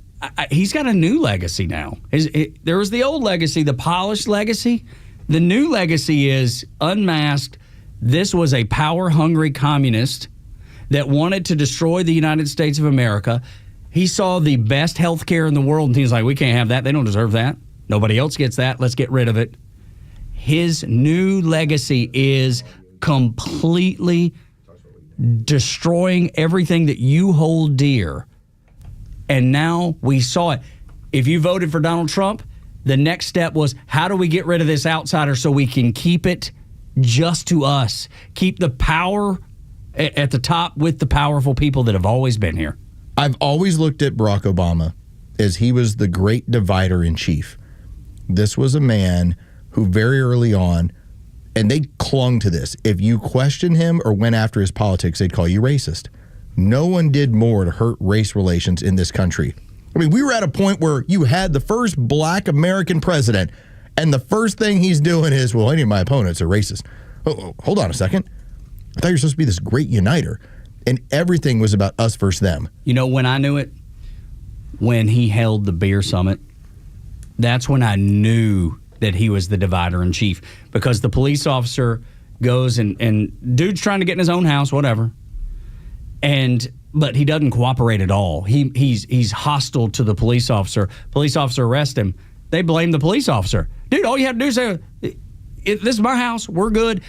he's got a new legacy now. There was the old legacy, the polished legacy. The new legacy is unmasked. This was a power-hungry communist that wanted to destroy the United States of America. He saw the best health care in the world, and he's like, we can't have that. They don't deserve that. Nobody else gets that. Let's get rid of it. His new legacy is completely destroying everything that you hold dear. And now we saw it. If you voted for Donald Trump, the next step was, how do we get rid of this outsider so we can keep it just to us? Keep the power at the top with the powerful people that have always been here.
I've always looked at Barack Obama as he was the great divider in chief. This was a man who very early on, and they clung to this, if you questioned him or went after his politics, they'd call you racist. No one did more to hurt race relations in this country. I mean, we were at a point where you had the first black American president, and the first thing he's doing is, well, any of my opponents are racist. Oh, hold on a second. I thought you were supposed to be this great uniter. And everything was about us versus them.
You know when I knew it? When he held the beer summit. That's when I knew that he was the divider in chief. Because the police officer goes and dude's trying to get in his own house, whatever. But he doesn't cooperate at all. He's hostile to the police officer. Police officer arrests him. They blame the police officer. Dude, all you have to do is say, this is my house. We're good.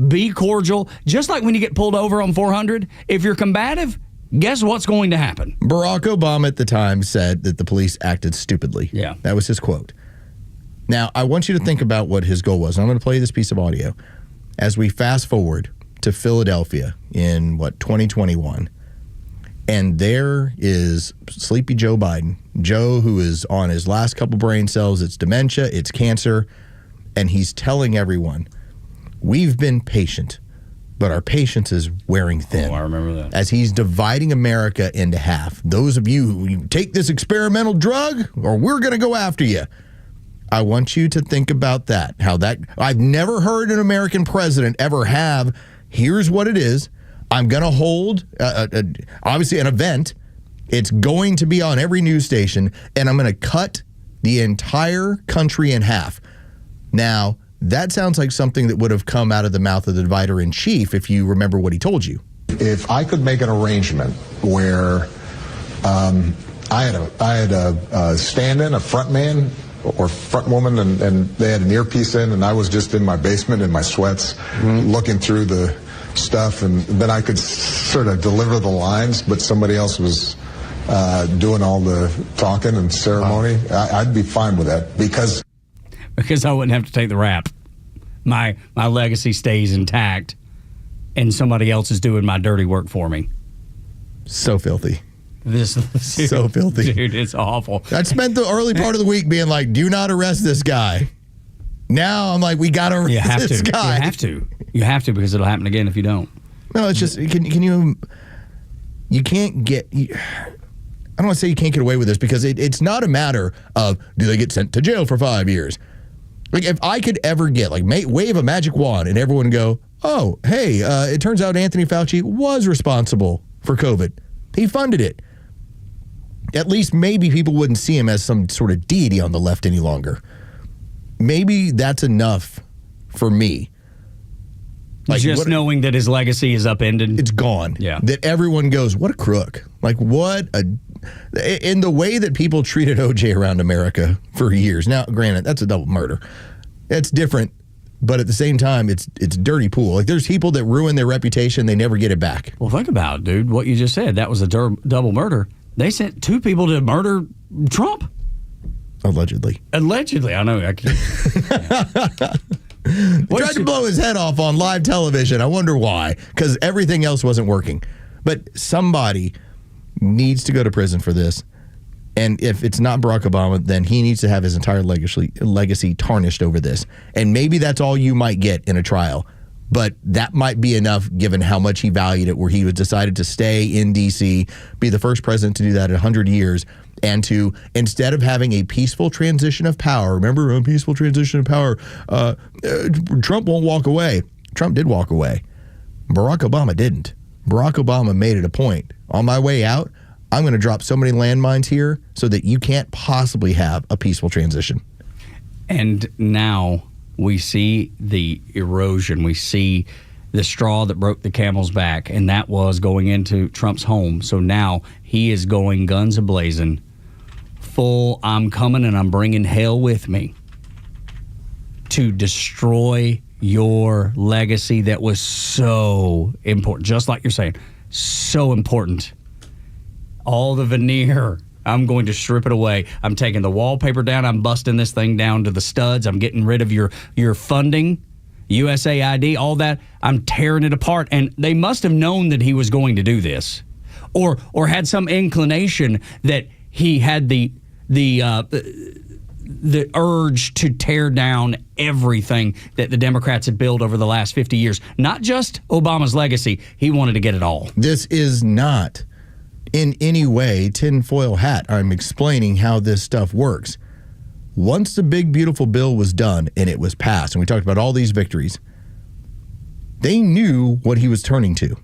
Be cordial. Just like when you get pulled over on 400, if you're combative, guess what's going to happen?
Barack Obama at the time said that the police acted stupidly.
Yeah.
That was his quote. Now, I want you to think about what his goal was. I'm going to play you this piece of audio. As we fast forward to Philadelphia in, 2021, and there is sleepy Joe Biden. Joe, who is on his last couple brain cells. It's dementia, it's cancer, and he's telling everyone, we've been patient, but our patience is wearing thin.
Oh, I remember that.
As he's dividing America into half. Those of you who take this experimental drug, or we're going to go after you. I want you to think about that. I've never heard an American president ever have, here's what it is. I'm going to hold, obviously, an event. It's going to be on every news station, and I'm going to cut the entire country in half. Now, that sounds like something that would have come out of the mouth of the divider-in-chief, if you remember what he told you.
If I could make an arrangement where I had a stand-in, a front man or front woman, and they had an earpiece in, and I was just in my basement in my sweats looking through the stuff, and then I could sort of deliver the lines, but somebody else was doing all the talking and ceremony. I'd be fine with that because
I wouldn't have to take the rap. My legacy stays intact, and somebody else is doing my dirty work for me.
So filthy.
So
filthy.
Dude, it's awful.
I spent the early part of the week being like, do not arrest this guy. Now I'm like, we got to arrest this guy.
You have to. You have to, because it'll happen again if you don't.
No, it's just, can you can't get, I don't want to say you can't get away with this, because it's not a matter of, do they get sent to jail for 5 years? Like, if I could ever get, like, wave a magic wand and everyone go, oh, hey, it turns out Anthony Fauci was responsible for COVID. He funded it. At least maybe people wouldn't see him as some sort of deity on the left any longer. Maybe that's enough for me.
Like, just knowing that his legacy is upended.
It's gone.
Yeah.
That everyone goes, what a crook. Like, what a... In the way that people treated OJ around America for years. Now, granted, that's a double murder. That's different. But at the same time, it's dirty pool. Like, there's people that ruin their reputation. They never get it back.
Well, think about it, dude. What you just said. That was a double murder. They sent 2 people to murder Trump.
Allegedly.
I know. I can't.
Tried to blow his head off on live television. I wonder why. Because everything else wasn't working. But somebody needs to go to prison for this. And if it's not Barack Obama, then he needs to have his entire legacy tarnished over this. And maybe that's all you might get in a trial. But that might be enough, given how much he valued it, where he was decided to stay in D.C., be the first president to do that in 100 years, and to, instead of having a peaceful transition of power, remember, a peaceful transition of power, Trump won't walk away. Trump did walk away. Barack Obama didn't. Barack Obama made it a point. On my way out, I'm going to drop so many landmines here so that you can't possibly have a peaceful transition.
And now we see the erosion. We see the straw that broke the camel's back, and that was going into Trump's home. So now he is going guns a-blazing, full, I'm coming and I'm bringing hell with me to destroy your legacy that was so important. Just like you're saying, so important. All the veneer, I'm going to strip it away. I'm taking the wallpaper down. I'm busting this thing down to the studs. I'm getting rid of your funding, USAID, all that. I'm tearing it apart. And they must have known that he was going to do this, or had some inclination that he had the urge to tear down everything that the Democrats had built over the last 50 years. Not just Obama's legacy. He wanted to get it all.
This is not in any way tinfoil hat. I'm explaining how this stuff works. Once the big, beautiful bill was done and it was passed, and we talked about all these victories, they knew what he was turning to.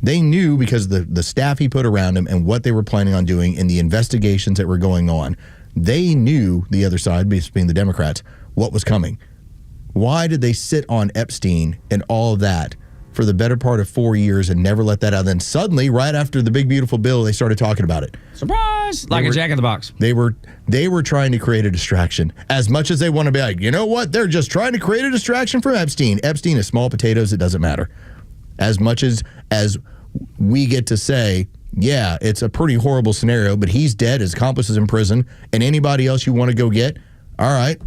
They knew, because the staff he put around him and what they were planning on doing and the investigations that were going on, they knew, the other side, being the Democrats, what was coming. Why did they sit on Epstein and all of that for the better part of 4 years and never let that out? Then suddenly, right after the big, beautiful bill, they started talking about it.
Surprise! Like a jack in the box.
They were trying to create a distraction. As much as they want to be like, you know what? They're just trying to create a distraction from Epstein. Epstein is small potatoes. It doesn't matter. As much as we get to say, yeah, it's a pretty horrible scenario, but he's dead, his accomplice is in prison, and anybody else you want to go get, all right,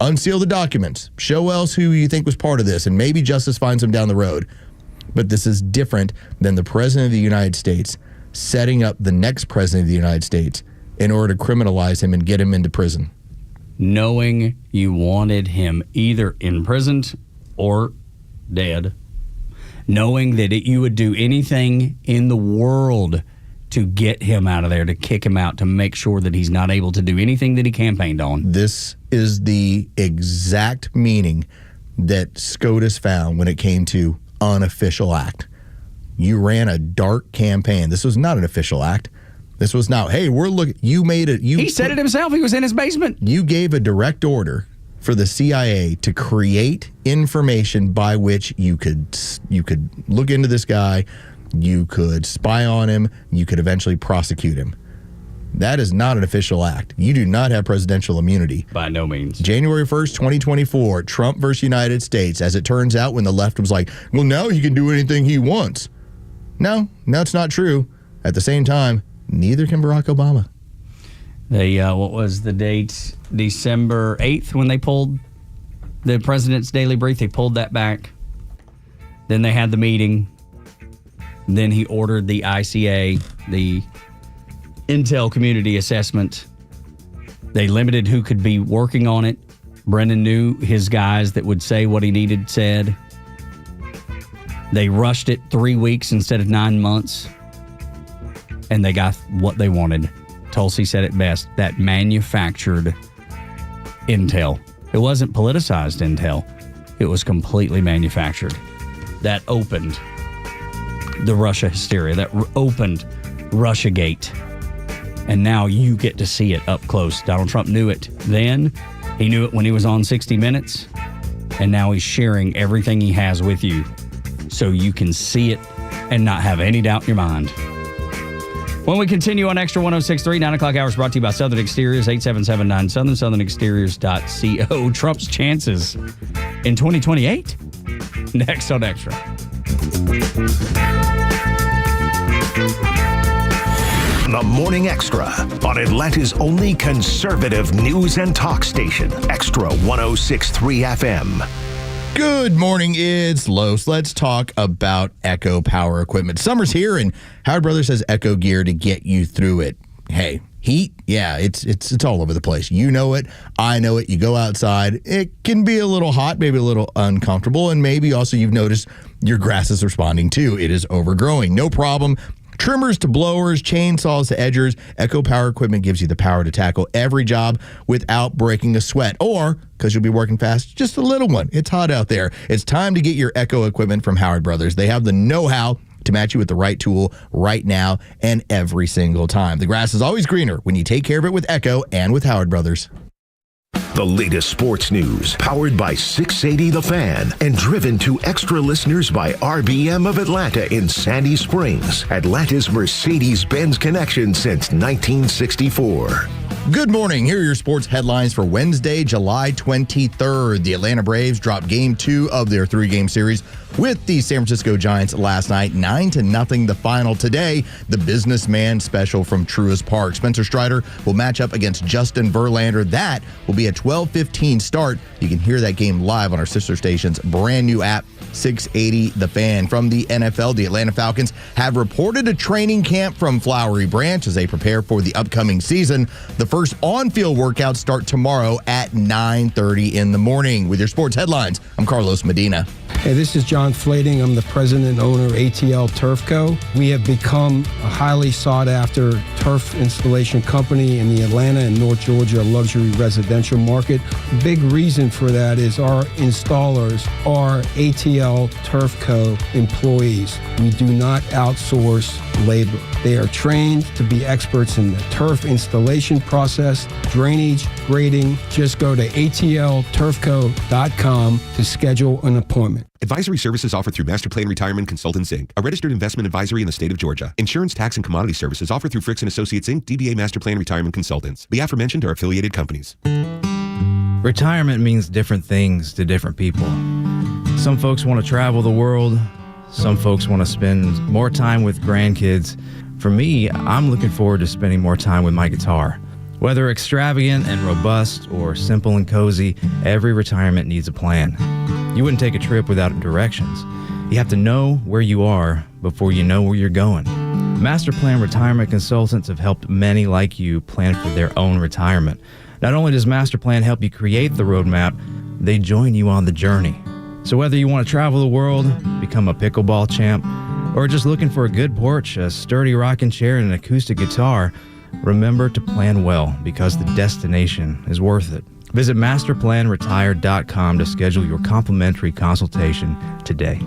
unseal the documents. Show us who you think was part of this, and maybe justice finds him down the road. But this is different than the president of the United States setting up the next president of the United States in order to criminalize him and get him into prison.
Knowing you wanted him either imprisoned or dead. Knowing that you would do anything in the world to get him out of there, to kick him out, to make sure that he's not able to do anything that he campaigned on.
This is the exact meaning that SCOTUS found when it came to unofficial act. You ran a dark campaign. This was not an official act. This was not, hey, we're looking, you made it.
He said it himself. He was in his basement.
You gave a direct order for the CIA to create information by which you could look into this guy, you could spy on him, you could eventually prosecute him. That is not an official act. You do not have presidential immunity.
By no means.
January 1st, 2024, Trump versus United States. As it turns out, when the left was like, well, now he can do anything he wants. No, it's not true. At the same time, neither can Barack Obama.
What was the date? December 8th when they pulled the president's daily brief. They pulled that back. Then they had the meeting. Then he ordered the ICA, the Intel Community Assessment. They limited who could be working on it. Brennan knew his guys that would say what he needed said. They rushed it 3 weeks instead of 9 months. And they got what they wanted. Tulsi said it best, that manufactured intel. It wasn't politicized intel. It was completely manufactured. That opened the Russia hysteria. That opened Russiagate. And now you get to see it up close. Donald Trump knew it then. He knew it when he was on 60 Minutes. And now he's sharing everything he has with you so you can see it and not have any doubt in your mind. When we continue on Extra 106.3, 9 o'clock hours brought to you by Southern Exteriors, 8779 Southern, southernexteriors.co. Trump's chances in 2028? Next on Extra.
The Morning Extra on Atlanta's only conservative news and talk station, Extra 106.3 FM.
Good morning, it's Los. Let's talk about Echo power equipment. Summer's here, and Howard Brothers has Echo gear to get you through it. Hey, heat, yeah, it's all over the place. You know it, I know it. You go outside, it can be a little hot, maybe a little uncomfortable, and maybe also you've noticed your grass is responding too. It is overgrowing. No problem. Trimmers to blowers, chainsaws to edgers, Echo Power Equipment gives you the power to tackle every job without breaking a sweat. Or, because you'll be working fast, just a little one. It's hot out there. It's time to get your Echo equipment from Howard Brothers. They have the know-how to match you with the right tool right now and every single time. The grass is always greener when you take care of it with Echo and with Howard Brothers.
The latest sports news, powered by 680 The Fan and driven to Extra listeners by RBM of Atlanta in Sandy Springs, Atlanta's Mercedes-Benz connection since 1964.
Good morning. Here are your sports headlines for Wednesday, July 23rd. The Atlanta Braves dropped Game 2 of their 3-game series with the San Francisco Giants last night, 9-0 the final. Today, the businessman special from Truist Park. Spencer Strider will match up against Justin Verlander. That will be a 12:15 start. You can hear that game live on our sister station's brand new app, 680 The Fan. From the NFL, the Atlanta Falcons have reported a training camp from Flowery Branch as they prepare for the upcoming season. The first on-field workouts start tomorrow at 9:30 in the morning. With your sports headlines, I'm Carlos Medina.
Hey, this is John Flading. I'm the president and owner of ATL Turf Co. We have become a highly sought-after turf installation company in the Atlanta and North Georgia luxury residential market. Big reason for that is our installers are ATL Turf Co. employees. We do not outsource labor. They are trained to be experts in the turf installation process, drainage, grading. Just go to atlturfco.com to schedule an appointment.
Advisory services offered through Master Plan Retirement Consultants, Inc., a registered investment advisory in the state of Georgia. Insurance, tax, and commodity services offered through Fricks & Associates, Inc., DBA Master Plan Retirement Consultants. The aforementioned are affiliated companies.
Retirement means different things to different people. Some folks want to travel the world. Some folks want to spend more time with grandkids. For me, I'm looking forward to spending more time with my guitar. Whether extravagant and robust or simple and cozy, every retirement needs a plan. You wouldn't take a trip without directions. You have to know where you are before you know where you're going. Master Plan Retirement Consultants have helped many like you plan for their own retirement. Not only does Master Plan help you create the roadmap, they join you on the journey. So whether you want to travel the world, become a pickleball champ, or just looking for a good porch, a sturdy rocking chair, and an acoustic guitar, remember to plan well because the destination is worth it. Visit masterplanretired.com to schedule your complimentary consultation today.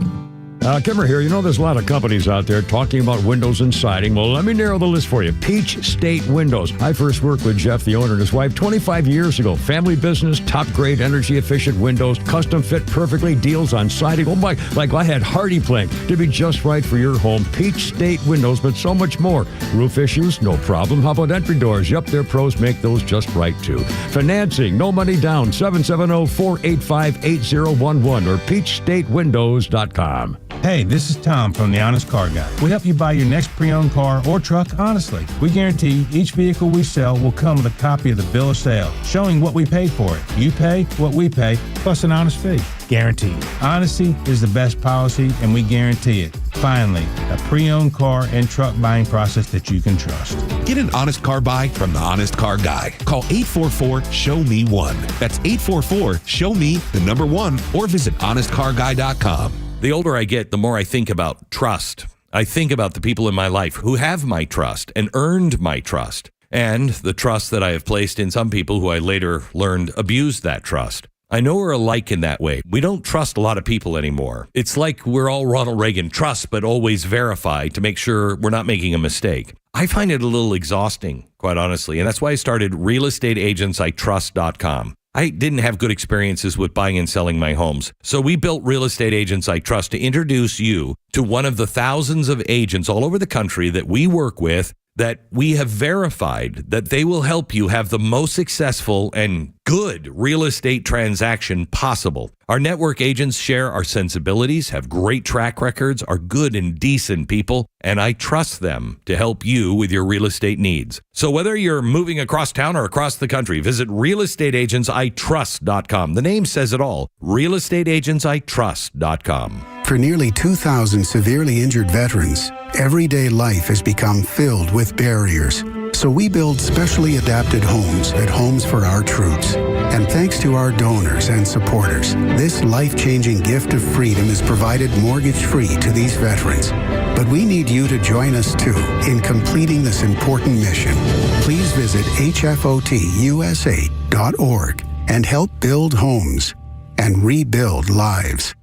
Kimmer here. You know, there's a lot of companies out there talking about windows and siding. Well, let me narrow the list for you. Peach State Windows. I first worked with Jeff, the owner, and his wife 25 years ago. Family business, top-grade, energy-efficient windows, custom fit perfectly, deals on siding. Oh, my, like I had Hardy Plank to be just right for your home. Peach State Windows, but so much more. Roof issues? No problem. How about entry doors? Yep, their pros make those just right, too. Financing? No money down. 770-485-8011 or peachstatewindows.com.
Hey, this is Tom from The Honest Car Guy. We help you buy your next pre-owned car or truck honestly. We guarantee each vehicle we sell will come with a copy of the bill of sale, showing what we paid for it. You pay what we pay, plus an honest fee. Guaranteed. Honesty is the best policy, and we guarantee it. Finally, a pre-owned car and truck buying process that you can trust.
Get an honest car buy from the Honest Car Guy. Call 844-SHOW-ME-1. That's 844-SHOW-ME-1, or visit honestcarguy.com.
The older I get, the more I think about trust. I think about the people in my life who have my trust and earned my trust, and the trust that I have placed in some people who I later learned abused that trust. I know we're alike in that way. We don't trust a lot of people anymore. It's like we're all Ronald Reagan, trust but always verify to make sure we're not making a mistake. I find it a little exhausting, quite honestly, and that's why I started realestateagentsitrust.com. I didn't have good experiences with buying and selling my homes. So we built Real Estate Agents I Trust to introduce you to one of the thousands of agents all over the country that we work with, that we have verified that they will help you have the most successful and good real estate transaction possible. Our network agents share our sensibilities, have great track records, are good and decent people, and I trust them to help you with your real estate needs. So whether you're moving across town or across the country, visit realestateagentsitrust.com. The name says it all, realestateagentsitrust.com.
For nearly 2,000 severely injured veterans, everyday life has become filled with barriers. So we build specially adapted homes at Homes for Our Troops. And thanks to our donors and supporters, this life-changing gift of freedom is provided mortgage-free to these veterans. But we need you to join us, too, in completing this important mission. Please visit hfotusa.org and help build homes and rebuild lives.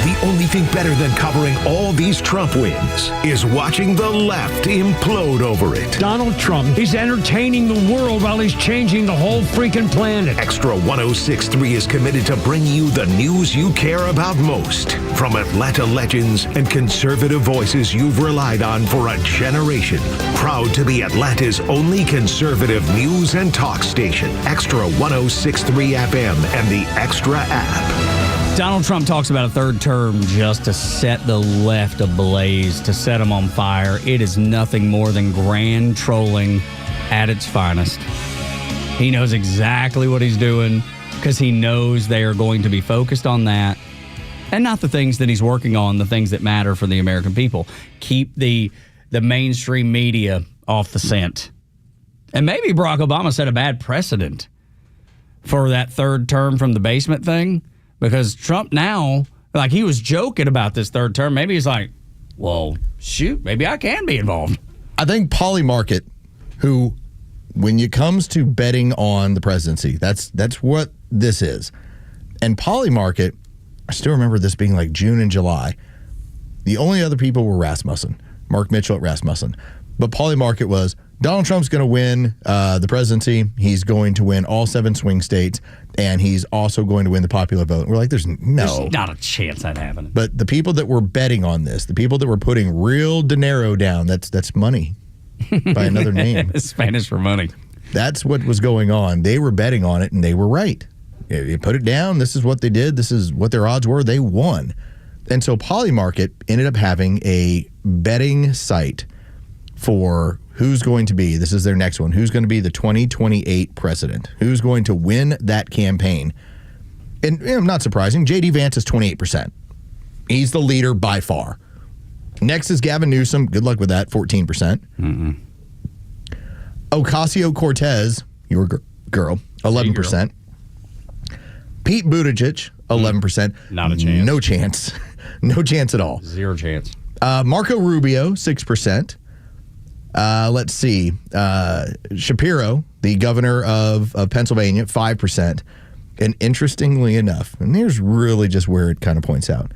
The only thing better than covering all these Trump wins is watching the left implode over it.
Donald Trump is entertaining the world while he's changing the whole freaking planet.
Extra 106.3 is committed to bringing you the news you care about most. From Atlanta legends and conservative voices you've relied on for a generation. Proud to be Atlanta's only conservative news and talk station. Extra 106.3 FM and the Extra app.
Donald Trump talks about a third term just to set the left ablaze, to set them on fire. It is nothing more than grand trolling at its finest. He knows exactly what he's doing because he knows they are going to be focused on that and not the things that he's working on, the things that matter for the American people. Keep the mainstream media off the scent. And maybe Barack Obama set a bad precedent for that third term from the basement thing. Because Trump now, like, he was joking about this third term. Maybe he's like, well, shoot, maybe I can be involved.
I think Polymarket, who, when it comes to betting on the presidency, that's what this is. And Polymarket, I still remember this being like June and July. The only other people were Rasmussen, Mark Mitchell at Rasmussen. But Polymarket was, Donald Trump's going to win the presidency. He's going to win all 7 swing states, and he's also going to win the popular vote. We're like, there's
not a chance that happening.
But the people that were betting on this, the people that were putting real dinero down, that's money by another name.
Spanish for money.
That's what was going on. They were betting on it, and they were right. You put it down. This is what they did. This is what their odds were. They won. And so Polymarket ended up having a betting site for who's going to be, this is their next one, who's going to be the 2028 president, who's going to win that campaign. And not surprising, J.D. Vance is 28%. He's the leader by far. Next is Gavin Newsom. Good luck with that, 14%. Ocasio-Cortez, your girl, 11%. Pete Buttigieg, 11%.
Not a chance.
No chance. No chance at all.
Zero chance.
Marco Rubio, 6%. Let's see. Shapiro, the governor of Pennsylvania, 5%. And interestingly enough, and here's really just where it kind of points out,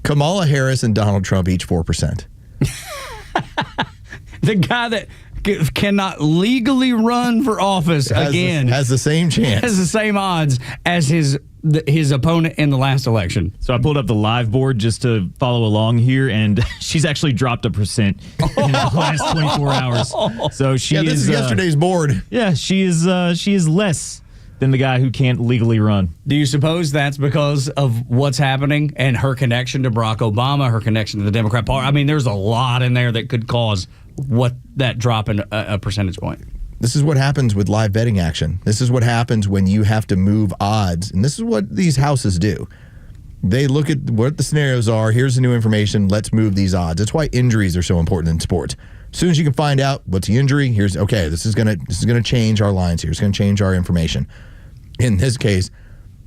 Kamala Harris and Donald Trump each 4%.
The guy that cannot legally run for office
has the same chance.
Has the same odds as his opponent in the last election.
So I pulled up the live board just to follow along here, and she's actually dropped 1% in the last 24 hours. So this
is yesterday's board.
Yeah, she is less than the guy who can't legally run.
Do you suppose that's because of what's happening and her connection to Barack Obama, her connection to the Democrat Party? I mean, there's a lot in there that could cause that drop in a percentage point.
This is what happens with live betting action. This is what happens when you have to move odds. And this is what these houses do. They look at what the scenarios are. Here's the new information. Let's move these odds. That's why injuries are so important in sports. As soon as you can find out what's the injury, this is gonna change our lines here. It's gonna change our information. In this case,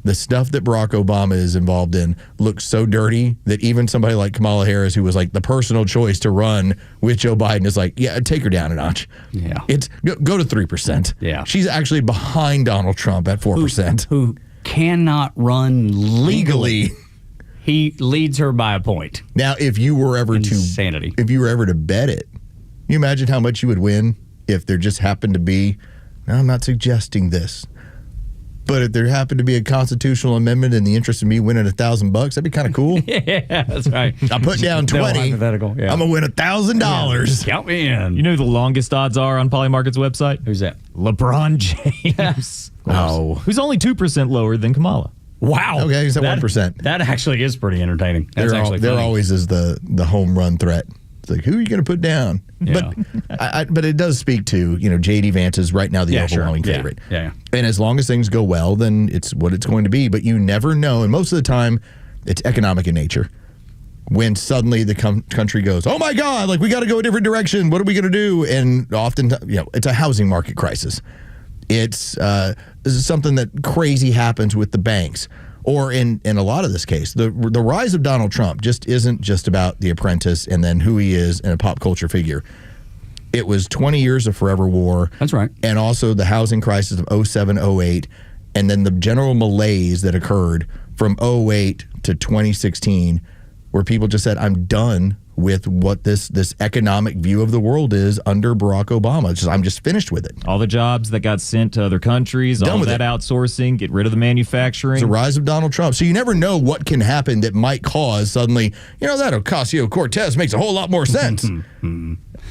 the stuff that Barack Obama is involved in looks so dirty that even somebody like Kamala Harris, who was like the personal choice to run with Joe Biden, is like, yeah, take her down a notch.
Yeah,
it's go to 3%.
Yeah,
she's actually behind Donald Trump at 4%.
Who cannot run legally. He leads her by a point.
Now, if you were ever to bet it, you imagine how much you would win if there just happened to be. Now, I'm not suggesting this. But if there happened to be a constitutional amendment in the interest of me winning $1,000, that'd be kind of cool.
Yeah, that's right.
I put down 20.
Hypothetical. Yeah.
I'm gonna win $1,000.
Count me in.
You know who the longest odds are on Polymarket's website?
Who's that?
LeBron James.
Oh,
who's only 2% lower than Kamala.
Wow.
Okay, he's at 1%.
That actually is pretty entertaining. That's
there always is the home run threat. It's like, who are you going to put down?
Yeah.
But it does speak to, J.D. Vance is right now the overwhelming favorite.
Yeah.
And as long as things go well, then it's what it's going to be. But you never know. And most of the time, it's economic in nature. When suddenly the country goes, oh my God, like we got to go a different direction. What are we going to do? And often, it's a housing market crisis. It's this is something that crazy happens with the banks. Or in a lot of this case, the rise of Donald Trump just isn't just about The Apprentice and then who he is and a pop culture figure. It was 20 years of forever war.
That's right.
And also the housing crisis of 07, 08, and then the general malaise that occurred from 08 to 2016, where people just said, I'm done with what this economic view of the world is under Barack Obama. I'm just finished with it.
All the jobs that got sent to other countries, all of that outsourcing, get rid of the manufacturing.
It's the rise of Donald Trump. So you never know what can happen that might cause suddenly, that Ocasio-Cortez makes a whole lot more sense.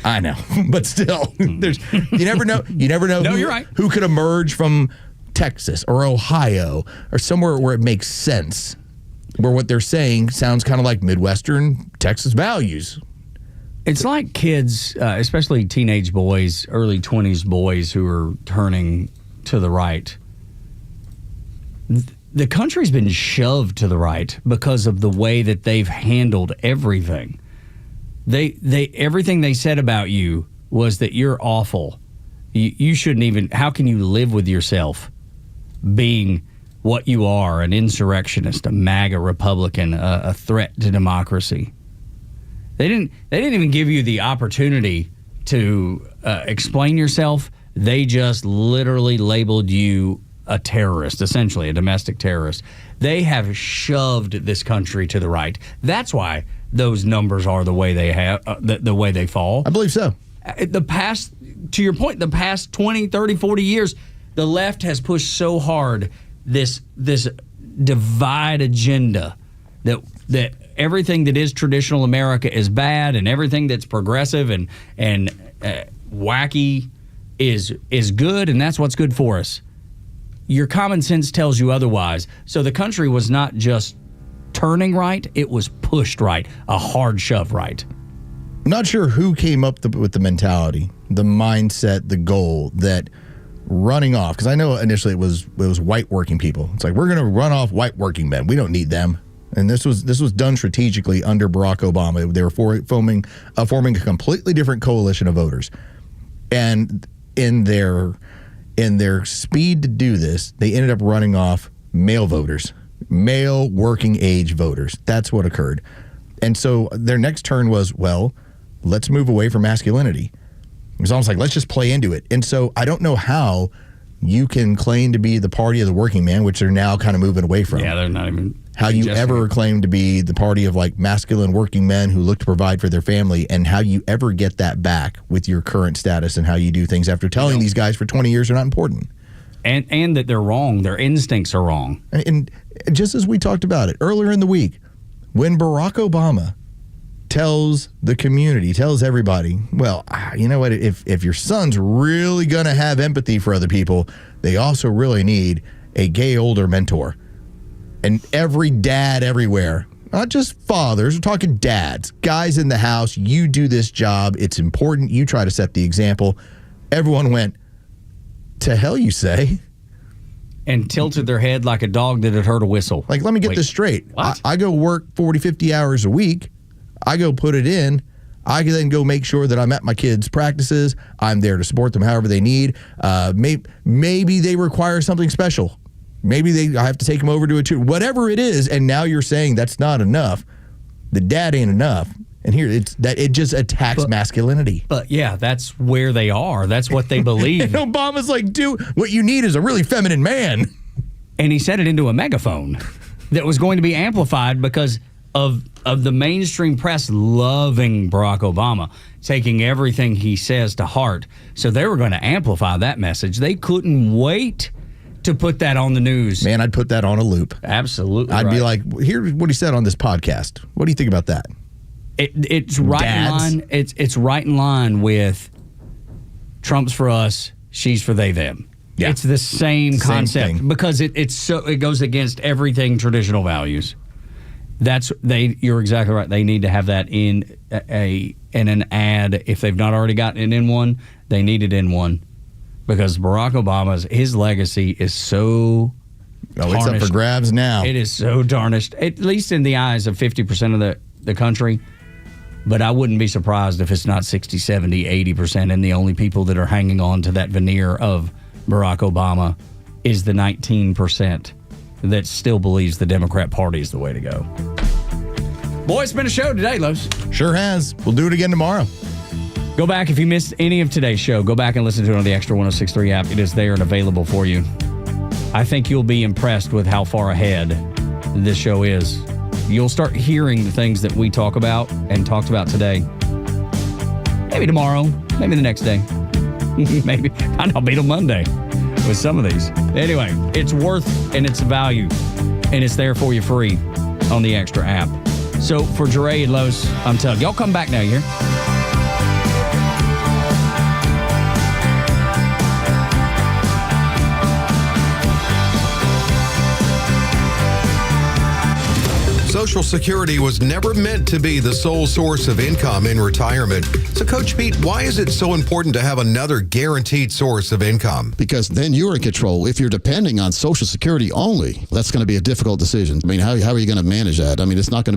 I know, but still, you never know. You never know
you're right.
Who could emerge from Texas or Ohio or somewhere where it makes sense, where what they're saying sounds kind of like Midwestern Texas values.
It's like kids, especially teenage boys, early 20s boys who are turning to the right. The country's been shoved to the right because of the way that they've handled everything. They everything they said about you was that you're awful. You shouldn't even. How can you live with yourself being what you are, an insurrectionist, a MAGA Republican, a threat to democracy? They didn't even give you the opportunity to explain yourself. They just literally labeled you a terrorist, essentially a domestic terrorist. They have shoved this country to the right. That's why those numbers are the way they have, the way they fall.
I believe so.
To your point, the past 20, 30, 40 years, the left has pushed so hard this divide agenda that everything that is traditional America is bad, and everything that's progressive and wacky is good, and that's what's good for us. Your common sense tells you otherwise. So the country was not just turning right, it was pushed right, a hard shove right.
I'm not sure who came up with the mentality, the mindset, the goal that running off, because I know initially it was white working people. It's like, we're going to run off white working men. We don't need them. And this was done strategically under Barack Obama. They were forming a completely different coalition of voters. And in their speed to do this, they ended up running off male voters, male working age voters. That's what occurred. And so their next turn was, well, let's move away from masculinity. It was almost like, let's just play into it. And so I don't know how you can claim to be the party of the working man, which they're now kind of moving away from.
Yeah, they're not even.
How you ever claim to be the party of like masculine working men who look to provide for their family, and how you ever get that back with your current status and how you do things after telling these guys for 20 years they're not important.
And that they're wrong. Their instincts are wrong.
And just as we talked about it earlier in the week, when Barack Obama tells the community, tells everybody, well, you know what? If your son's really going to have empathy for other people, they also really need a gay older mentor. And every dad everywhere, not just fathers, we're talking dads, guys in the house, you do this job. It's important. You try to set the example. Everyone went, to hell you say?
And tilted their head like a dog that had heard a whistle.
Like, let me get this straight. I go work 40, 50 hours a week. I go put it in. I can then go make sure that I'm at my kids' practices. I'm there to support them however they need. Maybe they require something special. Maybe I have to take them over to a tutor. Whatever it is, and now you're saying that's not enough. The dad ain't enough. And here, it just attacks masculinity.
But yeah, that's where they are. That's what they believe.
And Obama's like, dude, what you need is a really feminine man.
And he said it into a megaphone that was going to be amplified because of the mainstream press loving Barack Obama, taking everything he says to heart. So they were going to amplify that message. They couldn't wait to put that on the news.
Man, I'd put that on a loop.
Absolutely.
I'd be like, here's what he said on this podcast. What do you think about that?
It's right in line. It's right in line with Trump's for us, she's for they them. Yeah. It's the same concept because it goes against everything traditional values. You're exactly right. They need to have that in an ad. If they've not already gotten it in one, they need it in one because Barack Obama's his legacy is so
it's up for grabs now.
It is so tarnished, at least in the eyes of 50% of the country. But I wouldn't be surprised if it's not 60, 70, 80%, and the only people that are hanging on to that veneer of Barack Obama is the 19% that still believes the Democrat Party is the way to go. Boy, it's been a show today, Los.
Sure has. We'll do it again tomorrow.
Go back, if you missed any of today's show, go back and listen to it on the Extra 106.3 app. It is there and available for you. I think you'll be impressed with how far ahead this show is. You'll start hearing the things that we talk about and talked about today. Maybe tomorrow, maybe the next day. Maybe I'll beat them Monday with some of these. Anyway, it's worth and it's value, and it's there for you free on the Extra app. So for Dre and Los, I'm Tug. Y'all come back now, you hear?
Social Security was never meant to be the sole source of income in retirement. So, Coach Pete, why is it so important to have another guaranteed source of income?
Because then you're in control. If you're depending on Social Security only, that's going to be a difficult decision. I mean, how are you going to manage that? I mean, it's not going to be